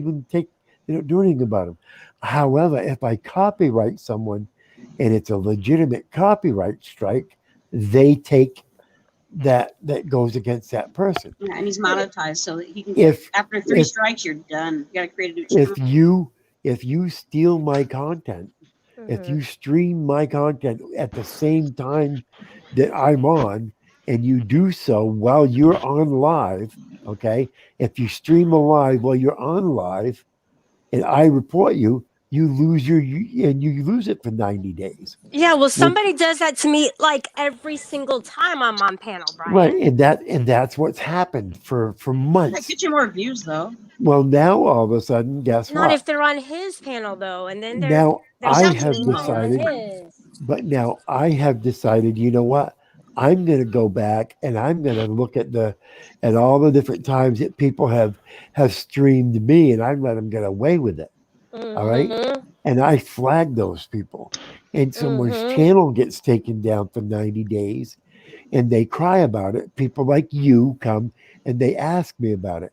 do anything about them. However, if I copyright someone and it's a legitimate copyright strike, they take that goes against that person. Yeah, and he's monetized, so that he can. If- After 3 if- strikes, you're done. You got to create a new channel. If you steal my content, if you stream my content at the same time that I'm on, and you do so while you're on live, okay? If you stream a live while you're on live, and I report you, you lose you lose it for 90 days. Yeah, well, somebody does that to me like every single time I'm on panel, Brian. Right, and that's what's happened for That months. gets you more views, though. Well, now all of a sudden, guess Not what? if they're on his panel though, and then they're Now there's I something have wrong with decided, his. but now I have decided, you know what? I'm going to go back and I'm going to look at all the different times that people have streamed me, and I let them get away with it. All right, Mhm. and I flag those people, and someone's Mhm. channel gets taken down for 90 days. and they cry about it. People like you come and they ask me about it.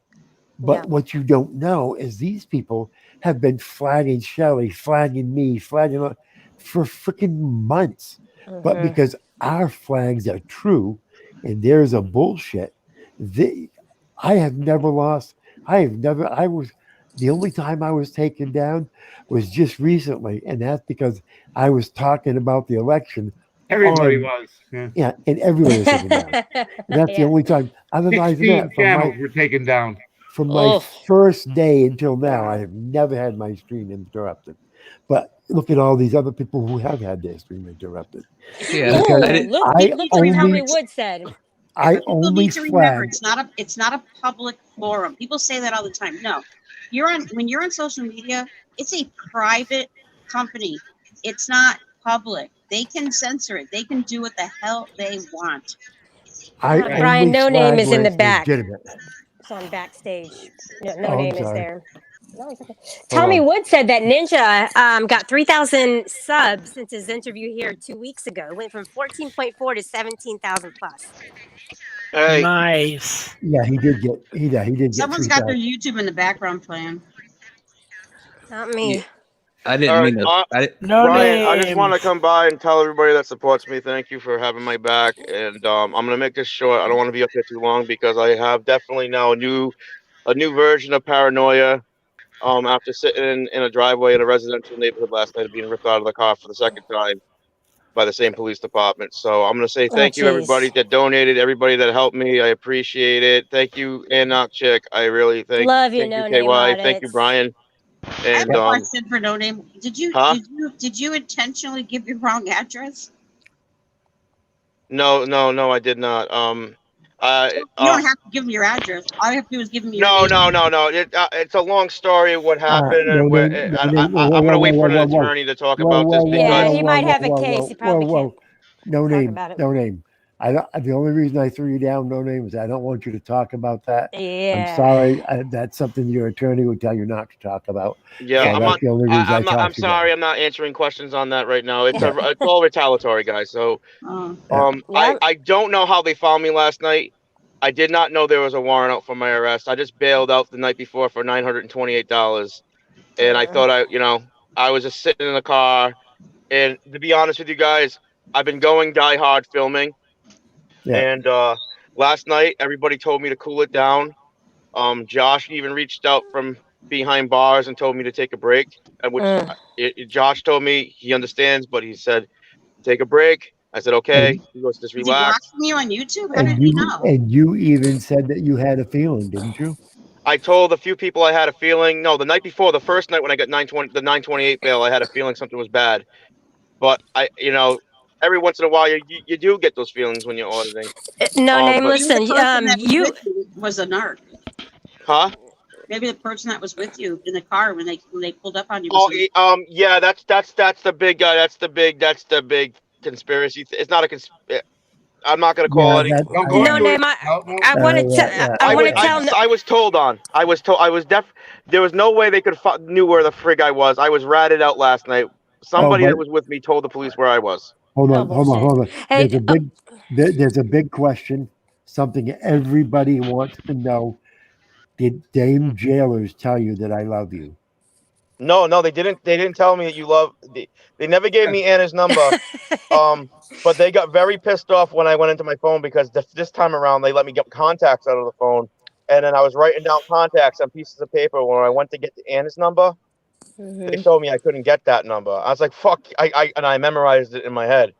But what you don't know is these people have been flagging Shelley, flagging me, flagging for freaking months. But because our flags are true and theirs are bullshit, I have never lost. The only time I was taken down was just recently, and that's because I was talking about the election. Everybody was. Yeah, and everybody was taken down. And that's the only time. Otherwise than 16 that, channels were taken down. from my first day until now, I have never had my stream interrupted. But look at all these other people who have had their stream interrupted. Yeah, Because Look I what Tommy only, Wood said. I People only need to remember flag. it's not a public forum. People say that all the time. No, when you're on social media, it's a private company. It's not public. They can censor it. They can do what the hell they want. I Brian, only no name flag is when in the it's back. legitimate. It's on backstage. No Oh, I'm name is sorry. there. No, it's okay. Tommy on. Wood said that Ninja got 3,000 subs since his interview here 2 weeks ago. It went from 14.4 to 17,000 plus. Hey, Nice. Yeah, he did get. He did get Someone's got their 3,000. YouTube in the background playing. Not me. I didn't all mean right, to. No Brian, I just want to names. come by and tell everybody that supports me, thank you for having my back. And I'm gonna make this short. I don't want to be up here too long because I have definitely now a new version of paranoia. After sitting in a driveway in a residential neighborhood last night and being ripped out of the car for the second time by the same police department. So I'm gonna say Oh, thank you everybody jeez. that donated, everybody that helped me. I appreciate it. Thank you, Anok Chick. I really thank Love you, you, No Name KY. Thank you, Audits. Brian. I have And a question for No Name. Did you huh? did you intentionally give your wrong address? No, I did not. You don't have to give them your address. All you have to do is give them your No, name. no. It's a long story what happened, No and where name. No name. Whoa, whoa, I'm whoa, gonna whoa, wait whoa, for an whoa, whoa, attorney to talk whoa, about whoa, this whoa, Yeah, because he whoa, might whoa, have a whoa, case. whoa, He whoa, probably whoa. can't No talk name. about it. No name. The only reason I threw you down, No Name, is I don't want you to talk about that. I'm Yeah. sorry. That's something your attorney would tell you not to talk about. yeah, So I'm that's not. the only reason I I'm not. I'm talked you down. sorry. I'm not answering questions on that right now. It's Yeah. it's all retaliatory, guys. So Oh. Yeah. Yep. I don't know how they found me last night. I did not know there was a warrant out for my arrest. I just bailed out the night before for $928, and I thought I was just sitting in the car. And to be honest with you guys, I've been going Die Hard filming, Yeah. and last night everybody told me to cool it down. Josh even reached out from behind bars and told me to take a break, which Josh told me he understands, but he said take a break. I said okay. And He goes, just Was he relax. watching you on YouTube? How did he know? you even said that you had a feeling, didn't you? I told a few people I had a feeling. No, the night before, the first night when I got the 928 bail, I had a feeling something was bad. But every once in a while you do get those feelings when you're auditing. No Name. But Maybe the Listen, person that was you. with you was a narc. huh? Maybe the person that was with you in the car when they pulled up on you. Oh, Was yeah, that's the big guy. That's the big conspiracy. It's not a I'm not going to call any. Don't go No into Name. it. I want to tell. I want to tell. I was told on. I was told. I was there was no way they could knew where the frig I was. I was ratted out last night. Somebody but- that was with me told the police where I was. Hold Oh, on, hold on, hold on. Hey, There's a big question. Something everybody wants to know. Did Dame Jailers tell you that I love you? No, they didn't. They didn't tell me that you love. They never gave me Anna's number. But they got very pissed off when I went into my phone because this time around they let me get contacts out of the phone, and then I was writing down contacts on pieces of paper. When I went to get Anna's number, they told me I couldn't get that number. I was like, "Fuck!" I memorized it in my head.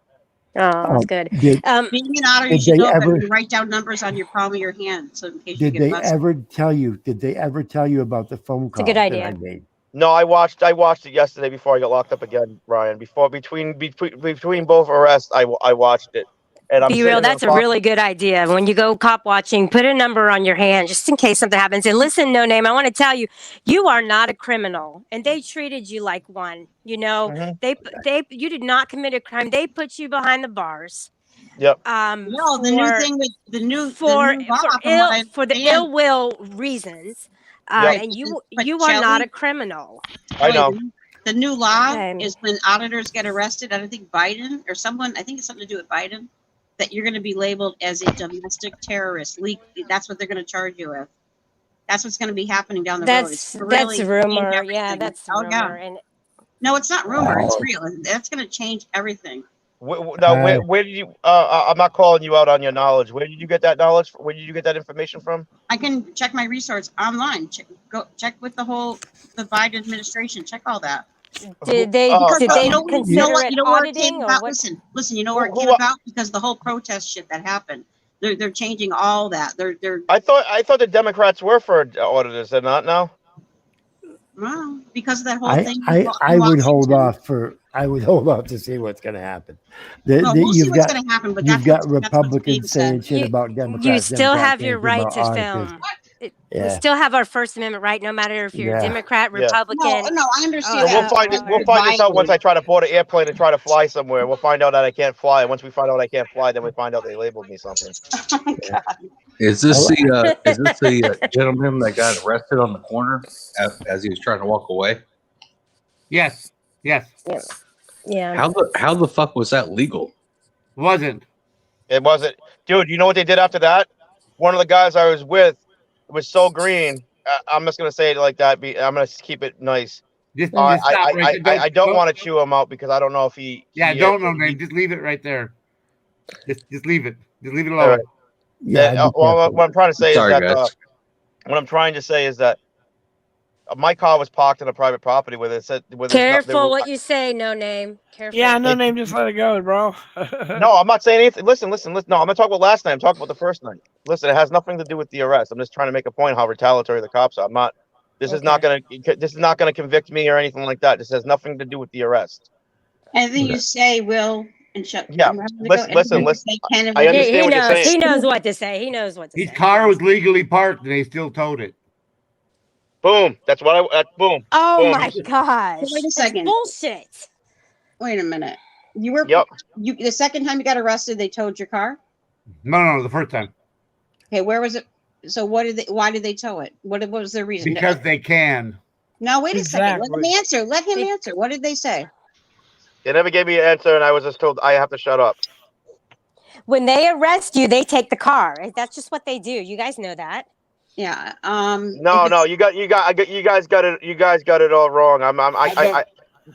Oh, that's good. being an auditor, you did should they know that ever- you write down numbers on your palm of your hand, so in case you Did get they busted. ever tell you? Did they ever tell you about the phone call? a good that idea. I made? No, I watched it yesterday before I got locked up again, Ryan. Between both arrests, I watched it. And I'm Be sitting real. in the That's a car- really good idea. When you go cop watching, put a number on your hand just in case something happens. And listen, No Name, I want to tell you, you are not a criminal, and they treated you like one. You you did not commit a crime. They put you behind the bars. Yep. No, the new thing with the new for law, from what I the understand. ill will reasons, Yep. and you But are not Shelley- a criminal. I know. The new law Okay. is when auditors get arrested. I don't think Biden or someone. I think it's something to do with Biden. that you're going to be labeled as a domestic terrorist. That's what they're going to charge you with. That's what's going to be happening down the road. That's It's that's really rumor. changed Yeah, everything. that's Oh, yeah. rumor. And No, it's not rumor. It's real. That's going to change everything. Now, where did you? I'm not calling you out on your knowledge. Where did you get that knowledge? Where did you get that information from? I can check my resource online. Go check with the Biden administration. Check all that. did they Because did they you know consider what? it You know what it auditing came or about? what? Listen. You know where it came about? Because the whole protest shit that happened. They're changing all that. They're I thought the Democrats were for auditors. They're not now. well, because of that whole I, thing. I, I in would hold Washington. off for. I would hold off to see what's going to happen. Well, we'll see what's going to happen, but you've that's got what's being Republicans saying said. shit about Democrats. You still Democrats have saying your shit right about to auditors. film. We Yeah. still have our First Amendment right, no matter if you're Yeah. Democrat, Yeah. Republican. No, I understand Well, that. we'll find this out once I try to board an airplane and try to fly somewhere. We'll find out that I can't fly. And once we find out I can't fly, then we find out they labeled me something. Is this the gentleman that got arrested on the corner as he was trying to walk away? Yes. Yeah. How the fuck was that legal? Wasn't. It wasn't, dude. You know what they did after that? One of the guys I was with was so green. I'm just gonna say it like that. I'm gonna keep it nice. Just stop right there. I don't want to chew him out because I don't know if he. Yeah, don't know, man. Just leave it right there. Just leave it. Just leave it All alone. right. Yeah. Well, what I'm trying to say Sorry, is that guys. what I'm trying to say is that my car was parked in a private property with it said with Careful what you say, No Name. Careful. Yeah, No Name, just let it go, bro. No, I'm not saying anything. Listen. No, I'm not talking about last night. I'm talking about the first night. Listen, it has nothing to do with the arrest. I'm just trying to make a point how retaliatory the cops are. I'm not. This is not gonna convict me or anything like that. This has nothing to do with the arrest. Anything you say will and shut. Yeah. Listen. I understand what you're saying. He knows what to say. He knows what to His say. car was legally parked and they still towed it. Boom. That's what boom. Oh Boom. my gosh. Wait a That's second. bullshit. Wait a minute. You were the second time you got arrested, they towed your car? No, the first time. Okay, where was it? So why did they tow it? What was their reason? Because they can. No, wait a second. Let Exactly. him answer. Let him answer. What did they say? They never gave me an answer, and I was just told I have to shut up. When they arrest you, they take the car. That's just what they do. You guys know that. Yeah. No, you guys got it all wrong.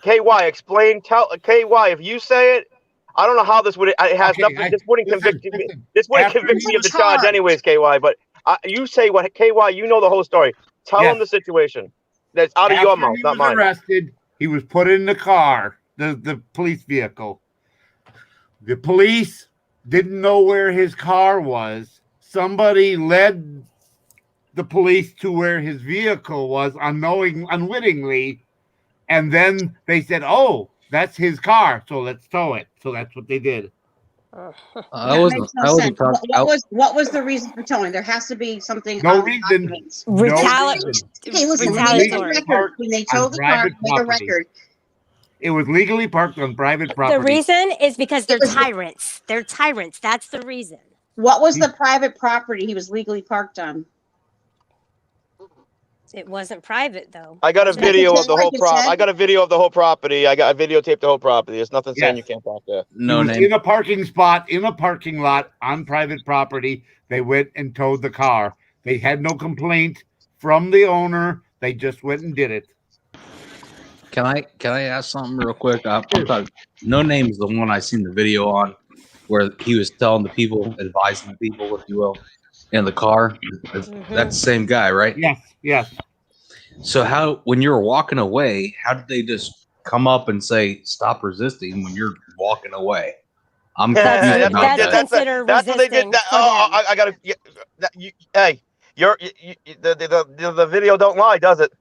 KY, explain. Tell KY if you say it. I don't know how this would. It has nothing. This wouldn't convict me. This wouldn't convict me of the charge, anyways, KY. But you say what KY. You know the whole story. Tell him the situation. That's out of your mouth, not He was mine. arrested. He was put in the car, the police vehicle. The police didn't know where his car was. Somebody led the police to where his vehicle was unwittingly, and then they said, "Oh, that's his car, so let's tow it." So that's what they did. I wasn't talking. What was the reason for towing? There has to be something. No on reason. documents. No Okay, listen. When they towed the car, make a record. It was legally parked on private property. The reason is because they're tyrants. They're tyrants. That's the reason. What was the private property he was legally parked on? It wasn't private though. I got a video of the whole you prop. said? I got a video of the whole property. I videotaped the whole property. There's nothing saying you can't park there. He was in a parking spot in a parking lot on private property. They went and towed the car. They had no complaint from the owner. They just went and did it. Can I ask something real quick? I'm talking, No Name is the one I seen the video on where he was telling the people, advising the people, if you will, in the car. That's the same guy, right? Yes. So when you were walking away, how did they just come up and say stop resisting when you're walking away? I'm confused about that. That's what they did. I got to. Hey, the video don't lie, does it?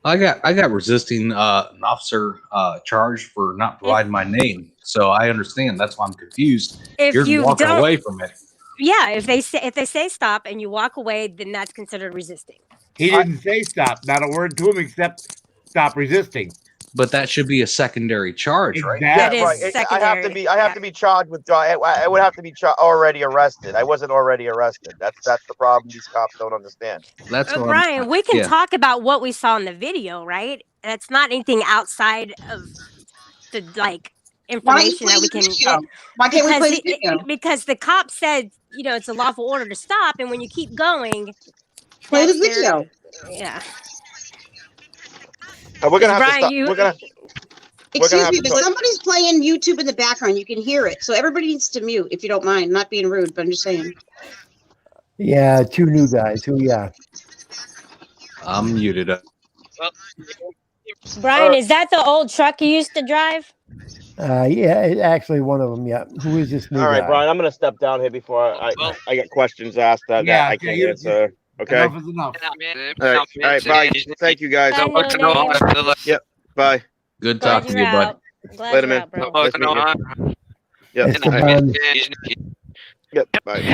I got resisting an officer charged for not providing my name, so I understand. That's why I'm confused. If You're you walking don't- away from it. Yeah, if they say stop and you walk away, then that's considered resisting. He didn't say stop. Not a word to him except stop resisting. But that should be a secondary charge, right? Yeah, right. I have to be charged with. I would have to be already arrested. I wasn't already arrested. That's the problem. These cops don't understand. That's what Brian, we can talk about what we saw in the video, right? That's not anything outside of the information that we can get. Why can't we play the Because video? because the cop said, you know, it's a lawful order to stop, and when you keep going, Play the that's their- video. Yeah. We're gonna have Brian, to stop. you- We're gonna Excuse have me, to but stop. somebody's playing YouTube in the background. You can hear it. So everybody needs to mute if you don't mind. Not being rude, but I'm just saying. Yeah, two new guys. Who? Yeah. I'm muted up. Brian, is that the old truck you used to drive? Actually, one of them. Yeah. Who is this new All right, guy? Brian. I'm gonna step down here before I get questions asked that Yeah, I can't you- answer. Okay. Enough is enough. All right. Bye. Thank you guys. Yep. Bye. Good talking to you, bud. Later, man. Nice meeting you. Esteban. Yep. Bye.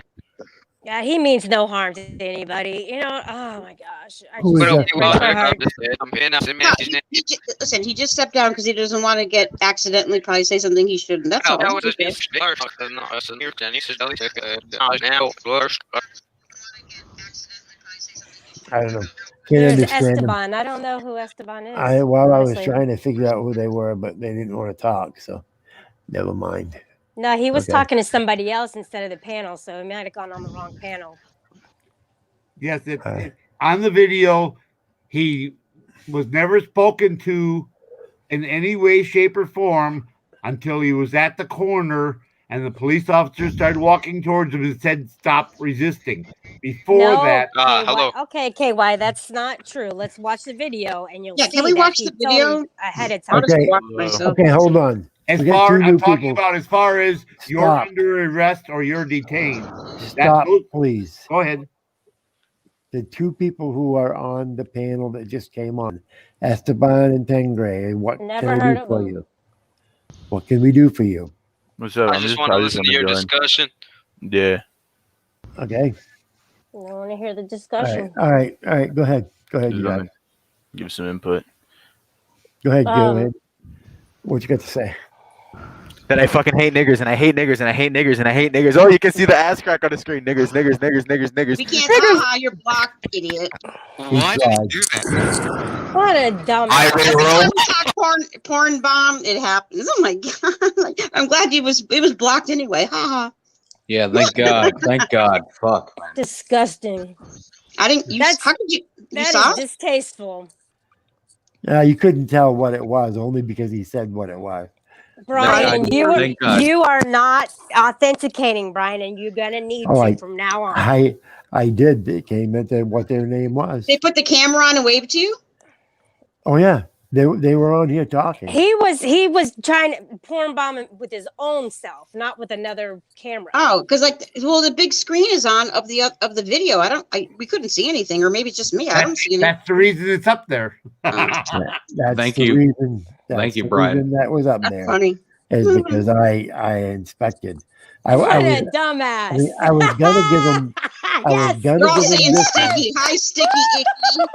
Yeah, he means no harm to anybody. You know, oh my gosh. Who is that? Listen, he just stepped down because he doesn't want to get accidentally probably say something he shouldn't. That's all. I don't know. Can't There's understand them. Esteban. I don't know who Esteban is. I was honestly. trying to figure out who they were, but they didn't want to talk, so never mind. No, he was Okay. talking to somebody else instead of the panel, so he might have gone on the wrong panel. Yes, on the video, he was never spoken to in any way, shape, or form until he was at the corner and the police officer started walking towards him and said, "Stop resisting." Before No, that, KY okay, KY, that's not true. Let's watch the video and you'll Yeah, see can we that watch he the told video? him ahead of time. Okay, hold on. as We got far two I'm new talking people. about as far as you're Stop. under arrest or you're detained. Stop, please. Go ahead. The two people who are on the panel that just came on, Esteban and Tengray. What Never can I heard do of for them. you? What can we do for you? What's up? I just want to listen to your discussion. Yeah. Okay. I want to hear the All discussion. right. All right. Go ahead. Go ahead. Just You got wanna it. give some input. Go ahead. Go Um, ahead. What you got to say? That I fucking hate niggers and I hate niggers and I hate niggers and I hate niggers. Oh, you can see the ass crack on the screen. Niggers, niggers, niggers, niggers, niggers. We can't. You're blocked, idiot. Why did he do that? What a dumb. Porn bomb. It happens. Oh my god! Like, I'm glad it was blocked anyway. Haha. Yeah, thank God. Thank God. Fuck. Disgusting. I didn't. You, That's- how could you? You That saw is it? distasteful. You couldn't tell what it was only because he said what it was. Brian, Thank God. you are not authenticating, Brian, and you're gonna need Oh, to from now on. I did. It came into what their name was. They put the camera on and waved to you. Oh yeah, they were on here talking. He was trying to porn bomb him with his own self, not with another camera. Oh, because the big screen is on of the video. We couldn't see anything, or maybe it's just me. I don't see anything. That's the reason it's up there. That's Thank the you. reason. Thank you, the Brian. reason that was up That's there funny. is because I inspected. I What was a dumbass. I was gonna give him. I was gonna You're all give him saying this one. sticky. Hi, sticky, icky.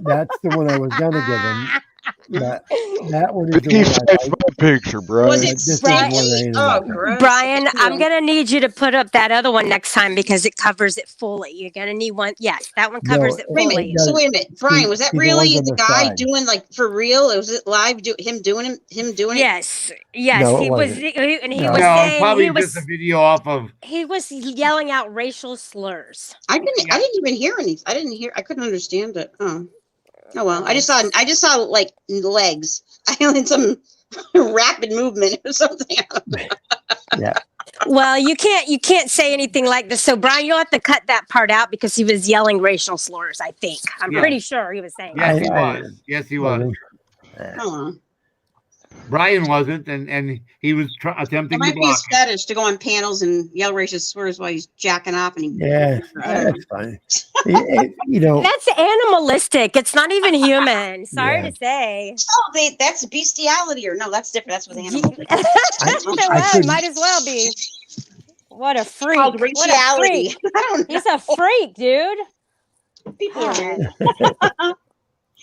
That's the one I was gonna give him. But that one is the He one I saved like. my picture, Brian. Was it This is the one I sticky? ended Oh, up with. gross. Brian, I'm gonna need you to put up that other one next time because it covers it fully. You're gonna need one. Yes, that one covers No, it Wait a fully. minute. So wait a minute, Brian. Was that See the really ones on the the guy side. doing like for real? Was it live? Him doing it? Yes, No, it he was, wasn't. and he No. was No, it's saying probably he just was a video off of. he was yelling out racial slurs. I didn't even hear any. I didn't hear. I couldn't understand it. Oh well. I just saw like legs. I heard some rapid movement or something. Yeah. Well, you can't say anything like this. So Brian, you'll have to cut that part out because he was yelling racial slurs. I think I'm Yeah. pretty sure he was saying. Yes, he I- was. Yes, he was. Oh, Brian wasn't, and he was it attempting to might be block. his fetish to go on panels and yell racist slurs while he's jacking off and he. Yeah, that's fine. You know, That's animalistic. It's not even human. Sorry Yeah. to say. Oh, that's bestiality, or no? That's different. That's with animals. well, couldn't- might as well be. What a freak! Called What a raciality. freak! I don't know. He's a freak, dude. People are weird.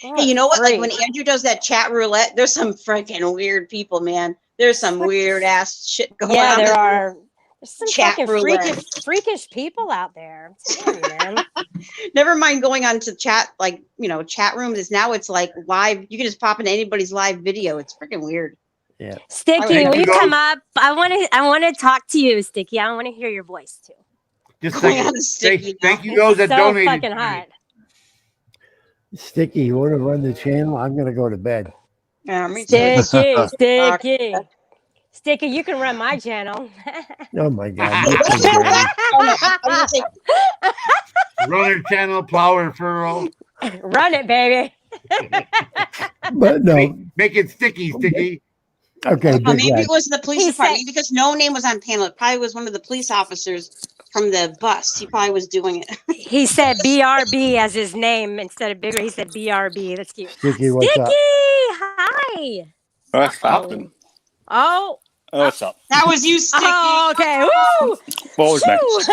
What Hey, you a know what? Like freak. when Andrew does that chat roulette, there's some freaking weird people, man. There's some weird ass shit going Yeah, on. there are. There's some Chat fucking roulette. freakish people out there. I'm telling you, man. Never mind going on to chat, chat rooms. Now it's like live. You can just pop into anybody's live video. It's freaking weird. Yeah. Sticky, will you come up? I want to talk to you, Sticky. I want to hear your voice too. Just Going thank, on to Sticky thank now. you those that So donated. fucking hot. Sticky, you want to run the channel? I'm gonna go to bed. Yeah, me too. Sticky, you can run my channel. Oh my God, you're so dirty. What do you think? Runner channel, plower furrow. Run it, baby. But no, Make it sticky. okay, Oh, Big maybe Red. it was the police department because no name was on panel. It probably was one of the police officers from the bus. He probably was doing it. He said BRB as his name instead of Bigger. He said BRB. That's cute. Sticky, what's up? Hi. What's happening? Oh. What's up? That was you, Sticky. Oh, okay. Woo! What was next?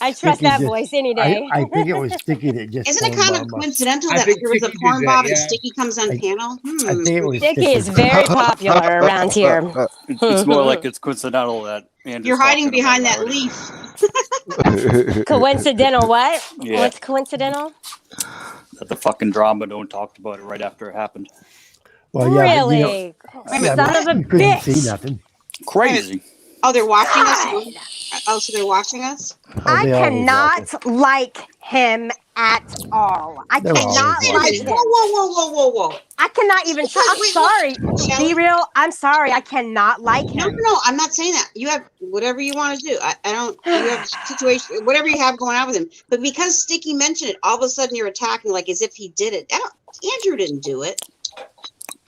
I trust Sticky that just- voice any day. I think it was Sticky that just. Isn't it phoned kind of Mama. coincidental I that think there was a Sticky porn did bob that, and yeah. Sticky comes on panel? I think it was Sticky Sticky. is very popular around here. It's more like it's coincidental that Andrew's You're hiding talking behind about that it already. leaf. Coincidental what? Yeah. What's coincidental? That the fucking drama don't talk about it right after it happened. Well, yeah, but you know- Really? yeah, Son but of a you couldn't bitch. see nothing. Crazy. Oh, they're watching us? Oh, so they're watching us? I they always cannot like him at all. I They're always cannot like watching. him. Whoa. I cannot even try. I'm Wait, sorry. Shelley? Be real. I'm sorry. I cannot like him. No, I'm not saying that. You have whatever you want to do. I don't, you have situation, whatever you have going on with him. But because Sticky mentioned it, all of a sudden you're attacking like as if he did it. Andrew didn't do it.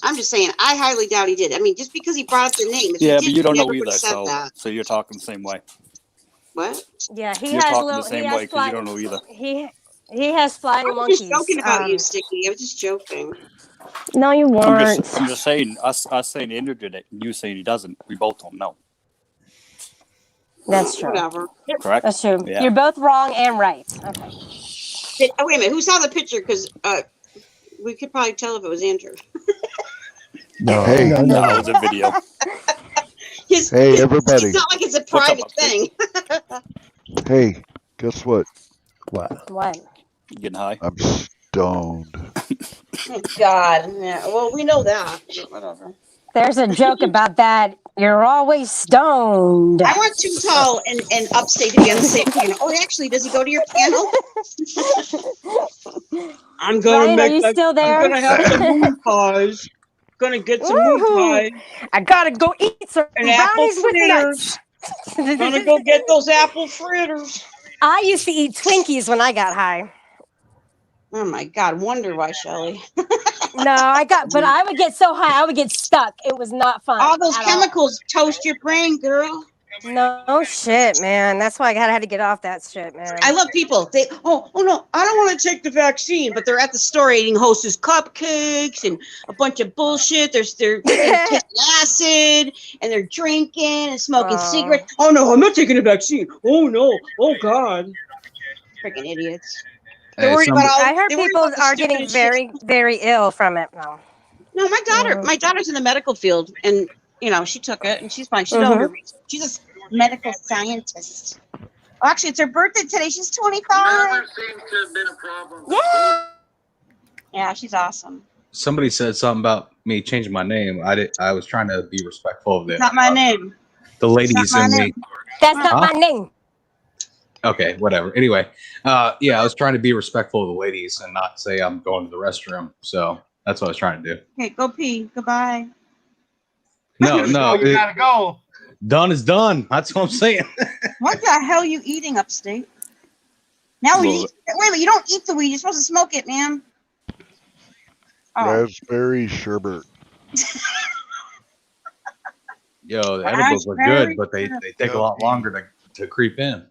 I'm just saying, I highly doubt he did. I mean, just because he brought up their name. If Yeah, he but did, you don't he know never either, would've said so that. you're talking the same way. What? Yeah, he You're has talking little. the same He way has because you flying. don't know either. He has flying I was monkeys. just joking about you, Sticky. I was just joking. No, you I'm weren't. just saying, us saying Andrew did it, and you saying he doesn't. We both don't know. That's true. Whatever. Correct? That's true. Yeah. You're both wrong and right. Okay. Oh, wait a minute. Who saw the picture? Because we could probably tell if it was Andrew. No, Hey. no, That no. was a video. Hey, everybody. It's not like it's a What's up, private thing. Hey, guess what? What? What? You getting high? I'm stoned. Oh, God. Yeah. Well, we know that. But whatever. There's a joke about that. You're always stoned. I want Too Tall and Upstate to be on the same panel. Oh, actually, does he go to your panel? I'm Ryan, are you still there? I'm gonna have some moon pies. Gonna get some moon Woohoo! pies I gotta go eat some and apple brownies with fritters. nuts. Gonna go get those apple fritters. I used to eat Twinkies when I got high. Oh my God! Wonder why, Shelley. No, but I would get so high, I would get stuck. It was not fun. All those at chemicals toast your brain, girl. No shit, man. That's why I had to get off that shit, man. I love people. They oh no, I don't want to take the vaccine, but they're at the store eating Hostess cupcakes and a bunch of bullshit. They're taking acid and they're drinking and smoking cigarettes. Oh no, I'm not taking a vaccine. Oh no, oh God, freaking idiots. They're worried about all. I heard they're worried people about the are getting stupidest very, shit. very ill from it. No. No, my daughter's in the medical field, and she took it, and she's fine. She's Mhm. older. She's a medical scientist. Well, actually, it's her birthday today. She's 25. Yeah. Yeah, she's awesome. Somebody said something about me changing my name. I was trying to be respectful of it. It's not my name. The ladies It's not in my the name. That's not Huh? my name. Okay, whatever. Anyway, yeah, I was trying to be respectful of the ladies and not say I'm going to the restroom. So that's what I was trying to do. Okay, go pee. Goodbye. No, You gotta go. done is done. That's what I'm saying. What the hell are you eating, Upstate? Now Well, wait a minute. You don't eat the weed. You're supposed to smoke it, man. Oh. Raspberry sherbet. Yo, the edibles are good, Raspberry but they take a lot longer to creep in.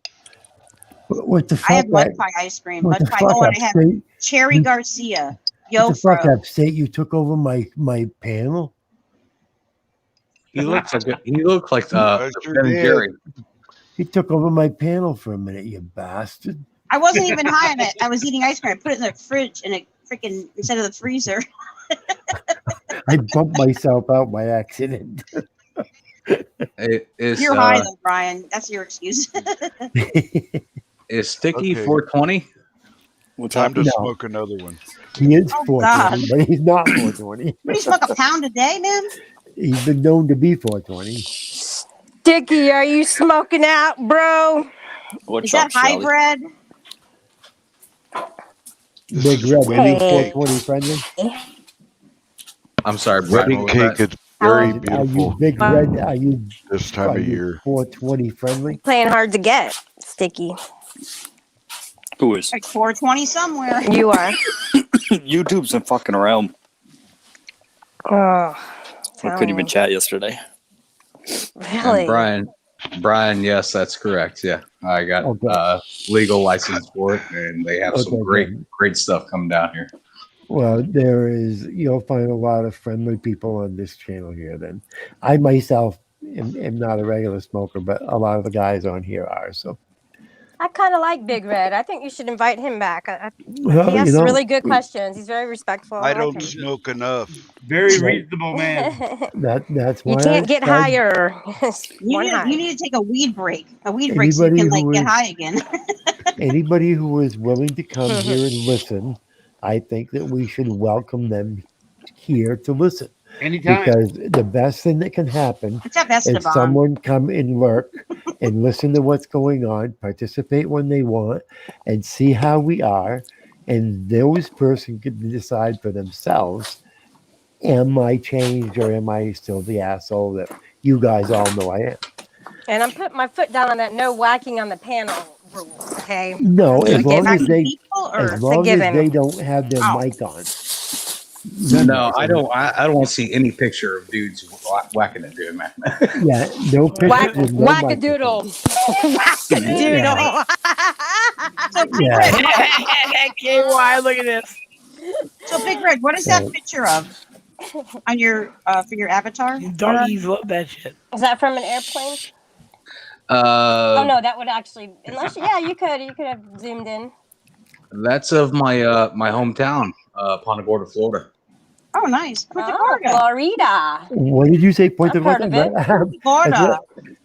What the fuck? I have mud that- pie ice cream. What Mud the pie. fuck, Oh, and I have Upstate? Cherry Garcia. What the fuck, Yo, Upstate? You took over my panel? He looks like I sure Ben and did. Jerry. He took over my panel for a minute, you bastard. I wasn't even high on it. I was eating ice cream. I put it in the fridge and it freaking instead of the freezer. I bumped myself out by accident. Is You're high though, Brian. That's your excuse. is Sticky Okay. 420? Time to No. smoke another one. He is Oh, 420, God. but he's not 420. What do you smoke a pound a day, man? He's been known to be 420. Sticky, are you smoking out, bro? What's Is that hybrid? Big Red, are you Hey. 420 friendly? I'm sorry, Brian. Wedding what was cake that? is very Are you beautiful Big Red? Are you this time of year. 420 friendly? Playing hard to get, Sticky. Who is? Like 420 somewhere. You are. YouTube's been fucking around. Oh, I couldn't even chat yesterday. really? And Brian, yes, that's correct. Yeah, I got Okay. legal license for it, and they have some Okay, great stuff coming down here. Well, you'll find a lot of friendly people on this channel here then. I myself am not a regular smoker, but a lot of the guys on here are. So, I kind of like Big Red. I think you should invite him back. Well, He asks you know, really good questions. He's very respectful. I like don't him. smoke enough. Very Right. reasonable man. that's You why can't I get started- higher. You One need, high. you need to take a weed break. A weed break so you Anybody can like who get is- high again. Anybody who is willing to come here and listen, I think that we should welcome them here to listen. Anytime. Because the best thing that can happen It's at is Esteban. someone come and lurk and listen to what's going on, participate when they want, and see how we are. And those person can decide for themselves, am I changed or am I still the asshole that you guys all know I am? And I'm putting my foot down on that no whacking on the panel rule. Okay. No, That's a as long given. as they People or as long as given. they don't have their Oh. mic on. No, I don't. I don't want to see any picture of dudes whacking a dude, man. Yeah, no Whack, pictures with no whack a mic. doodle. Whack a doodle. So Big Yeah. Red, KY, look at this. so Big Red, what is that picture of on your for your avatar? Doggies love that shit. Is that from an airplane? Oh Oh no, that would actually unless you could have zoomed in. That's of my my hometown, Punta Gorda, Florida. Oh, nice. Punta Oh, Gorda. Florida. What did you say? Point I've to heard of it. Florida.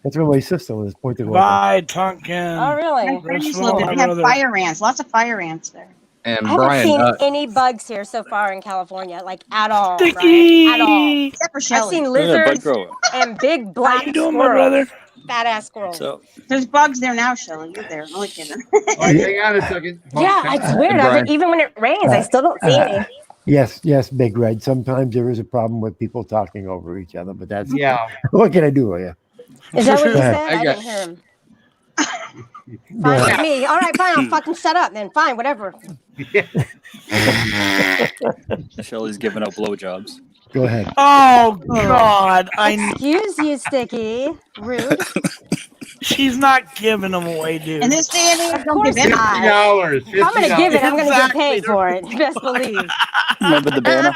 That's where my sister was. Point to Bye, Tonkin. Oh really? My friends First of live all, there. my They have brother. fire ants. Lots of fire ants there. And I haven't Brian, seen any bugs here so far in California, like at all. Sticky. Brian, at all. Except for I've Shelly. seen Yeah, bud lizards grower. and big black How you doing, my squirrels. brother? Fat ass squirrels. So There's bugs there now, Shelly. You're there. I'm only kidding. All right, hang on a second. Yeah, it's weird. Brian. Even when it rains, I still don't see any. Yes, Big Red. Sometimes there is a problem with people talking over each other, but that's Yeah. what can I do for you? Is that what you Go ahead. said? I didn't hear him. Go Fine ahead. with me. All right, fine. I'll fucking shut up then. Fine, whatever. Shelly's giving out blowjobs. Go ahead. Oh God, Excuse you, Sticky. Rude. she's not giving them away, dude. In this day and age, Of don't course give in. not. $50. If I'm gonna give it, I'm gonna get Exactly. paid for it. Best believe. Remember the banner?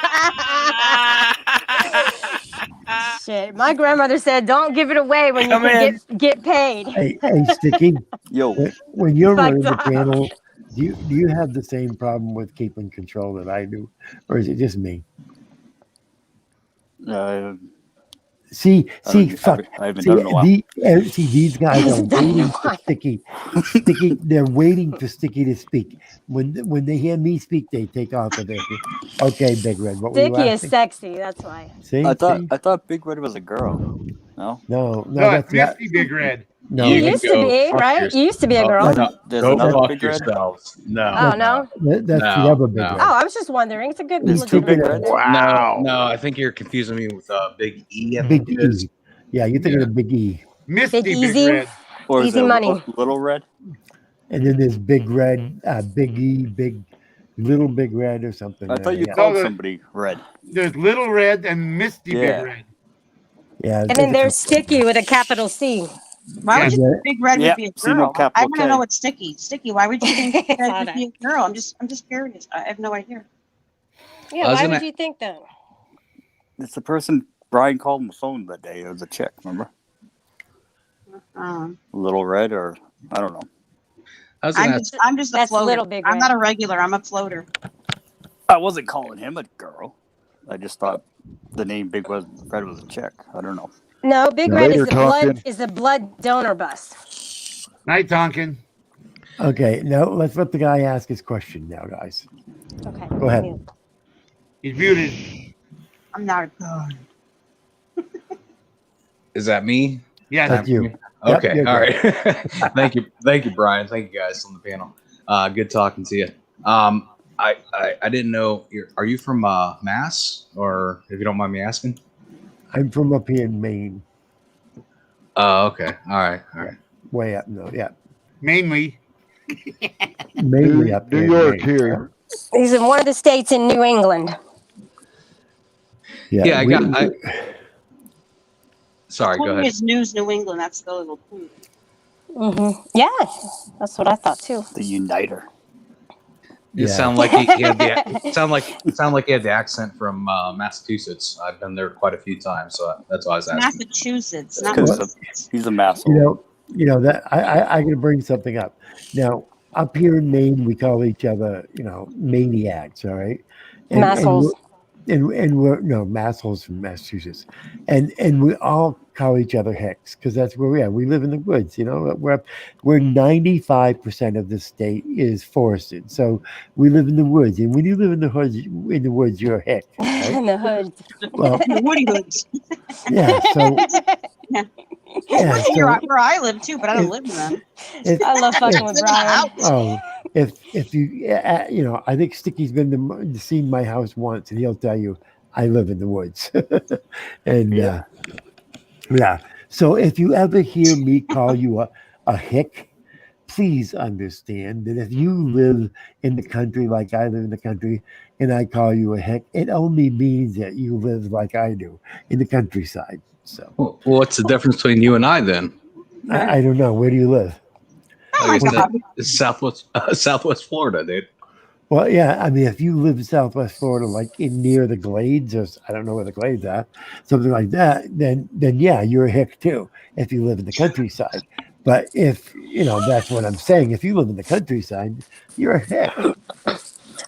Shit. My grandmother said, "Don't give it away when you Come can get paid." Hey, Sticky. Yo, When you're running Fucked the up. channel, do you have the same problem with keeping control that I do, or is it just me? See, fuck. I haven't See, done it in a while. see, these guys are Hasn't done it in a waiting for while. Sticky. They're waiting for Sticky to speak. When they hear me speak, they take off of their. Okay, Big Red. What were you Sticky is asking? sexy. That's why. See, I see? thought Big Red was a girl. No, No, No, that's not. Misty Big Red. No, You can used to go be, fuck right? yourself. You used to be a Oh, girl. no, there's Go another fuck Big Red. yourselves. No. Oh no. that's the No, other Big no. Red. Oh, I was just wondering. It's a good There's two legitimate Big Reds. question. No, I think you're confusing me with Big E. I Big think it is. E. Yeah, you're thinking of Big E. Misty Big Big Easy. Red. Or is Easy it money. Little Red? And then there's Big Red, Big E, Little Big Red or something. I thought you yeah. called No, somebody Red. There's Little Red and Misty Yeah. Big Red. Yeah, And then there's Sticky with a capital C. Why would you Yeah. think Big Red Yeah, would be a see no girl? I capital want to K. know what's Sticky. Sticky, why would you think Big Red Saw would be a girl? I'm just curious. I have no idea. Yeah, I was why gonna- would you think that? It's the person Brian called on the phone that day. It was a chick, remember? Little Red, or I don't know. I was gonna ask, I'm just a That's floater. Little Big I'm Red. not a regular. I'm a floater. I wasn't calling him a girl. I just thought the name Big Red was a chick. I don't know. No, Big Red Later, is the blood Tonkin. is the blood donor bus. Night, Tonkin. Okay, now let's let the guy ask his question now, guys. Okay. Go ahead. He's muted. I'm not a girl. Is that me? Yeah, That's you. Okay, Yep, all you're right. Thank you, Brian. Thank you guys on the panel. Good talking to you. I didn't know. Are you from Mass, or if you don't mind me asking? I'm from up here in Maine, Oh, okay. All right. way up north. Yeah, Mainly. mainly up New there. York in Maine. here. He's in one of the states in New England. Yeah, Sorry, go Queen ahead. is News New England. That's the little queen. Yeah, that's what I thought too. The Uniter. You sound like he had the sound like he had the accent from Massachusetts. I've been there quite a few times, so that's why I was asking. Massachusetts, not Because he's a masshole. You know that I got to bring something up. Now up here in Maine, we call each other, maniacs. All right, Massholes. and we're no massholes from Massachusetts, and we all call each other hicks because that's where we are. We live in the woods. We're 95% of the state is forested, so we live in the woods. And when you live in the woods, you're a hick. Right? In the hood. Well, the woody hoods. yeah. So Yeah. yeah. You're So where I live too, but I don't live in them. I love fucking with Brian. oh, if you I think Sticky's been to see my house once, and he'll tell you I live in the woods. And yeah. So if you ever hear me call you a hick, please understand that if you live in the country like I live in the country, and I call you a hick, it only means that you live like I do in the countryside. So Well, what's the difference between you and I then? I don't know. Where do you live? Like I said, it's Southwest Florida, dude. Well, yeah. I mean, if you live in Southwest Florida, like near the Glades, or I don't know where the Glades are, something like that, then yeah, you're a hick too. If you live in the countryside, but if that's what I'm saying. If you live in the countryside, you're a hick.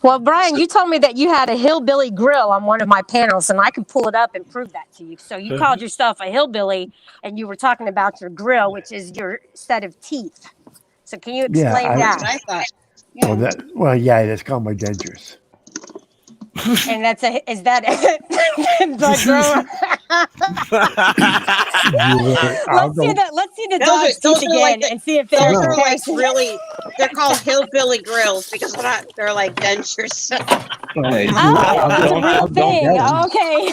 Well, Brian, you told me that you had a hillbilly grill on one of my panels, and I can pull it up and prove that to you. So you called yourself a hillbilly, and you were talking about your grill, which is your set of teeth. So can you explain that? I thought. Yeah, that's called my dentures. And is that blood grower? Let's see the dog's teeth again and see if they're like really. They're called hillbilly grills because they're like dentures. It's a real thing. Okay.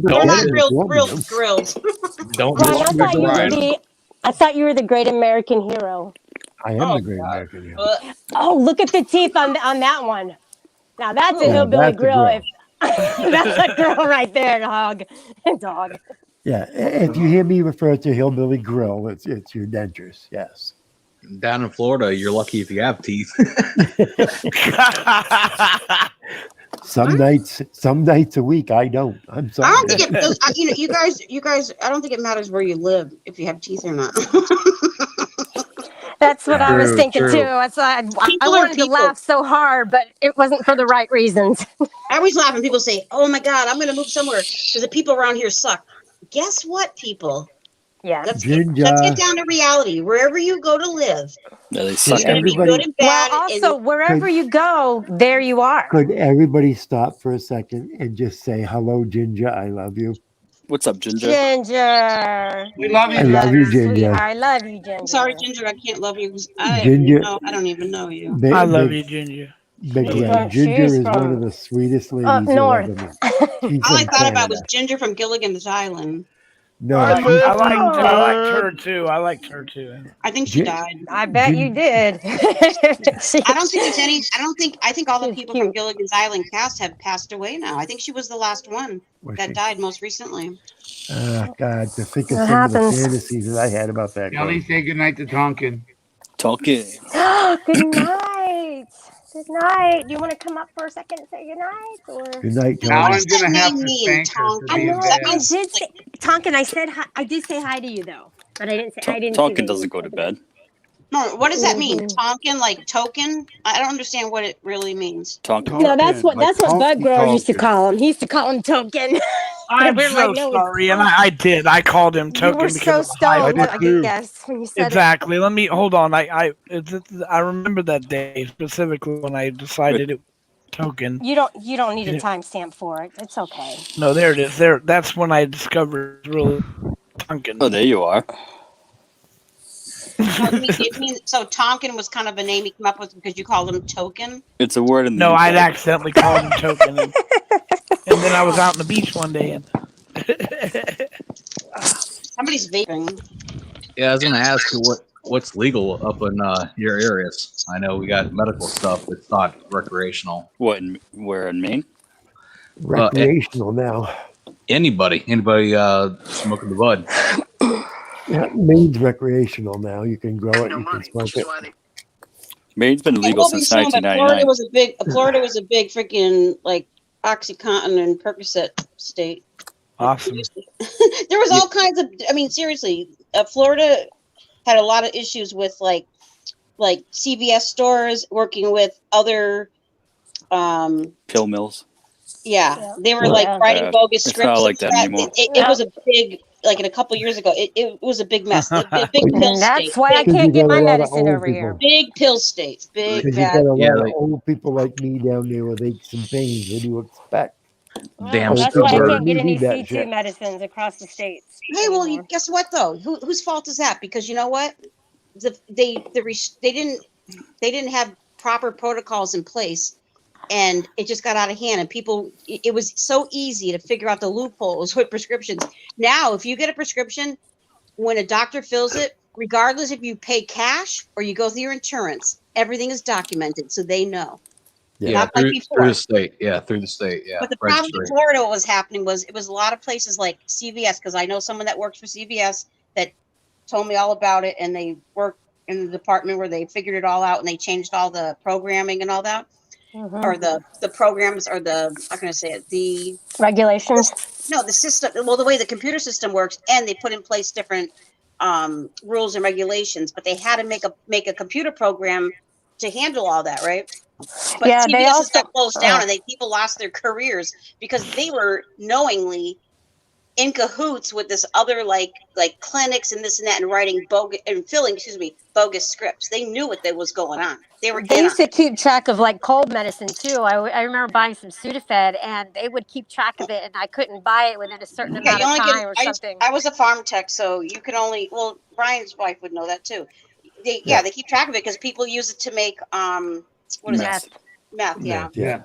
They're not real grills. Don't Brian, I thought you were the great American hero. I am the great American hero. Oh, look at the teeth on that one. Now that's a hillbilly that's a grill. grill. That's a grill right there, dog. Yeah, if you hear me refer to hillbilly grill, it's your dentures. Yes. Down in Florida, you're lucky if you have teeth. Some nights a week I don't. I'm sorry. I don't think it. You guys. I don't think it matters where you live if you have teeth or not. That's what I was thinking true. too. That's why I wanted to laugh so hard, but it wasn't for the right reasons. I always laugh when people say, "Oh my God, I'm going to move somewhere because the people around here suck." Guess what, people? Yeah. Let's get down to reality. Wherever you go to live, it's going to be good and bad. Well, also, wherever you go, there you are. Could everybody stop for a second and just say hello, Ginger? I love you. What's up, Ginger? Ginger. We love you. I love you, Ginger. I love you, Ginger. Sorry, Ginger, I can't love you because Ginger- I don't even know you. I love you, Ginger. Big Yeah, Ginger she's is one from of the sweetest ladies up you'll north. ever meet. All I thought about was Ginger from Gilligan's Island. No, I she's- liked her too. I liked her too. I think she died. I bet you did. I don't think there's any. I think all the people from Gilligan's Island cast have passed away now. I think she was the last one that died most recently. God, to think of It some happens. of the fantasies that I had about that. Kelly, girl. say goodnight to Tonkin. Talking. Good night. Good night. Do you want to come up for a second and say good night? Or Good night, Tony. Alan's gonna have to mean, spank her for I being know. bad. I did say, Tonkin. I said hi. I did say hi to you though, but I didn't say. I didn't. say Talking that doesn't you go to said bed. No, what does that mean? Mhm. Tonkin, like token? I don't understand what it really means. Talking. No, that's what Like Bud Tonkin Grower used to Tonkin. call him. He used to call him Token. I'm We're so like, no, it's sorry, and I did. I called him You Token were because so of the high stoned, did I too. guess, when you said Exactly. Let me hold on. I remember that day specifically when I decided it Token. it. You don't need a timestamp for it. It's okay. No, there it is. There. That's when I discovered it's really Tonkin. Oh, there you are. So Tonkin was kind of a name you came up with because you called him Token. It's a word in the No, UK. I'd accidentally called him Token, and then I was out on the beach one day, and Somebody's vaping. Yeah, I was gonna ask you what's legal up in your areas. I know we got medical stuff that's not recreational. What? Where in Maine? Recreational now. Anybody smoking the bud. Yeah, Maine's recreational now. You can grow it. You can smoke it. Maine's been legal Well, since but Florida 1999. was a big freaking like OxyContin and Percocet state. awesome. There was all kinds of. I mean, seriously, Florida had a lot of issues with like CVS stores working with other. Pill mills. Yeah, they were like writing bogus It's scripts. not like that anymore. It was a big, like in a couple years ago, it was a big mess. A big pill That's state. why I Because you can't get got a my lot of medicine old over here. people. Big pill state. Big Because you bad. got a Yeah, lot like- of old people like me down there with aches and pains. What do you expect? Damn Old That's why I people can't get need any that CT shit. medicines across the states. Hey, well, guess what though? Whose fault is that? Because you know what, they didn't have proper protocols in place, and it just got out of hand. And people, it was so easy to figure out the loopholes with prescriptions. Now, if you get a prescription, when a doctor fills it, regardless if you pay cash or you go through your insurance, everything is documented, so they know. Yeah, Not like through before. the state. Yeah, through the state. Yeah. But the problem in registry. Florida, what was happening was it was a lot of places like CVS, because I know someone that works for CVS that told me all about it, and they work in the department where they figured it all out and they changed all the programming and all that, or the programs, or the, how can I say it, the regulations. No, the system. Well, the way the computer system works, and they put in place different rules and regulations, but they had to make a computer program to handle all that, right? But Yeah, they CVS also- got closed down, and people lost their careers because they were knowingly in cahoots with this other like clinics and this and that, and writing bogus and filling, bogus scripts. They knew what was going on. They were. They used to keep track of like cold medicine too. I remember buying some Sudafed, and they would keep track of it, and I couldn't buy it within a certain amount of time or something. I was a farm tech, so you could only. Well, Brian's wife would know that too. They keep track of it because people use it to make what is Meth. it? Meth. Yeah. Yeah.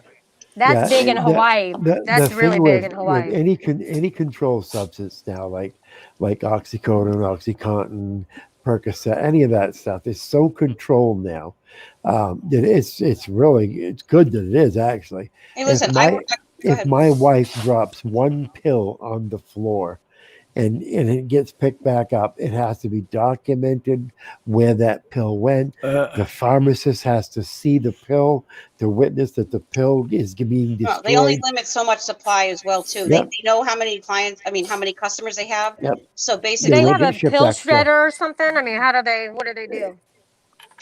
That's big in Hawaii. That's the really thing big with- in Hawaii. with any controlled substance now, like oxycodone, OxyContin, Percocet, any of that stuff is so controlled now. It's good that it is actually. Hey, listen, If my wife drops one pill on the floor and it gets picked back up, it has to be documented where that pill went. The pharmacist has to see the pill to witness that the pill is being destroyed. No, they only limit so much supply as well too. Yep. They know how many clients. I mean, how many customers they have. Yep. So Do basically, they have a shipped pill extra. shredder or something? I mean, what do they do?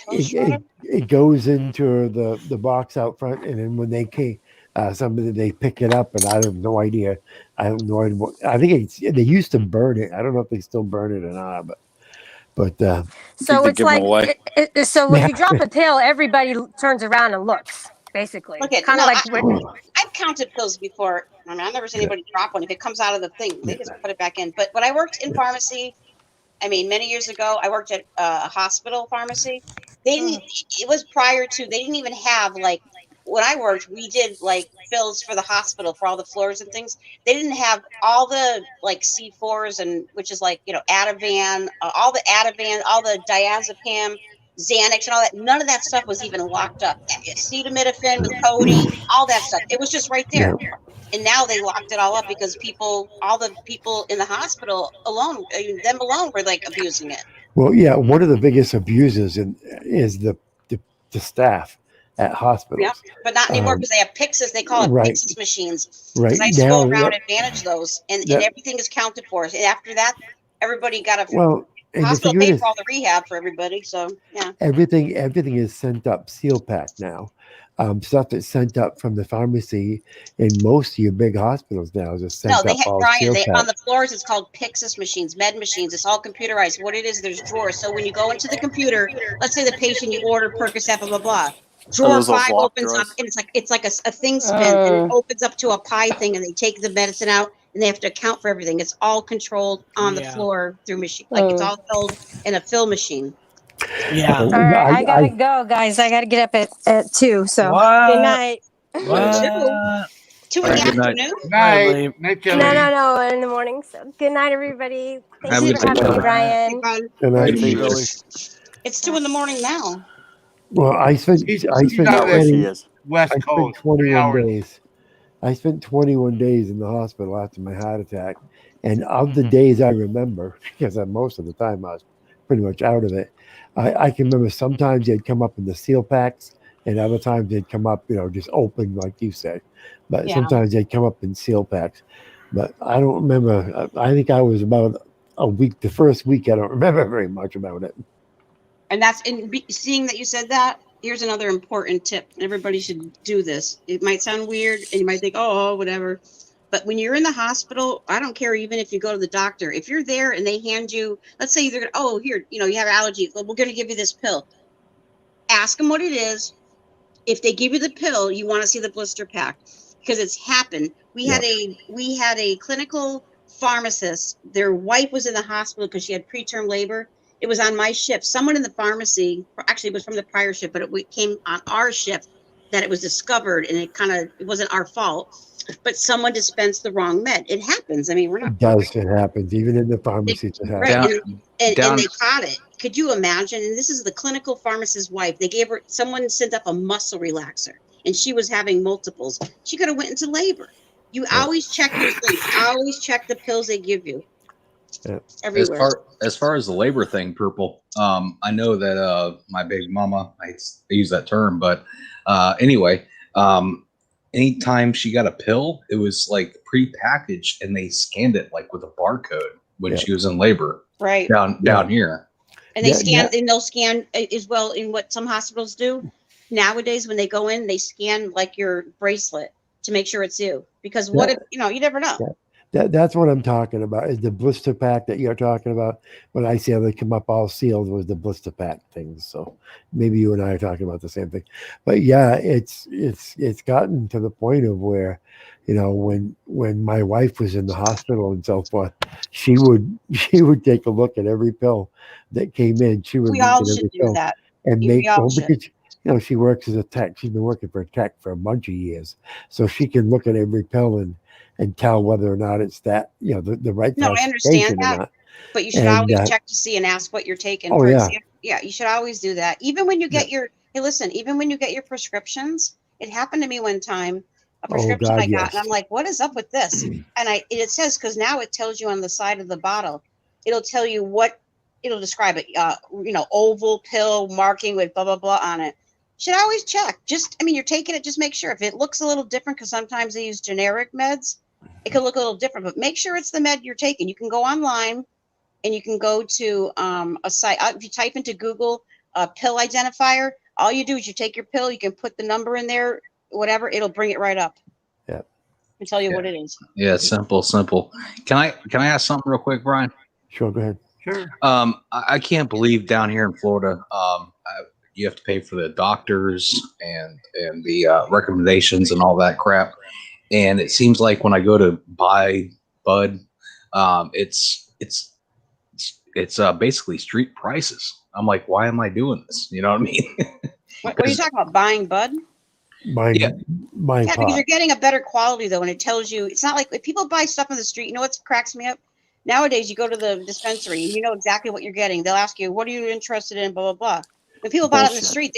It goes into the box out front, and then when they came, they pick it up, and I have no idea. I have no idea. I think they used to burn it. I don't know if they still burn it or not, but So they it's give 'em like, away. so when you drop a pill, everybody turns around and looks, basically. look at Kind of no, like I've counted pills before. I mean, I've never seen anybody drop one. If it comes out of the thing, they just put it back in. But when I worked in pharmacy, I mean, many years ago, I worked at a hospital pharmacy. They didn't. It was prior to. They didn't even have like when I worked. We did like fills for the hospital for all the floors and things. They didn't have all the like C4s and which is like Ativan, all the Ativan, all the diazepam, Xanax, and all that. None of that stuff was even locked up. Acetaminophen with codeine, all that stuff. It was just right there. And now they locked it all up because all the people in the hospital alone, them alone, were like abusing it. well, yeah, one of the biggest abuses is the staff at hospitals. Yeah, but not anymore because they have Pyxis. They call it right. Pyxis machines. Right Because I used to go now, around yep. and manage those, and Yep. everything is counted for. And after that, everybody got a Well, and the hospital thing paid is, for all the rehab for everybody. So yeah. everything is sent up seal pack now. Stuff that's sent up from the pharmacy in most of your big hospitals now is just sent No, they up have all Brian. seal They pack. on the floors. It's called Pyxis machines, med machines. It's all computerized. What it is, there's drawers. So when you go into the computer, let's say the patient you order Percocet, blah blah blah. Drawer those lock 5 opens drawers? up, and it's like a thing spin, and it opens up to a pie thing, and they take the medicine out, and they have to account for everything. It's all controlled on the Yeah. floor through machine. Like it's all held in a fill machine. Yeah. All right, I gotta go, guys. I gotta get up at 2. So good night. What? 2 in All the right, good night. afternoon. Night. Night, No, Jelly. no, in the morning. So good night, everybody. Thanks Have a for good having night, me, Jelly. Brian. And I, Good night, Jelly. It's 2 in the morning now. well, I spent She's I spent out where she 20, is. West I spent Coast. 3 21 hours. days. I spent 21 days in the hospital after my heart attack, and of the days I remember, because most of the time I was pretty much out of it, I can remember sometimes they'd come up in the seal packs, and other times they'd come up, just open like you said. But Yeah. sometimes they'd come up in seal packs. But I don't remember. I think I was about a week. The first week, I don't remember very much about it. And that's seeing that you said that. Here's another important tip. Everybody should do this. It might sound weird, and you might think, "Oh, whatever." But when you're in the hospital, I don't care even if you go to the doctor. If you're there and they hand you, let's say they're gonna, here, you have allergy. Well, we're going to give you this pill. Ask them what it is. If they give you the pill, you want to see the blister pack because it's happened. We had a clinical pharmacist. Their wife was in the hospital because she had preterm labor. It was on my shift. Someone in the pharmacy, actually it was from the prior shift, but it came on our shift that it was discovered, and it wasn't our fault. But someone dispensed the wrong med. It happens. I mean, we're not It does. It happens. Even in the pharmacies, it happens. right, and they caught it. Could you imagine? And this is the clinical pharmacist's wife. They gave her, someone sent up a muscle relaxer, and she was having multiples. She could have went into labor. You always check your things. Always check the pills they give you. Everywhere. As far as the labor thing, Purple, I know that my big mama, I use that term, but anyway, anytime she got a pill, it was like pre-packaged, and they scanned it like with a barcode when she was in labor, Right. down here. And they scan, and they'll scan as well in what some hospitals do nowadays. When they go in, they scan like your bracelet to make sure it's you. Because what if, you never know. That's what I'm talking about. Is the blister pack that you're talking about? When I say they come up all sealed, was the blister pack things. So maybe you and I are talking about the same thing. But yeah, it's gotten to the point of where, when my wife was in the hospital and so forth, she would take a look at every pill that came in. She would We look all at every should do pill that. and We make all because she works as a tech. She's been working for a tech for a bunch of years, so she can look at every pill and tell whether or not it's that the right No, I understand classification or that. not. But you should And, always check to see and ask what you're taking. Oh, For yeah. example, you should always do that. Even when you get your, hey, listen, even when you get your prescriptions, it happened to me one time, a prescription God, I got, yes. and I'm like, what is up with this? And it says, because now it tells you on the side of the bottle, it'll tell you it'll describe it, oval pill marking with blah, blah, blah on it. Should always check. You're taking it, just make sure. If it looks a little different, because sometimes they use generic meds, it can look a little different, but make sure it's the med you're taking. You can go online and you can go to a site. If you type into Google pill identifier, all you do is you take your pill, you can put the number in there, whatever, it'll bring it right up. Yeah. And tell you what it is. Yeah, simple. Can I ask something real quick, Brian? Sure, go ahead. Sure. I can't believe down here in Florida, you have to pay for the doctors and the recommendations and all that crap. And it seems like when I go to buy bud, it's basically street prices. I'm like, why am I doing this? You know what I mean? What are you talking about? Buying bud? Mine Yeah, because you're getting a better quality though, and it tells you. It's not like if people buy stuff on the street. You know what cracks me up? Nowadays, you go to the dispensary and you know exactly what you're getting. They'll ask you, "What are you interested in?" Blah blah blah. When people bought it in the street,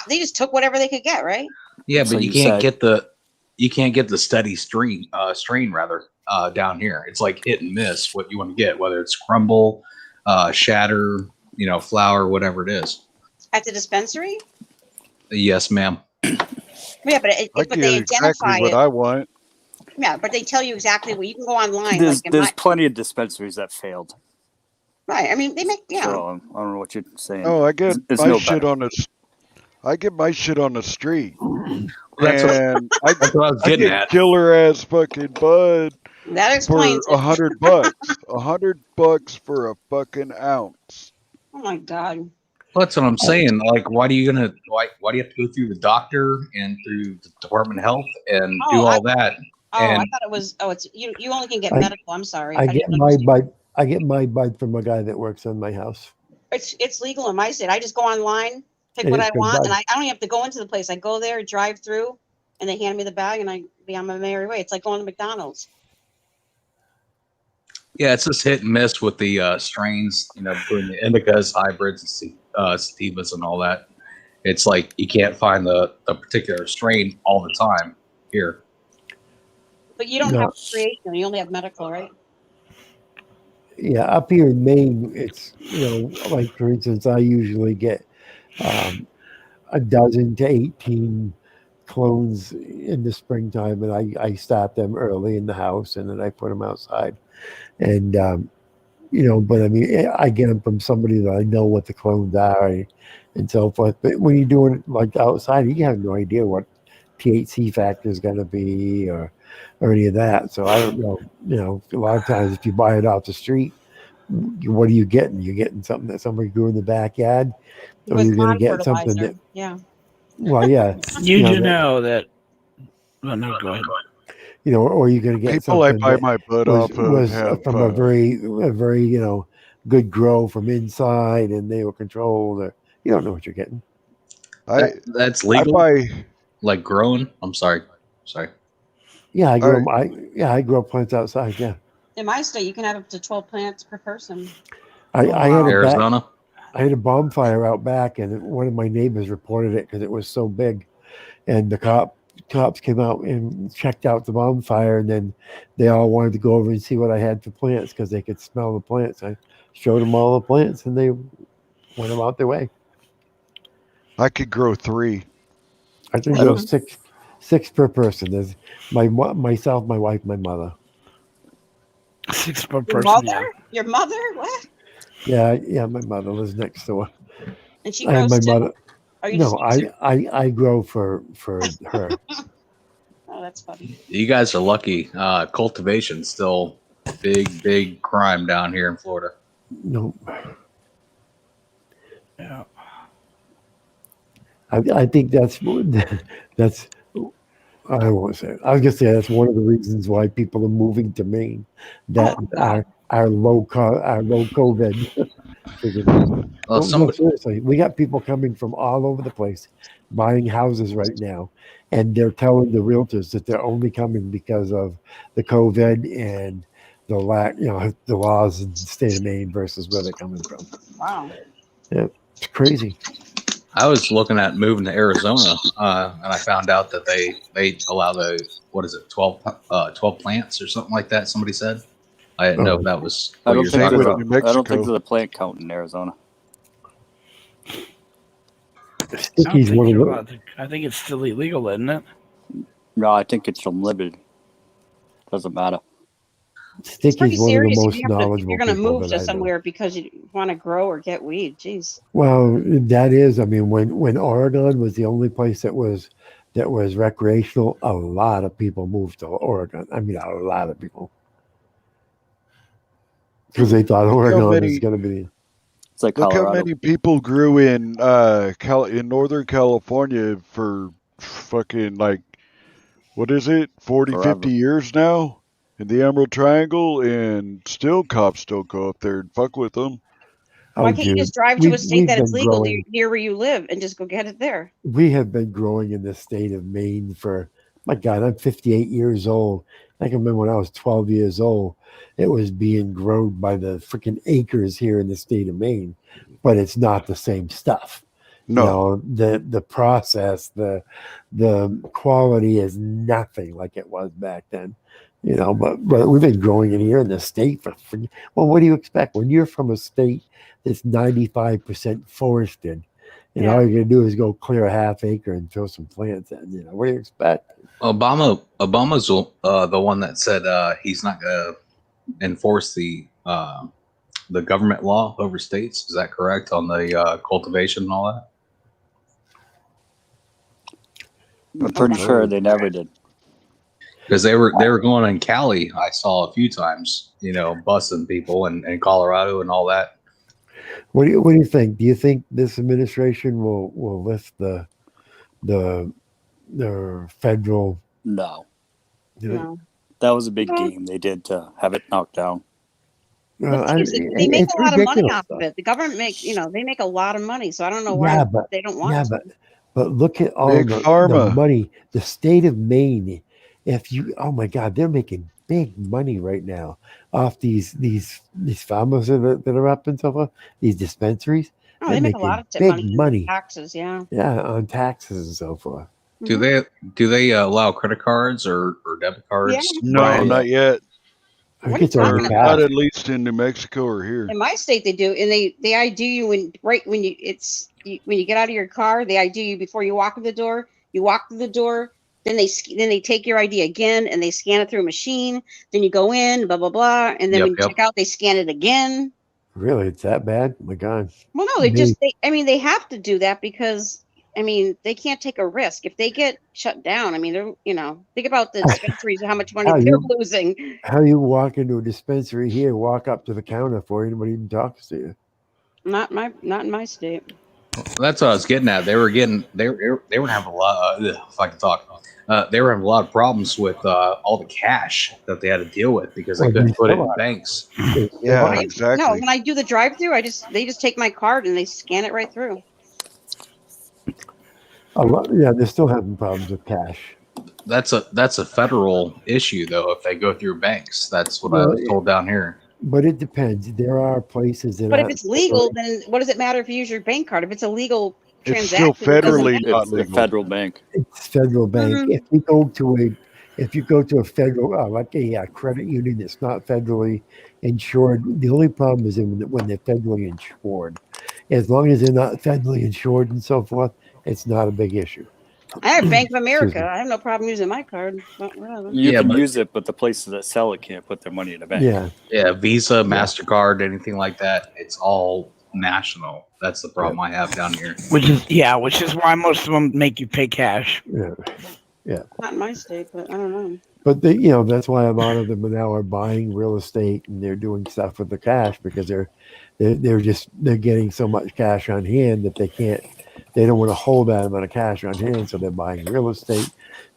they just took whatever they could get, right? Yeah, but you can't get the steady strain rather down here. It's like hit and miss what you want to get, whether it's crumble, shatter, flour, whatever it is. At the dispensary? Yes, ma'am. Yeah, but I but get they identify exactly what it. I want. Yeah, but they tell you exactly what you can go online. There's plenty of dispensaries that failed. Right. I mean, they make So I don't know what you're saying. Oh, I get It's my no shit better. on the. I get my shit on the street, That's what- and that's what I was getting get at. killer ass fucking bud That for explains it. $100. $100 for a fucking ounce. Oh my god. Well, that's what I'm saying. Like, why do you have to go through the doctor and through the Department of Health and do all that? Oh, I And thought it was. Oh, it's you. You only can get I- medical. I'm sorry. I I get didn't my understand. bud. I get my bud from a guy that works on my house. It's legal in my state. I just go online, pick It what is I good want, and bud. I don't even have to go into the place. I go there, drive through, and they hand me the bag, and I be on my merry way. It's like going to McDonald's. yeah, it's just hit and miss with the strains, between the indicas, hybrids, and sativas, and all that. It's like you can't find the particular strain all the time here. But you don't No. have recreational. You only have medical, right? Yeah, up here in Maine, it's like for instance, I usually get a dozen to 18 clones in the springtime, and I start them early in the house, and then I put them outside, and but I mean, I get them from somebody that I know what the clones are and so forth. But when you're doing it like outside, you have no idea what THC factor is going to be or any of that. So I don't know. A lot of times if you buy it off the street, what are you getting? You're getting something that somebody grew in the backyard, or With you're going to lawn get something fertilizer. that, Yeah. well, yeah, You do that- know that. Oh, no, go ahead. or you're going to get People I something buy that my bud was, off of was have from a very good grow from inside, and they were controlled. Or you don't know what you're getting. That's legal. Like growing. I'm sorry. Yeah, I grow. I grow plants outside. Yeah, In my state, you can have up to 12 plants per person. I had a Arizona. I had a bonfire out back, and one of my neighbors reported it because it was so big, and the cops came out and checked out the bonfire, and then they all wanted to go over and see what I had for plants because they could smell the plants. I showed them all the plants, and they went about their way. I could grow 3. I think there was six per person. There's myself, my wife, my mother. 6 per Your person. mother? Your mother? What? Yeah, my mother lives next door. And she I have grows my too? mother. Are you No, just I grow for her. Oh, that's funny. You guys are lucky. Cultivation's still big crime down here in Florida. No, Yeah. I think that's I won't say it. I was gonna say that's one of the reasons why people are moving to Maine. That our low COVID. Well, No, seriously, we got people coming from all over the place, buying houses right now, and they're telling the realtors that they're only coming because of the COVID and the the laws in the state of Maine versus where they're coming from. Wow. Yeah, it's crazy. I was looking at moving to Arizona, and I found out that they allow 12 plants or something like that. Somebody said. I didn't know if that was. I what don't you're think talking there's about. I don't think there's a plant count in Arizona. Sticky's one of the. I think it's still illegal, isn't it? No, I think it's unlimited. Doesn't matter. It's pretty Sticky's one of the serious if most you're going knowledgeable to people move that to I know. somewhere because you want to grow or get weed. Jeez. Well, that is. I mean, when Oregon was the only place that was recreational, a lot of people moved to Oregon. I mean, a lot of people. Because they thought Oregon is going to be. It's like Look how Colorado. many people grew in in Northern California for fucking like, what is it, 40, Forever. 50 years now in the Emerald Triangle, and still cops still go up there and fuck with them. Why can't you just drive to a state that it's been legal growing. near where you live and just go get it there? We have been growing in the state of Maine for, my God, I'm 58 years old. I can remember when I was 12 years old, it was being grown by the freaking acres here in the state of Maine, but it's not the same stuff. No. The process, the quality is nothing like it was back then. But we've been growing it here in the state well, what do you expect when you're from a state that's 95% forested? And all you're gonna do is go clear a half acre and throw some plants in. What do you expect? Obama's the one that said he's not going to enforce the government law over states. Is that correct on the cultivation and all that? I'm pretty sure they never did. Because they were going in Cali. I saw a few times, busing people in Colorado and all that. What do you think? Do you think this administration will lift the federal? No. Do they? No. That was a big game they did to have it knocked down. The thing is, they make a lot of money off of it. The government makes, they make a lot of money. So I don't know why they don't want to. But look at all Big the pharma. money. The state of Maine, oh my God, they're making big money right now off these farmers that are up and so forth. These dispensaries. Oh, they make a lot of big money. Taxes, yeah. Yeah, on taxes and so forth. Do they allow credit cards or debit cards? Yeah. No, Brian? not yet. I think it's already Or passed. not at least in New Mexico or here. In my state, they do, and they ID you when you get out of your car. They ID you before you walk through the door. You walk through the door, then they take your ID again and they scan it through a machine. Then you go in, blah blah blah, and then when you check out, they scan it again. Really, it's that bad? Oh my God. Well, no, they have to do that because they can't take a risk if they get shut down. They're think about the dispensaries and how much money they're losing. How you walk into a dispensary here, walk up to the counter before anybody even talks to you? Not in my state. That's what I was getting at. They were having a lot. If I can talk, they were having a lot of problems with all the cash that they had to deal with because they couldn't put it in banks. Yeah, exactly. No, when I do the drive-through, they just take my card and they scan it right through. They're still having problems with cash. That's a federal issue though. If they go through banks, that's what I was told down here. But it depends. There are places that. But if it's legal, then what does it matter if you use your bank card? If it's a legal It's transaction, still federally not It's the legal. federal bank. It's federal bank. Mhm. If you go to a federal, like a credit union that's not federally insured, the only problem is when they're federally insured. As long as they're not federally insured and so forth, it's not a big issue. I have Bank of Excuse America. me. I have no problem using my card. But whatever. You can but- use it, but the places that sell it can't put their money in the bank. Yeah, Visa, MasterCard, anything like that. It's all national. That's the problem I have down here. Which is why most of them make you pay cash. Yeah. Not in my state, but I don't know. But that's why a lot of them now are buying real estate and they're doing stuff with the cash because they're getting so much cash on hand that they don't want to hold that amount of cash on hand, so they're buying real estate,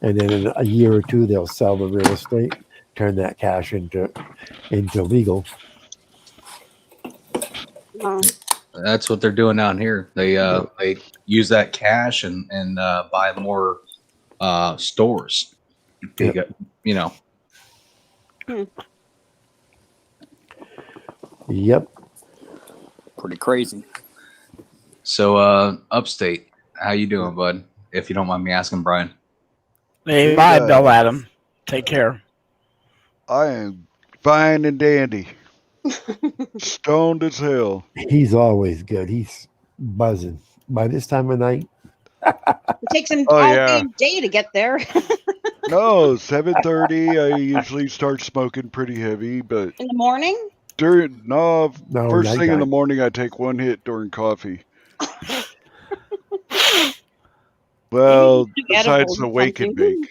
and then in a year or two they'll sell the real estate, turn that cash into legal. That's what they're doing down here. They use that cash and buy more stores. They got, Yep. Pretty crazy. So upstate, how you doing, bud? If you don't mind me asking, Brian. Hey, bye, Bill Adam. Take care. I am fine and dandy. Stoned as hell. He's always good. He's buzzing. By this time of night, It takes him Oh, all yeah. damn day to get there. No, 7:30. I usually start smoking pretty heavy, but In the morning? No, first thing in the nighttime. morning I take one hit during coffee. Well, do besides edibles the or wake and something. bake.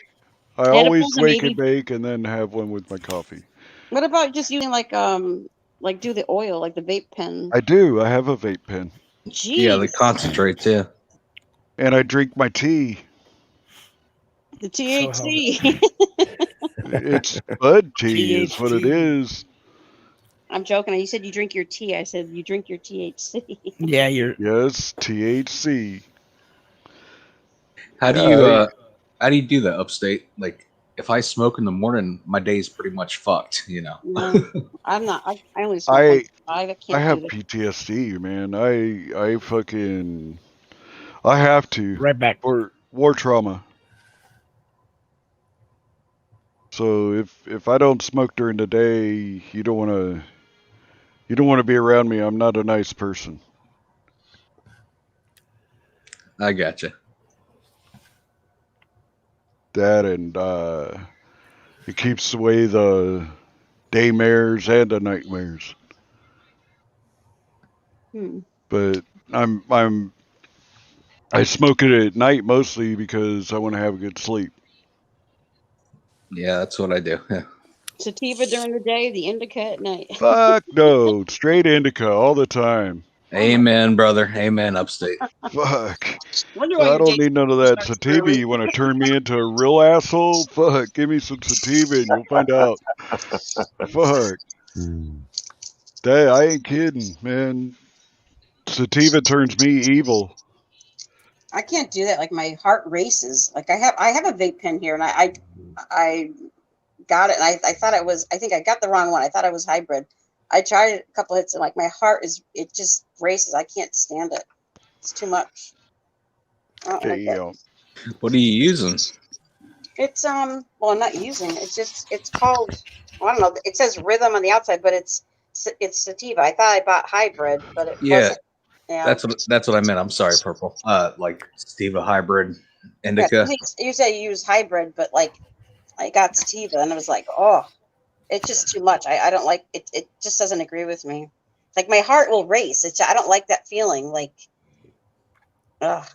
I always Edibles and wake maybe- and bake and then have one with my coffee. What about just using like do the oil, like the vape pen? I do. I have a vape pen. Jeez. Yeah, the concentrates. Yeah. And I drink my tea. The THC. It's bud tea is what it is. I'm joking. You said you drink your tea. I said you drink your THC. Yeah, you're. Yes, THC. How do you do that upstate? Like, if I smoke in the morning, my day's pretty much fucked. No, I'm not. I only smoke I once a five. I can't I have do that. PTSD, man. I have to. Right back. For war trauma. So if I don't smoke during the day, you don't want to be around me. I'm not a nice person. I gotcha. That and it keeps away the daymares and the nightmares. But I smoke it at night mostly because I want to have a good sleep. Yeah, that's what I do. Yeah. Sativa during the day, the indica at night. Fuck no, straight indica all the time. Amen, brother. Amen, upstate. Fuck. Wonder why I your don't dating need none of that starts sativa. early. You want to turn me into a real asshole? Fuck. Give me some sativa and you'll find out. Fuck. I ain't kidding, man. Sativa turns me evil. I can't do that. Like my heart races. Like I have a vape pen here, and I got it, and I thought it was. I think I got the wrong one. I thought it was hybrid. I tried it a couple hits, and like my heart it just races. I can't stand it. It's too much. I don't like it. What are you using? It's well, I'm not using it. It's called. Well, I don't know. It says Rhythm on the outside, but it's sativa. I thought I bought hybrid, but it Yeah, wasn't. Yeah. that's what I meant. I'm sorry, Purple. Like sativa hybrid indica. Yeah, you say you use hybrid, but like I got sativa, and I was like, oh, it's just too much. I don't like it. It just doesn't agree with me. Like my heart will race. I don't like that feeling. Like, ugh.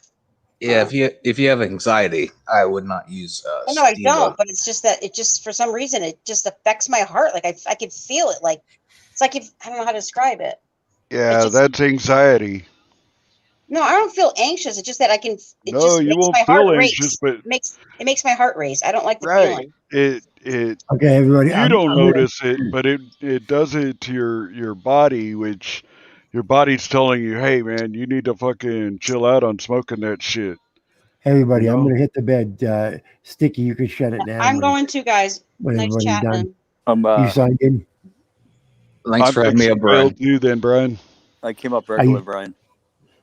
Yeah, if you have anxiety, I would not use. No, I sativa. don't. But it's just that it just for some reason it just affects my heart. Like I can feel it. Like it's like if I don't know how to describe it. Yeah, that's anxiety. No, I don't feel anxious. It's just that I can. It No, just you makes won't my feel heart anxious, race. but It makes my heart race. I don't like the right. feeling. It Okay, everybody. you I'm don't gonna- notice it, but it does it to your body, which your body's telling you, hey man, you need to fucking chill out on smoking that shit. Everybody, I'm No. going to hit the bed. Sticky, you can shut it down. I'm going to, guys. when Nice everybody's chatting. done. You signed in? Thanks for having me up, Well, Brian. you then, Brian. I came up Are regular, you- Brian.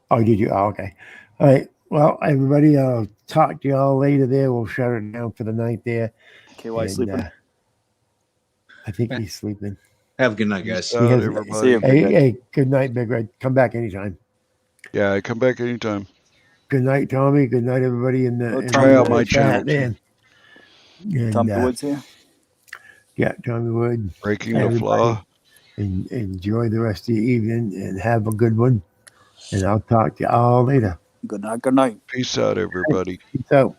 Oh, did you? Oh, okay. All right. Well, everybody, I'll talk to y'all later there. We'll shut it down for the night there. KY sleeping? I think he's sleeping. Have a good night, guys. He has- everybody. See you. Hey, good night, Big Red. Come back anytime. Yeah, come back anytime. Good night, Tommy. Good night, everybody in the, in Try the out my chat, channel. man. And, Tommy Woods here. Yeah, Tommy Wood. Breaking the Everybody, Flaw. enjoy the rest of the evening and have a good one. And I'll talk to you all later. Good night. Good night. Peace out, everybody. Peace out.